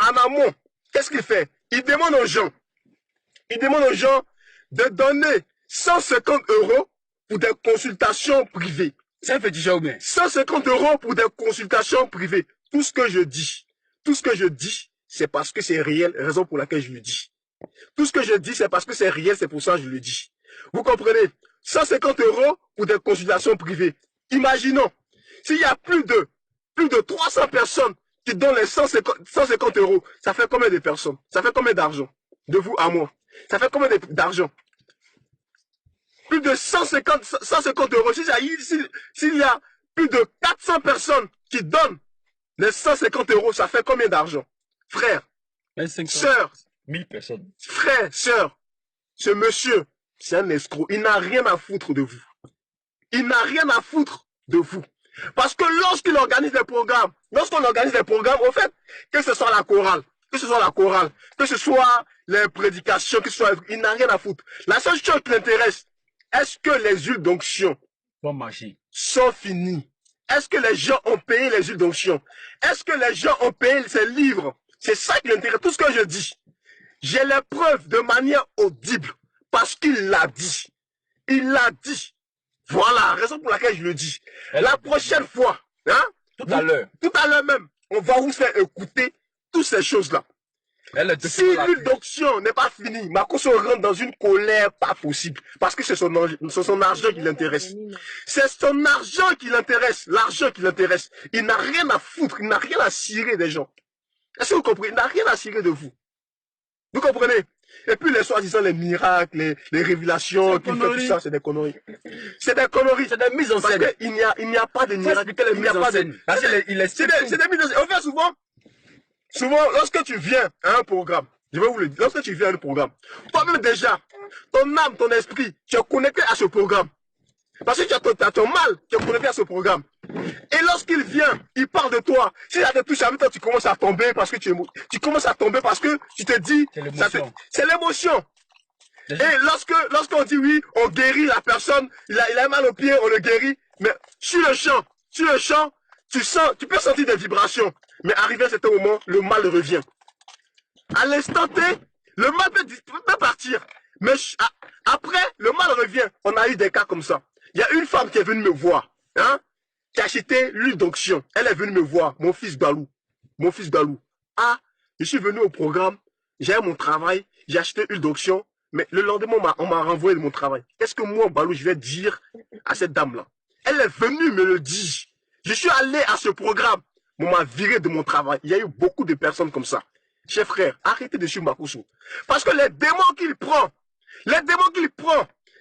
S9: en amont, qu'est-ce qu'il fait? Il demande aux gens de donner 150 € pour des consultations privées.
S10: C'est un fétiche ou bien?
S9: 150 € pour des consultations privées. Tout ce que je dis, c'est parce que c'est réel, raison pour laquelle je le dis. Tout ce que je dis, c'est parce que c'est réel, c'est pour ça que je le dis. Vous comprenez? 150 € pour des consultations privées. Imaginons, s'il y a plus de 300 personnes qui donnent les 150 €, ça fait combien de personnes? Ça fait combien d'argent? De vous à moi. Ça fait combien d'argent? Plus de 150 €. S'il y a plus de 400 personnes qui donnent les 150 €, ça fait combien d'argent? Frère, sœur,
S10: 1000 personnes.
S9: Frère, sœur, ce monsieur, c'est un escroc. Il n'a rien à foutre de vous. Il n'a rien à foutre de vous. Parce que lorsqu'on organise des programmes, au fait, que ce soit la chorale, que ce soit les prédications, il n'a rien à foutre. La seule chose qui l'intéresse, est-ce que les huiles d'onction sont finies? Est-ce que les gens ont payé les huiles d'onction? Est-ce que les gens ont payé ces livres? C'est ça qui l'intéresse. Tout ce que je dis, j'ai les preuves de manière audible parce qu'il l'a dit. Il l'a dit. Voilà, raison pour laquelle je le dis. La prochaine fois, tout à l'heure même, on va vous faire écouter toutes ces choses-là. Si l'huile d'onction n'est pas finie, Makoso rentre dans une colère pas possible. Parce que c'est son argent qui l'intéresse. C'est son argent qui l'intéresse. L'argent qui l'intéresse. Il n'a rien à foutre. Il n'a rien à cirer des gens. Est-ce que vous comprenez? Il n'a rien à cirer de vous. Vous comprenez? Et puis les soi-disant les miracles, les révélations, qu'il fait tout ça, c'est des conneries. C'est des conneries. C'est des mises en scène. Parce qu'il n'y a pas de miracles. Il n'y a pas de... C'est des mises en scène. En fait, souvent, lorsque tu viens à un programme, je vais vous le dire, lorsque tu viens à un programme, toi-même déjà, ton âme, ton esprit, tu es connecté à ce programme. Parce que tu as ton mal, tu es connecté à ce programme. Et lorsqu'il vient, il parle de toi. Si ça te touche avec toi, tu commences à tomber parce que tu commences à tomber parce que tu te dis, c'est l'émotion. Et lorsqu'on dit oui, on guérit la personne, il a mal au pied, on le guérit. Mais sur le champ, tu peux sentir des vibrations. Mais arrivé à certain moment, le mal revient. À l'instant T, le mal peut partir. Mais après, le mal revient. On a eu des cas comme ça. Il y a une femme qui est venue me voir, qui a acheté l'huile d'onction. Elle est venue me voir, mon fils Balou. Ah, je suis venu au programme, j'ai mon travail, j'ai acheté l'huile d'onction, mais le lendemain, on m'a renvoyé de mon travail. Qu'est-ce que moi, Balou, je vais dire à cette dame-là? Elle est venue me le dire. Je suis allé à ce programme, on m'a viré de mon travail. Il y a eu beaucoup de personnes comme ça. Chers frères, arrêtez de suivre Makoso. Parce que les démons qu'il prend,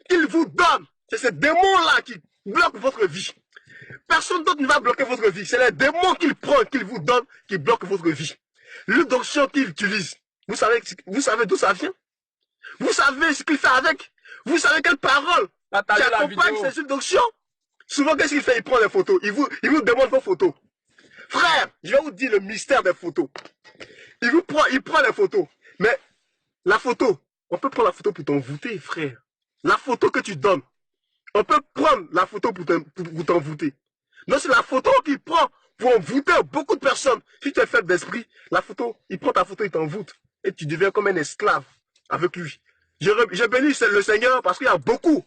S9: qu'il vous donne, c'est ces démons-là qui bloquent votre vie. Personne d'autre ne va bloquer votre vie. C'est les démons qu'il prend, qu'il vous donne, qui bloquent votre vie. L'huile d'onction qu'il utilise, vous savez d'où ça vient? Vous savez ce qu'il fait avec? Vous savez quelle parole qui accompagne ces huiles d'onction? Souvent, qu'est-ce qu'il fait? Il prend les photos. Il vous demande vos photos. Frère, je vais vous dire le mystère des photos. Il prend les photos. Mais la photo, on peut prendre la photo pour t'envoûter, frère. La photo que tu donnes, on peut prendre la photo pour t'envoûter. Non, c'est la photo qu'il prend pour envoûter beaucoup de personnes. Si tu es faible d'esprit, il prend ta photo, il t'envoûte. Et tu deviens comme un esclave avec lui. Je bénis le Seigneur parce qu'il y a beaucoup.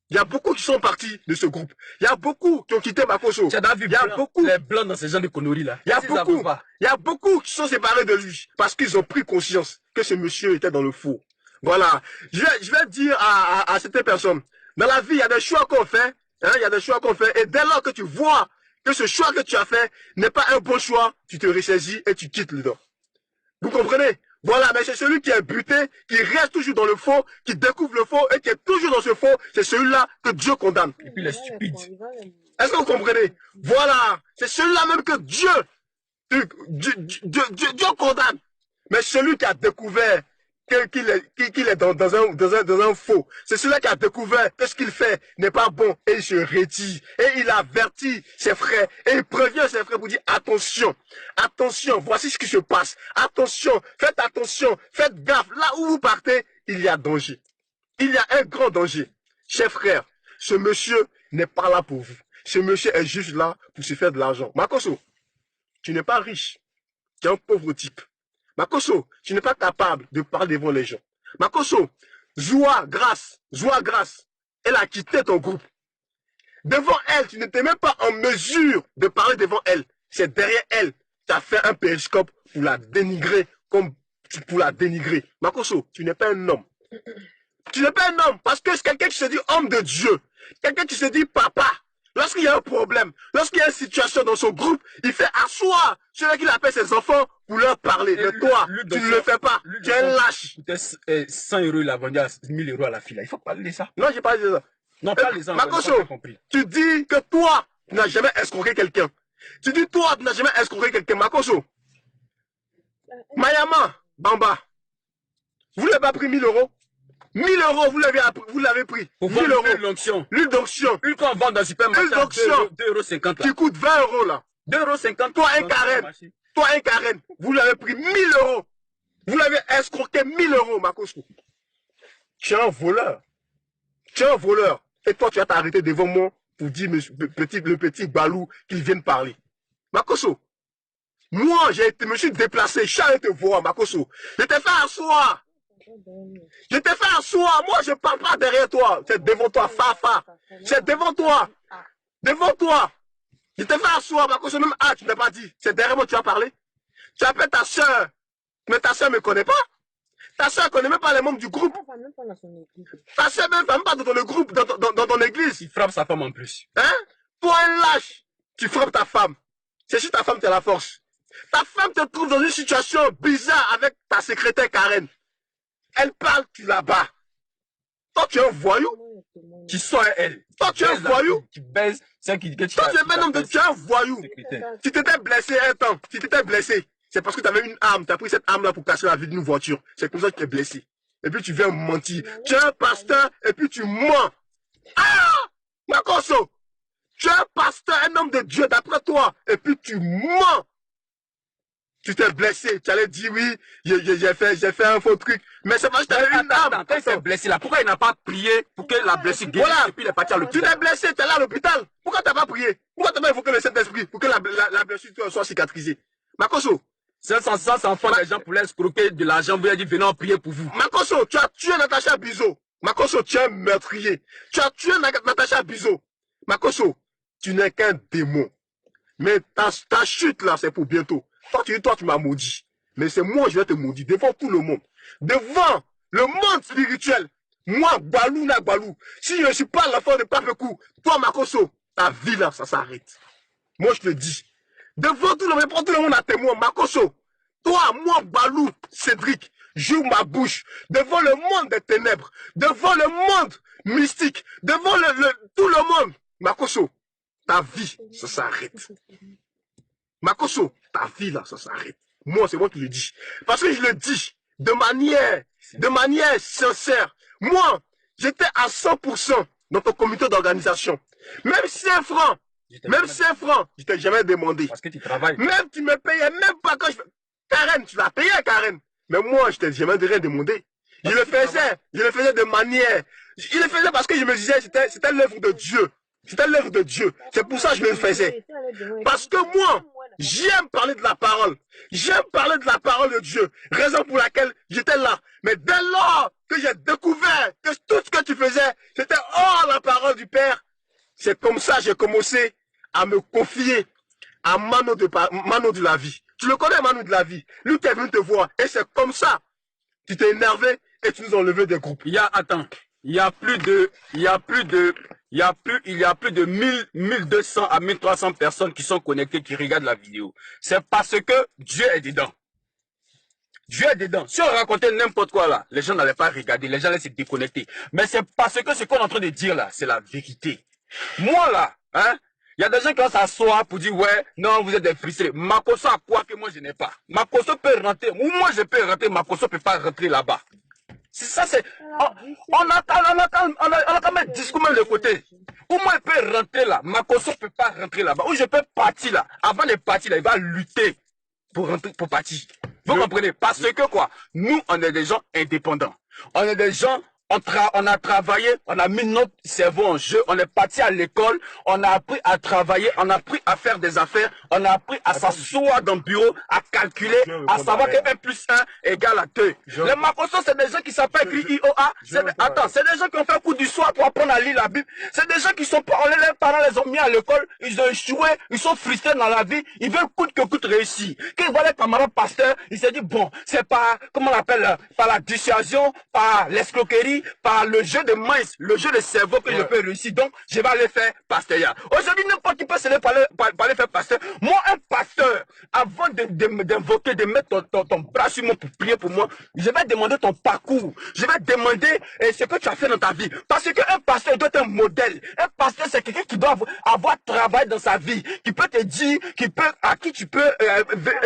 S9: Il y a beaucoup qui sont partis de ce groupe. Il y a beaucoup qui ont quitté Makoso. Il y a beaucoup.
S10: Les blancs dans ces gens de conneries là.
S9: Il y a beaucoup qui sont séparés de lui. Parce qu'ils ont pris conscience que ce monsieur était dans le faux. Voilà. Je vais dire à cette personne, dans la vie, il y a des choix qu'on fait, hein, il y a des choix qu'on fait, et dès lors que tu vois que ce choix que tu as fait n'est pas un bon choix, tu te ressaisis et tu quittes le dos. Vous comprenez? Voilà, mais c'est celui qui est buté, qui reste toujours dans le faux, qui découvre le faux et qui est toujours dans ce faux, c'est celui-là que Dieu condamne.
S10: Et puis les stupides.
S9: Est-ce que vous comprenez? Voilà, c'est celui-là même que Dieu condamne. Mais celui qui a découvert qu'il est dans un faux, c'est celui qui a découvert que ce qu'il fait n'est pas bon et il se retire. Et il avertit ses frères et il prévient ses frères pour dire attention, attention, voici ce qui se passe. Attention, faites gaffe. Là où vous partez, il y a danger. Il y a un grand danger. Chers frères, ce monsieur n'est pas là pour vous. Ce monsieur est juste là pour se faire de l'argent. Makoso, tu n'es pas riche. Tu es un pauvre type. Makoso, tu n'es pas capable de parler devant les gens. Makoso, Zoua Grâce, elle a quitté ton groupe. Devant elle, tu n'étais même pas en mesure de parler devant elle. C'est derrière elle, tu as fait un périscope pour la dénigrer, Makoso, tu n'es pas un homme. Tu n'es pas un homme parce que c'est quelqu'un qui se dit homme de Dieu. Quelqu'un qui se dit papa. Lorsqu'il y a un problème, lorsqu'il y a une situation dans son groupe, il fait asseoir celui qui appelle ses enfants pour leur parler. Mais toi, tu ne le fais pas. Tu es un lâche.
S10: 100 €, il a vendu à 1000 € à la fille. Il faut parler de ça.
S9: Non, j'ai pas dit ça.
S10: Non, pas les enfants.
S9: Makoso, tu dis que toi, tu n'as jamais escroqué quelqu'un. Tu dis toi, tu n'as jamais escroqué quelqu'un. Makoso. Mayama, Bamba. Vous n'avez pas pris 1000 €. 1000 €, vous l'avez pris.
S10: Pour
S9: 1000
S10: vendre
S9: €.
S10: l'huile d'onction.
S9: L'huile d'onction.
S10: L'huile qu'on vend dans le supermarché.
S9: L'huile d'onction.
S10: 2,50 €.
S9: Qui coûte 20 € là.
S10: 2,50 €.
S9: Toi un carène. Toi un carène. Vous l'avez pris 1000 €. Vous l'avez escroqué 1000 €, Makoso. Tu es un voleur. Tu es un voleur. Et toi, tu vas t'arrêter devant moi pour dire le petit Balou qu'il vienne parler. Makoso. Moi, me suis déplacé. Je suis allé te voir, Makoso. Je t'ai fait asseoir. Je t'ai fait asseoir. Moi, je ne parle pas derrière toi. C'est devant toi, Fafa. C'est devant toi. Devant toi. Je t'ai fait asseoir, Makoso. Même tu n'as pas dit. C'est derrière moi que tu as parlé. Tu appelles ta soeur. Mais ta soeur ne me connaît pas. Ta soeur ne connaît même pas les membres du groupe. Ta soeur ne même pas dans le groupe, dans ton église.
S10: Il frappe sa femme en plus.
S9: Hein? Toi, un lâche. Tu frappes ta femme. C'est juste ta femme qui a la force. Ta femme te trouve dans une situation bizarre avec ta secrétaire Karen. Elle parle, tu la bats. Toi, tu es un voyou.
S10: Qui sort elle.
S9: Toi, tu es un voyou.
S10: Qui baise. Toi, tu
S9: es un voyou. Tu t'étais blessé un temps. Tu t'étais blessé. C'est parce que tu avais une arme. Tu as pris cette arme-là pour casser la vie d'une voiture. C'est comme ça que tu es blessé. Et puis tu viens mentir. Tu es un pasteur et puis tu mens. Ah! Makoso! Tu es un pasteur, un homme de Dieu d'après toi. Et puis tu mens. Tu t'es blessé, tu allais dire oui, j'ai fait un faux truc. Mais c'est parce que tu avais une arme.
S10: Quand il s'est blessé là, pourquoi il n'a pas prié pour que la blessure guérisse?
S9: Voilà.
S10: Et puis il est parti à l'hôpital.
S9: Tu t'es blessé, tu es là à l'hôpital. Pourquoi tu n'as pas prié? Pourquoi tu n'as pas invoqué le Saint-Esprit pour que la blessure soit cicatrisée? Makoso.
S10: 500 enfants, les gens pour escroquer de l'argent, vous avez dit venez prier pour vous.
S9: Makoso, tu as tué Natacha Bizo. Makoso, tu es un meurtrier. Tu as tué Natacha Bizo. Makoso, tu n'es qu'un démon. Mais ta chute là, c'est pour bientôt. Toi, tu m'as maudit. Mais c'est moi, je vais te maudire devant tout le monde. Devant le monde spirituel. Moi, Balou na Balou. Si je ne suis pas l'enfant de Papekou, toi, Makoso, ta vie là, ça s'arrête. Moi, je te dis. Devant tout le monde, prends tout le monde à témoin. Makoso, toi, moi, Balou, Cédric, j'ouvre ma bouche. Devant le monde des ténèbres. Devant le monde mystique. Devant tout le monde. Makoso, ta vie, ça s'arrête. Makoso, ta vie là, ça s'arrête. Moi, c'est moi qui le dis. Parce que je le dis de manière sincère. Moi, j'étais à 100% dans ton comité d'organisation. Même 5 francs, je t'ai jamais demandé.
S10: Parce que tu travailles.
S9: Même tu me payais même pas quand je... Karen, tu l'as payé, Karen. Mais moi, je t'ai jamais rien demandé. Je le faisais de manière... Je le faisais parce que je me disais, c'était l'œuvre de Dieu. C'était l'œuvre de Dieu. C'est pour ça que je le faisais. Parce que moi, j'aime parler de la parole. J'aime parler de la parole de Dieu. Raison pour laquelle j'étais là. Mais dès lors que j'ai découvert que tout ce que tu faisais, c'était hors la parole du Père, c'est comme ça que j'ai commencé à me confier à Mano de la vie. Tu le connais, Mano de la vie. Lui qui est venu te voir. Et c'est comme ça. Tu t'es énervé et tu nous as enlevé des groupes.
S10: Attends, il y a plus de 1200 à 1300 personnes qui sont connectées, qui regardent la vidéo. C'est parce que Dieu est dedans. Dieu est dedans. Si on racontait n'importe quoi là, les gens n'allaient pas regarder, les gens allaient se déconnecter. Mais c'est parce que ce qu'on est en train de dire là, c'est la vérité. Moi là, hein, il y a des gens qui vont s'asseoir pour dire ouais, non, vous êtes des frustrés. Makosso a quoi que moi je n'ai pas. Makosso peut rentrer, ou moi je peux rentrer, Makosso peut pas rentrer là-bas. C'est ça, c'est. On a quand même discours même de côté. Ou moi je peux rentrer là, Makosso peut pas rentrer là-bas. Ou je peux partir là. Avant de partir là, il va lutter pour rentrer, pour partir. Vous comprenez? Parce que quoi? Nous, on est des gens indépendants. On est des gens, on a travaillé, on a mis notre cerveau en jeu, on est parti à l'école, on a appris à travailler, on a appris à faire des affaires, on a appris à s'asseoir dans le bureau, à calculer, à savoir que 1 plus 1 égale à 2. Les Makosso, c'est des gens qui savent pas écrire IOA. Attends, c'est des gens qui ont fait un coup du soir pour apprendre à lire la Bible. C'est des gens qui sont pas, les parents les ont mis à l'école, ils ont échoué, ils sont frustrés dans la vie, ils veulent coûte que coûte réussir. Quand ils voient les camarades pasteurs, ils se disent bon, c'est pas, comment on l'appelle, par la dissuasion, par l'escroquerie, par le jeu de mince, le jeu de cerveau que je peux réussir. Donc, je vais aller faire pasteur. Aujourd'hui, n'importe qui peut se aller faire pasteur. Moi, un pasteur, avant d'invoquer, de mettre ton bras sur moi pour prier pour moi, je vais demander ton parcours. Je vais demander ce que tu as fait dans ta vie. Parce qu'un pasteur doit être un modèle. Un pasteur, c'est quelqu'un qui doit avoir travaillé dans sa vie, qui peut te dire, à qui tu peux,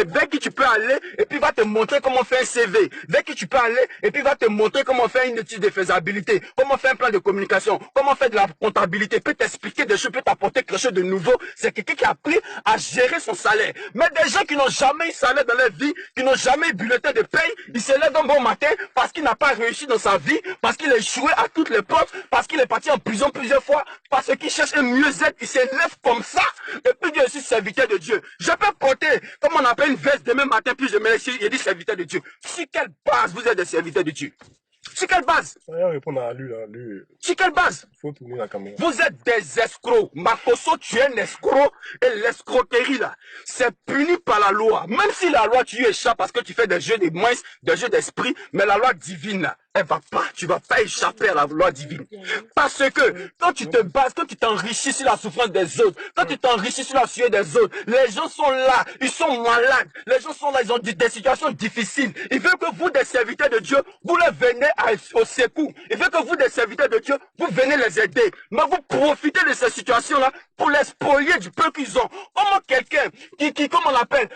S10: vers qui tu peux aller, et puis va te montrer comment faire un CV. Vers qui tu peux aller, et puis va te montrer comment faire une étude de faisabilité, comment faire un plan de communication, comment faire de la comptabilité, peut t'expliquer des choses, peut t'apporter quelque chose de nouveau. C'est quelqu'un qui a appris à gérer son salaire. Mais des gens qui n'ont jamais eu salaire dans leur vie, qui n'ont jamais eu bulletin de paye, ils se lèvent un bon matin parce qu'il n'a pas réussi dans sa vie, parce qu'il a échoué à toutes les portes, parce qu'il est parti en prison plusieurs fois, parce qu'il cherche un mieux-être, il se lève comme ça, et puis Dieu, je suis serviteur de Dieu. Je peux porter, comme on appelle une veste demain matin, puis je me laisse, il dit serviteur de Dieu. Sur quelle base vous êtes des serviteurs de Dieu? Sur quelle base?
S9: Répondre à lui, là, lui.
S10: Sur quelle base?
S9: Il faut tourner la caméra.
S10: Vous êtes des escrocs. Makosso, tu es un escroc. Et l'escroquerie, là, c'est puni par la loi. Même si la loi, tu y échappes parce que tu fais des jeux de mince, des jeux d'esprit, mais la loi divine, là, elle va pas, tu vas pas échapper à la loi divine. Parce que quand tu te bases, quand tu t'enrichis sur la souffrance des autres, quand tu t'enrichis sur la sueur des autres, les gens sont là, ils sont malades, les gens sont là, ils ont des situations difficiles. Ils veulent que vous, des serviteurs de Dieu, vous les venez au secours. Ils veulent que vous, des serviteurs de Dieu, vous venez les aider. Mais vous profitez de ces situations-là pour les spolier du peu qu'ils ont. Comment quelqu'un qui comment on l'appelle,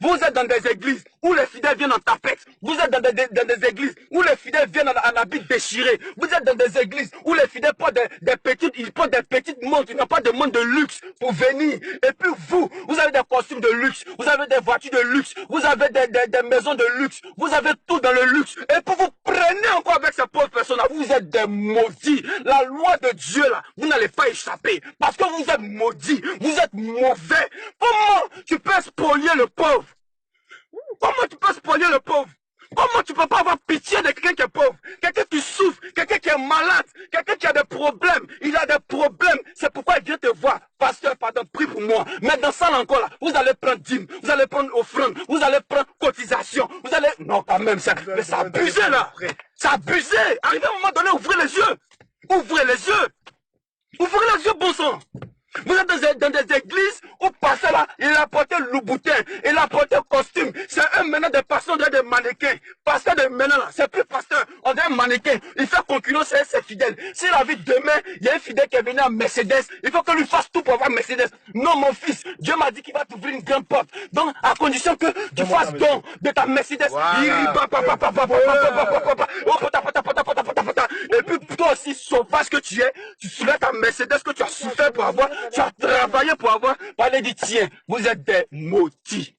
S10: vous êtes dans des églises où les fidèles viennent en tapette, vous êtes dans des églises où les fidèles viennent en habit déchiré, vous êtes dans des églises où les fidèles portent ils portent des petites montres, ils n'ont pas de montres de luxe pour venir. Et puis vous avez des costumes de luxe, vous avez des voitures de luxe, vous avez des maisons de luxe, vous avez tout dans le luxe. Et puis vous prenez encore avec ces pauvres personnes-là, vous êtes des maudits. La loi de Dieu là, vous n'allez pas échapper parce que vous êtes maudits, vous êtes mauvais. Comment tu peux spolier le pauvre? Comment tu peux spolier le pauvre? Comment tu peux pas avoir pitié de quelqu'un qui est pauvre, quelqu'un qui souffre, quelqu'un qui est malade, quelqu'un qui a des problèmes, il a des problèmes, c'est pourquoi il vient te voir. Pasteur, pardon, prie pour moi. Mais dans ça encore là, vous allez prendre dîme, vous allez prendre offrande, vous allez prendre cotisation, vous allez... Non quand même, mais c'est abusé là. C'est abusé. Arrivé à un moment donné, ouvrez les yeux. Ouvrez les yeux. Ouvrez les yeux, bon sang. Vous êtes dans des églises où pasteur là, il a porté le louboutin, il a porté le costume. C'est eux maintenant des pasteurs, des mannequins. Pasteur de maintenant là, c'est plus pasteur, on est un mannequin. Il fait concurrence à ses fidèles. S'il a vu demain, il y a un fidèle qui est venu à Mercedes, il faut que lui fasse tout pour avoir Mercedes. Non mon fils, Dieu m'a dit qu'il va t'ouvrir une grande porte. Donc à condition que tu fasses don de ta Mercedes. Et puis toi aussi sauvage que tu es, tu soulèves ta Mercedes que tu as souffert pour avoir. Tu as travaillé pour avoir parlé du tien. Vous êtes des maudits.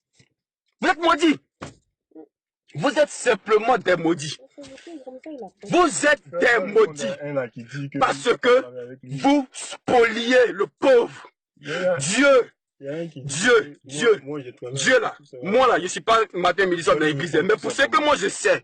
S10: Vous êtes maudits. Vous êtes simplement des maudits. Vous êtes des maudits. Parce que vous spoliez le pauvre. Dieu Dieu là, moi là, je ne suis pas matin, midi, soir dans l'église, mais pour ce que moi je sais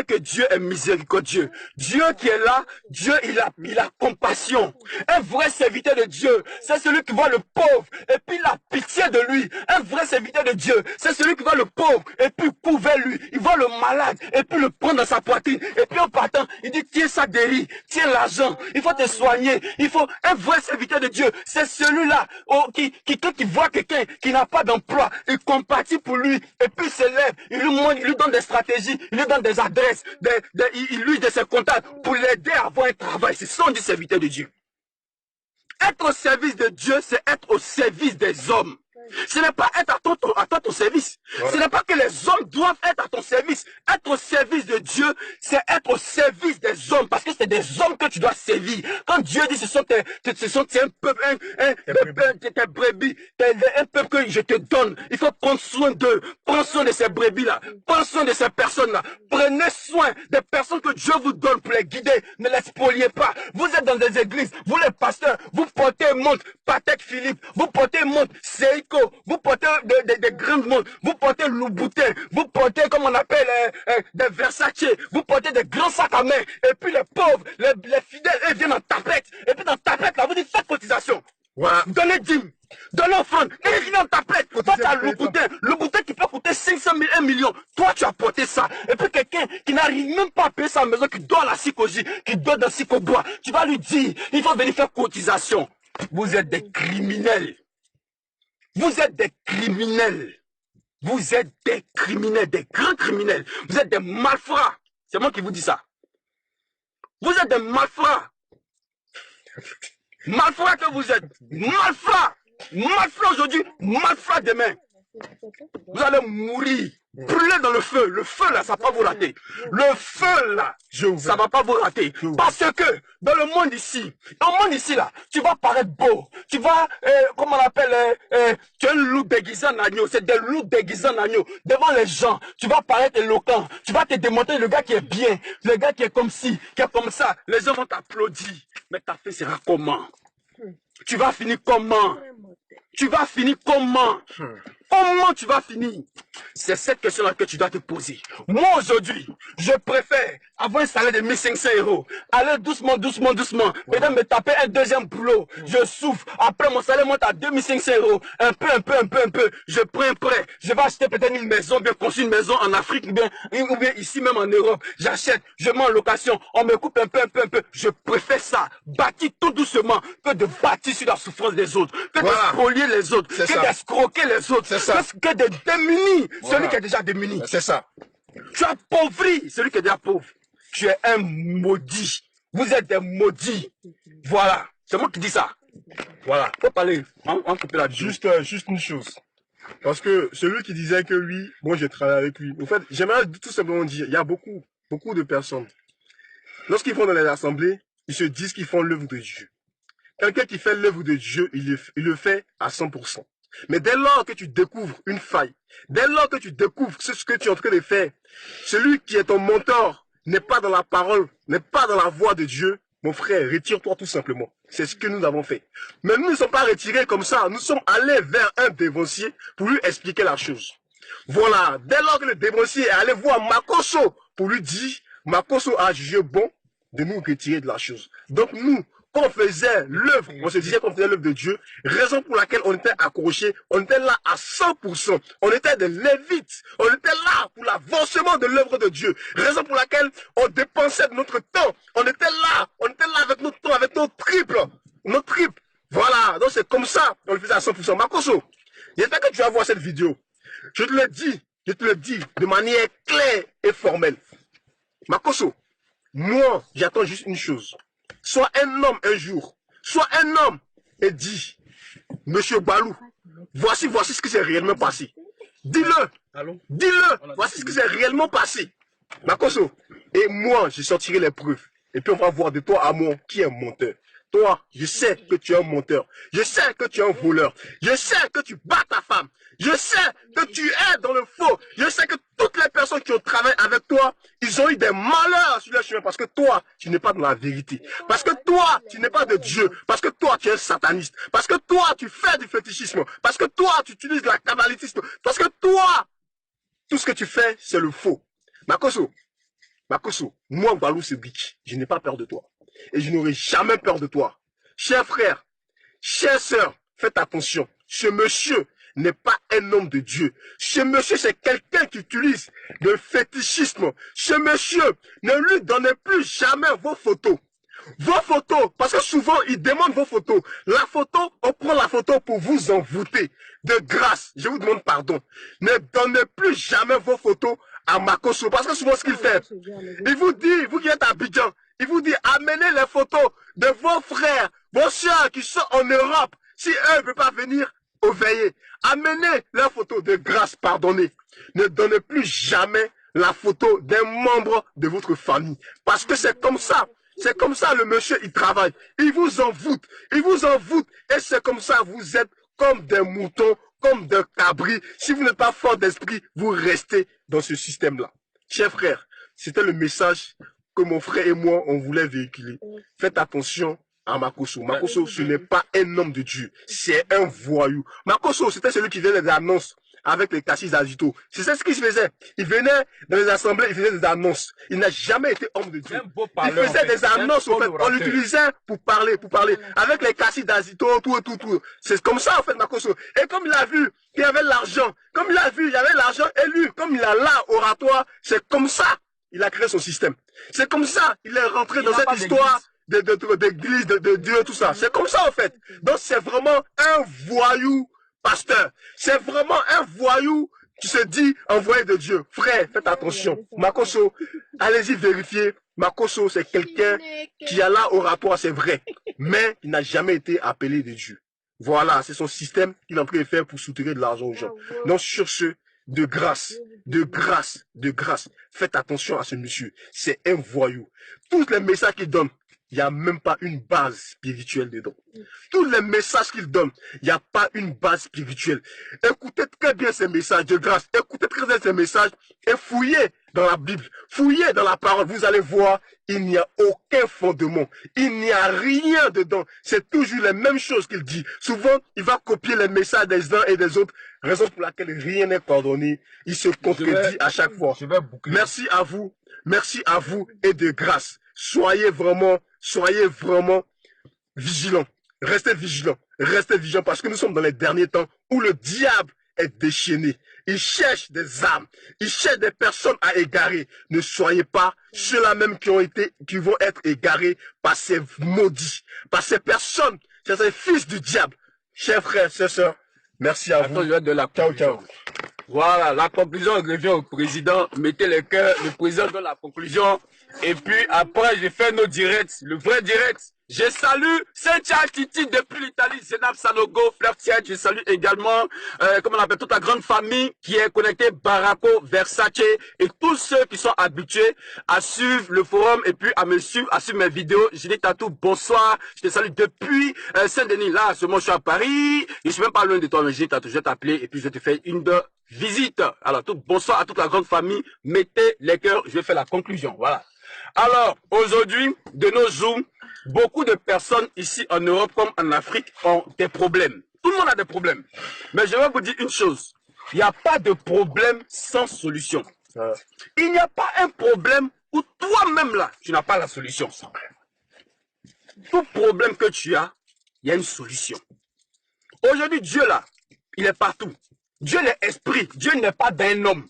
S10: que Dieu est miséricordieux. Dieu qui est là, Dieu il a compassion. Un vrai serviteur de Dieu, c'est celui qui voit le pauvre et puis il a pitié de lui. Un vrai serviteur de Dieu, c'est celui qui voit le pauvre et puis court vers lui. Il voit le malade et puis le prend dans sa poitrine. Et puis en partant, il dit tiens ça guérit, tiens l'argent, il faut te soigner. Il faut un vrai serviteur de Dieu, c'est celui-là qui voit quelqu'un qui n'a pas d'emploi, il compatit pour lui et puis il se lève, il lui donne des stratégies, il lui donne des adresses, il lui donne ses contacts pour l'aider à avoir un travail. C'est ça on dit serviteur de Dieu. Être au service de Dieu, c'est être au service des hommes. Ce n'est pas être à ton service. Ce n'est pas que les hommes doivent être à ton service. Être au service de Dieu, c'est être au service des hommes. Parce que c'est des hommes que tu dois servir. Quand Dieu dit ce sont tes peuple, tes brebis, un peuple que je te donne, il faut prendre soin d'eux. Prends soin de ces brebis-là. Prends soin de ces personnes-là. Prenez soin des personnes que Dieu vous donne pour les guider. Ne les spoliez pas. Vous êtes dans des églises, vous les pasteurs, vous portez montre Patek Philippe, vous portez montre Seiko, vous portez des grandes montres, vous portez Louboutin, vous portez, comme on appelle, des Versace, vous portez des grands sacs à main, et puis les pauvres, les fidèles, ils viennent en tapette, et puis dans tapette, là, vous dites, faites cotisation. Voilà. Donnez dîmes, donnez offrande, et ils viennent en tapette. Toi, tu as Louboutin qui peut coûter 500 000, 1 million. Toi, tu as porté ça. Et puis quelqu'un qui n'arrive même pas à payer sa maison, qui dort à la Sikoji, qui dort dans Sikobois, tu vas lui dire, il faut venir faire cotisation. Vous êtes des criminels. Vous êtes des criminels. Vous êtes des criminels, des grands criminels. Vous êtes des malfrats. C'est moi qui vous dis ça. Vous êtes des malfrats. Malfrats que vous êtes. Malfrats. Malfrats aujourd'hui, malfrats demain. Vous allez mourir. Brûlez dans le feu. Le feu là, ça va pas vous rater. Le feu là, ça va pas vous rater. Parce que dans le monde ici, là, tu vas paraître beau. Tu vas, comment on appelle, tu es un loup déguisé en agneau. C'est des loups déguisés en agneau. Devant les gens, tu vas paraître éloquent. Tu vas te démontrer le gars qui est bien. Le gars qui est comme ci, qui est comme ça. Les gens vont t'applaudir. Mais ta fin sera comment? Tu vas finir comment? Tu vas finir comment? Comment tu vas finir? C'est cette question-là que tu dois te poser. Moi, aujourd'hui, je préfère avoir un salaire de 1500 €. Aller doucement, doucement, doucement. Peut-être me taper un deuxième boulot. Je souffre. Après, mon salaire monte à 2500 €. Un peu. Je prends un prêt. Je vais acheter peut-être une maison, bien construire une maison en Afrique, ou bien ici même en Europe. J'achète, je mets en location. On me coupe un peu. Je préfère ça. Bâtir tout doucement que de bâtir sur la souffrance des autres. Que de spolier les autres. Que d'escroquer les autres. Que de démunir celui qui est déjà démuni.
S9: C'est ça.
S10: Tu appauvris celui qui est déjà pauvre. Tu es un maudit. Vous êtes des maudits. Voilà. C'est moi qui dis ça. Voilà. Faut parler. On coupe la
S9: juste une chose. Parce que celui qui disait que lui, moi j'ai travaillé avec lui. En fait, j'aimerais tout simplement dire, il y a beaucoup de personnes. Lorsqu'ils vont dans les assemblées, ils se disent qu'ils font l'œuvre de Dieu. Quelqu'un qui fait l'œuvre de Dieu, il le fait à 100%. Mais dès lors que tu découvres une faille, dès lors que tu découvres ce que tu es en train de faire, celui qui est ton mentor n'est pas dans la parole, n'est pas dans la voix de Dieu, mon frère, retire-toi tout simplement. C'est ce que nous avons fait. Mais nous ne sommes pas retirés comme ça. Nous sommes allés vers un dévancier pour lui expliquer la chose. Voilà. Dès lors que le dévancier est allé voir Makoso pour lui dire, Makoso a jugé bon de nous retirer de la chose. Donc nous, quand on faisait l'œuvre, on se disait qu'on faisait l'œuvre de Dieu, raison pour laquelle on était accrochés, on était là à 100%, on était des lévites, on était là pour l'avancement de l'œuvre de Dieu, raison pour laquelle on dépensait de notre temps, on était là avec notre temps, avec nos triples, voilà, donc c'est comme ça, on le faisait à 100%. Makoso, j'espère que tu vas voir cette vidéo, je te le dis de manière claire et formelle. Makoso, moi, j'attends juste une chose. Sois un homme un jour. Sois un homme et dis, Monsieur Balou, voici ce qui s'est réellement passé. Dis-le. Dis-le. Voici ce qui s'est réellement passé. Makoso. Et moi, je sortirai les preuves. Et puis on va voir de toi à moi qui est menteur. toi, je sais que tu es un menteur. Je sais que tu es un voleur. Je sais que tu bats ta femme. Je sais que tu es dans le faux. Je sais que toutes les personnes qui ont travaillé avec toi, ils ont eu des malheurs sur le chemin parce que toi, tu n'es pas dans la vérité. Parce que toi, tu n'es pas de Dieu. Parce que toi, tu es un sataniste. Parce que toi, tu fais du fétichisme. Parce que toi, tu utilises la cabalitisme. Parce que toi, tout ce que tu fais, c'est le faux. Makoso, moi, Balou Cédric, je n'ai pas peur de toi. Et je n'aurai jamais peur de toi. Chers frères, chères sœurs, faites attention. Ce monsieur n'est pas un homme de Dieu. Ce monsieur, c'est quelqu'un qui utilise le fétichisme. Ce monsieur, ne lui donnez plus jamais vos photos. Vos photos, parce que souvent, il demande vos photos. La photo, on prend la photo pour vous envoûter. De grâce, je vous demande pardon. Ne donnez plus jamais vos photos à Makoso. Parce que souvent, ce qu'il fait, il vous dit, vous qui êtes à Abidjan, il vous dit, amenez les photos de vos frères, vos soeurs qui sont en Europe. Si eux ne peuvent pas venir au veillées, amenez leurs photos de grâce, pardonnez. Ne donnez plus jamais la photo d'un membre de votre famille. Parce que c'est comme ça. C'est comme ça le monsieur, il travaille. Il vous envoûte. Il vous envoûte. Et c'est comme ça, vous êtes comme des moutons, comme des cabris. Si vous n'êtes pas fort d'esprit, vous restez dans ce système-là. Chers frères, c'était le message que mon frère et moi, on voulait véhiculer. Faites attention à Makoso. Makoso, ce n'est pas un homme de Dieu. C'est un voyou. Makoso, c'était celui qui faisait des annonces avec les cassis d'Azito. C'est ce qu'il faisait. Il venait dans les assemblées, il faisait des annonces. Il n'a jamais été homme de Dieu. Il faisait des annonces, en fait. On l'utilisait pour parler. Avec les cassis d'Azito, tout. C'est comme ça, en fait, Makoso. Et comme il a vu qu'il y avait l'argent, comme il a vu, il y avait l'argent élu, comme il a l'art oratoire, c'est comme ça, il a créé son système. C'est comme ça, il est rentré dans cette histoire d'église, de Dieu, tout ça. C'est comme ça, en fait. Donc, c'est vraiment un voyou pasteur. C'est vraiment un voyou qui se dit envoyé de Dieu. Frère, faites attention. Makoso, allez-y vérifier. Makoso, c'est quelqu'un qui a là au rapport, c'est vrai. Mais il n'a jamais été appelé de Dieu. Voilà, c'est son système qu'il est en train de faire pour soutirer de l'argent aux gens. Donc, sur ce, de grâce, faites attention à ce monsieur. C'est un voyou. Tous les messages qu'il donne, il n'y a même pas une base spirituelle dedans. Tous les messages qu'il donne, il n'y a pas une base spirituelle. Écoutez très bien ces messages de grâce. Écoutez très bien ces messages et fouillez dans la Bible. Fouillez dans la parole. Vous allez voir, il n'y a aucun fondement. Il n'y a rien dedans. C'est toujours les mêmes choses qu'il dit. Souvent, il va copier les messages des uns et des autres. Raison pour laquelle rien n'est coordonné. Il se contredit à chaque fois. Merci à vous. Merci à vous et de grâce. Soyez vraiment vigilants. Restez vigilants parce que nous sommes dans les derniers temps où le diable est déchaîné. Il cherche des âmes, il cherche des personnes à égarer. Ne soyez pas ceux-là même qui vont être égarés par ces maudits, par ces personnes, ces fils du diable. Chers frères, chers sœurs, merci à vous. Ciao.
S10: Voilà, la conclusion revient au président. Mettez les cœurs, le président donne la conclusion. Et puis après, je fais nos directs, le vrai direct. Je salue Saint-Charles Titi depuis l'Italie, Zenab Sanogo, Fleur Tiet. Je salue également, comment on appelle, toute la grande famille qui est connectée, Barako, Versace et tous ceux qui sont habitués à suivre le forum et puis à me suivre, à suivre mes vidéos. Je dis Tatou, bonsoir. Je te salue depuis Saint-Denis. Là, ce moment, je suis à Paris. Je suis même pas loin de toi, mais je dis Tatou, je vais t'appeler et puis je te fais une visite. Alors, bonsoir à toute la grande famille. Mettez les cœurs, je vais faire la conclusion. Voilà. Alors, aujourd'hui, de nos Zooms, beaucoup de personnes ici en Europe comme en Afrique ont des problèmes. Tout le monde a des problèmes. Mais je vais vous dire une chose. Il n'y a pas de problème sans solution. Il n'y a pas un problème où toi-même là, tu n'as pas la solution. Tout problème que tu as, il y a une solution. Aujourd'hui, Dieu là, il est partout. Dieu est esprit. Dieu n'est pas d'un homme.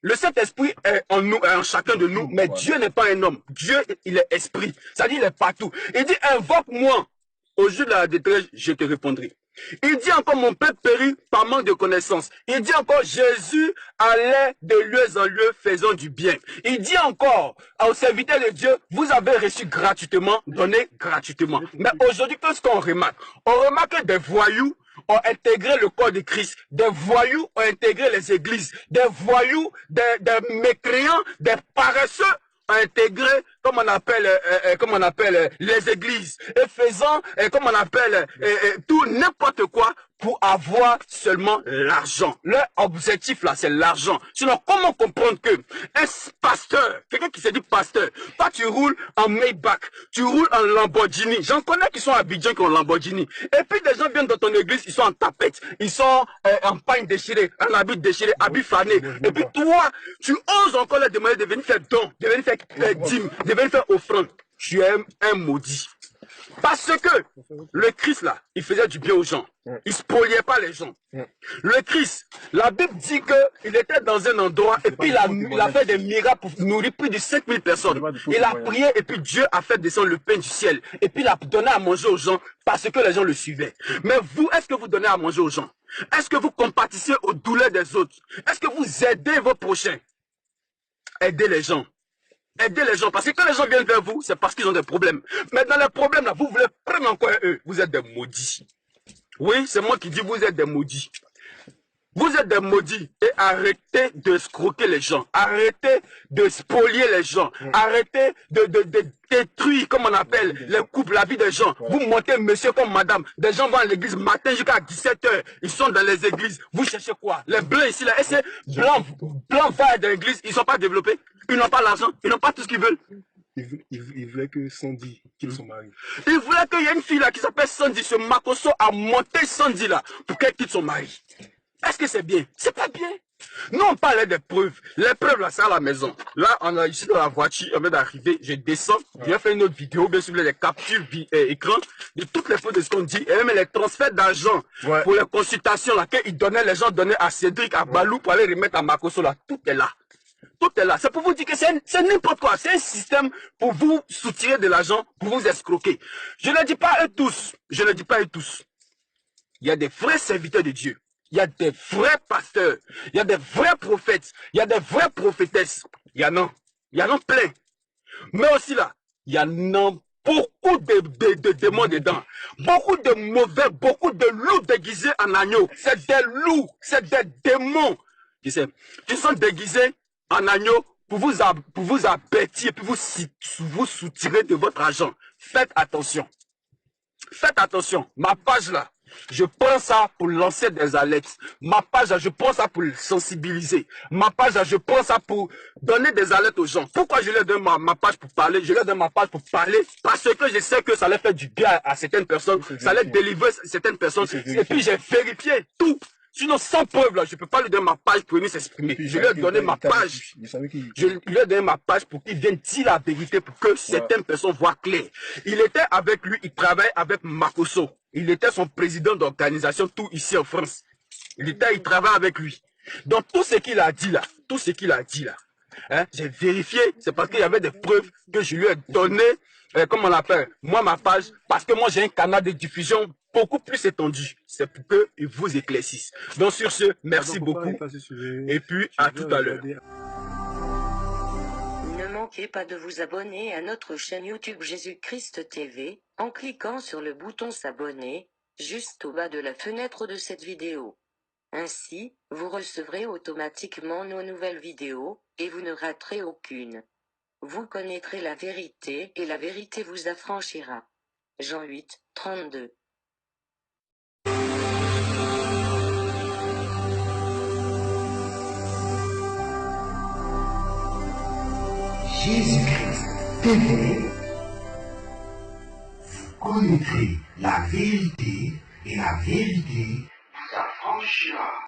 S10: Le Saint-Esprit est en nous, en chacun de nous, mais Dieu n'est pas un homme. Dieu, il est esprit. C'est-à-dire, il est partout. Il dit, invoque-moi. Au jour de la détresse, je te répondrai. Il dit encore, mon peuple périt par manque de connaissance. Il dit encore, Jésus allait de lieu en lieu faisant du bien. Il dit encore, aux serviteurs de Dieu, vous avez reçu gratuitement, donné gratuitement. Mais aujourd'hui, qu'est-ce qu'on remarque? On remarque des voyous ont intégré le corps de Christ. Des voyous ont intégré les églises. Des voyous, des mécréants, des paresseux intégrer, comme on appelle les églises, et faisant, comme on appelle, tout n'importe quoi pour avoir seulement l'argent. Leur objectif là, c'est l'argent. Sinon, comment comprendre que un pasteur, quelqu'un qui se dit pasteur, toi tu roules en Maybach, tu roules en Lamborghini. J'en connais qui sont à Abidjan qui ont Lamborghini. Et puis des gens viennent dans ton église, ils sont en tapette, ils sont en pagne déchirée, en habit déchiré, habit fané. Et puis toi, tu oses encore leur demander de venir faire don, de venir faire dîme, de venir faire offrande. Tu es un maudit. Parce que le Christ là, il faisait du bien aux gens. Il spoliait pas les gens. Le Christ, la Bible dit qu'il était dans un endroit et puis il a fait des miracles pour nourrir plus de 5000 personnes. Il a prié et puis Dieu a fait descendre le pain du ciel. Et puis il a donné à manger aux gens parce que les gens le suivaient. Mais vous, est-ce que vous donnez à manger aux gens? Est-ce que vous compatissez aux douleurs des autres? Est-ce que vous aidez vos prochains? Aidez les gens. Aidez les gens, parce que quand les gens viennent vers vous, c'est parce qu'ils ont des problèmes. Mais dans les problèmes, là, vous voulez prendre encore eux. Vous êtes des maudits. Oui, c'est moi qui dis, vous êtes des maudits. Vous êtes des maudits. Et arrêtez de escroquer les gens. Arrêtez de spolier les gens. Arrêtez de détruire, comme on appelle, les couples, la vie des gens. Vous montez monsieur comme madame. Des gens vont à l'église matin jusqu'à 17 h. Ils sont dans les églises. Vous cherchez quoi? Les blancs ici, là. Et ces blancs vont dans l'église. Ils ne sont pas développés. Ils n'ont pas l'argent. Ils n'ont pas tout ce qu'ils veulent.
S9: Il voulait que Sandy quitte son mari.
S10: Il voulait qu'il y ait une fille là qui s'appelle Sandy. Ce Makosso a monté Sandy là pour qu'elle quitte son mari. Est-ce que c'est bien? C'est pas bien. Nous, on parlait des preuves. Les preuves, là, c'est à la maison. Là, on est ici dans la voiture, on vient d'arriver, je descends, je vais faire une autre vidéo, bien sûr, les captures écran de toutes les preuves de ce qu'on dit, et même les transferts d'argent pour les consultations, là, qu'ils donnaient, les gens donnaient à Cédric, à Balou, pour aller remettre à Makosso, là. Tout est là. Tout est là. C'est pour vous dire que c'est n'importe quoi. C'est un système pour vous soutirer de l'argent, pour vous escroquer. Je ne dis pas eux tous. Je ne dis pas eux tous. Il y a des vrais serviteurs de Dieu. Il y a des vrais pasteurs, il y a des vrais prophètes, il y a des vraies prophétesses. Il y en a plein. Mais aussi là, il y en a beaucoup de démons dedans. Beaucoup de mauvais, beaucoup de loups déguisés en agneau. C'est des loups, c'est des démons. Tu sais, qui sont déguisés en agneau pour vous avertir et puis vous soutirer de votre argent. Faites attention. Faites attention. Ma page là, je prends ça pour lancer des alertes. Ma page, je prends ça pour sensibiliser. Ma page, je prends ça pour donner des alertes aux gens. Pourquoi je leur donne ma page pour parler? Je leur donne ma page pour parler parce que je sais que ça leur fait du bien à certaines personnes. Ça leur délivre certaines personnes. Et puis j'ai vérifié tout. Sinon, sans preuve, là, je ne peux pas lui donner ma page pour venir s'exprimer. Je lui ai donné ma page. Je lui ai donné ma page pour qu'il vienne dire la vérité, pour que certaines personnes voient clair. Il était avec lui, il travaille avec Makosso. Il était son président d'organisation, tout ici en France. Il travaille avec lui. Donc, tout ce qu'il a dit là, hein, j'ai vérifié, c'est parce qu'il y avait des preuves que je lui ai donné, comment on l'appelle, moi, ma page, parce que moi, j'ai un canal de diffusion beaucoup plus étendu. C'est pour qu'il vous éclaircisse. Donc, sur ce, merci beaucoup. Et puis, à tout à l'heure.
S11: Ne manquez pas de vous abonner à notre chaîne YouTube Jésus-Christ TV, en cliquant sur le bouton s'abonner, juste au bas de la fenêtre de cette vidéo. Ainsi, vous recevrez automatiquement nos nouvelles vidéos, et vous ne raterez aucune. Vous connaîtrez la vérité, et la vérité vous affranchira. Jean 8, 32.
S3: Jésus-Christ TV, vous connaîtrez la vérité et la vérité vous affranchira.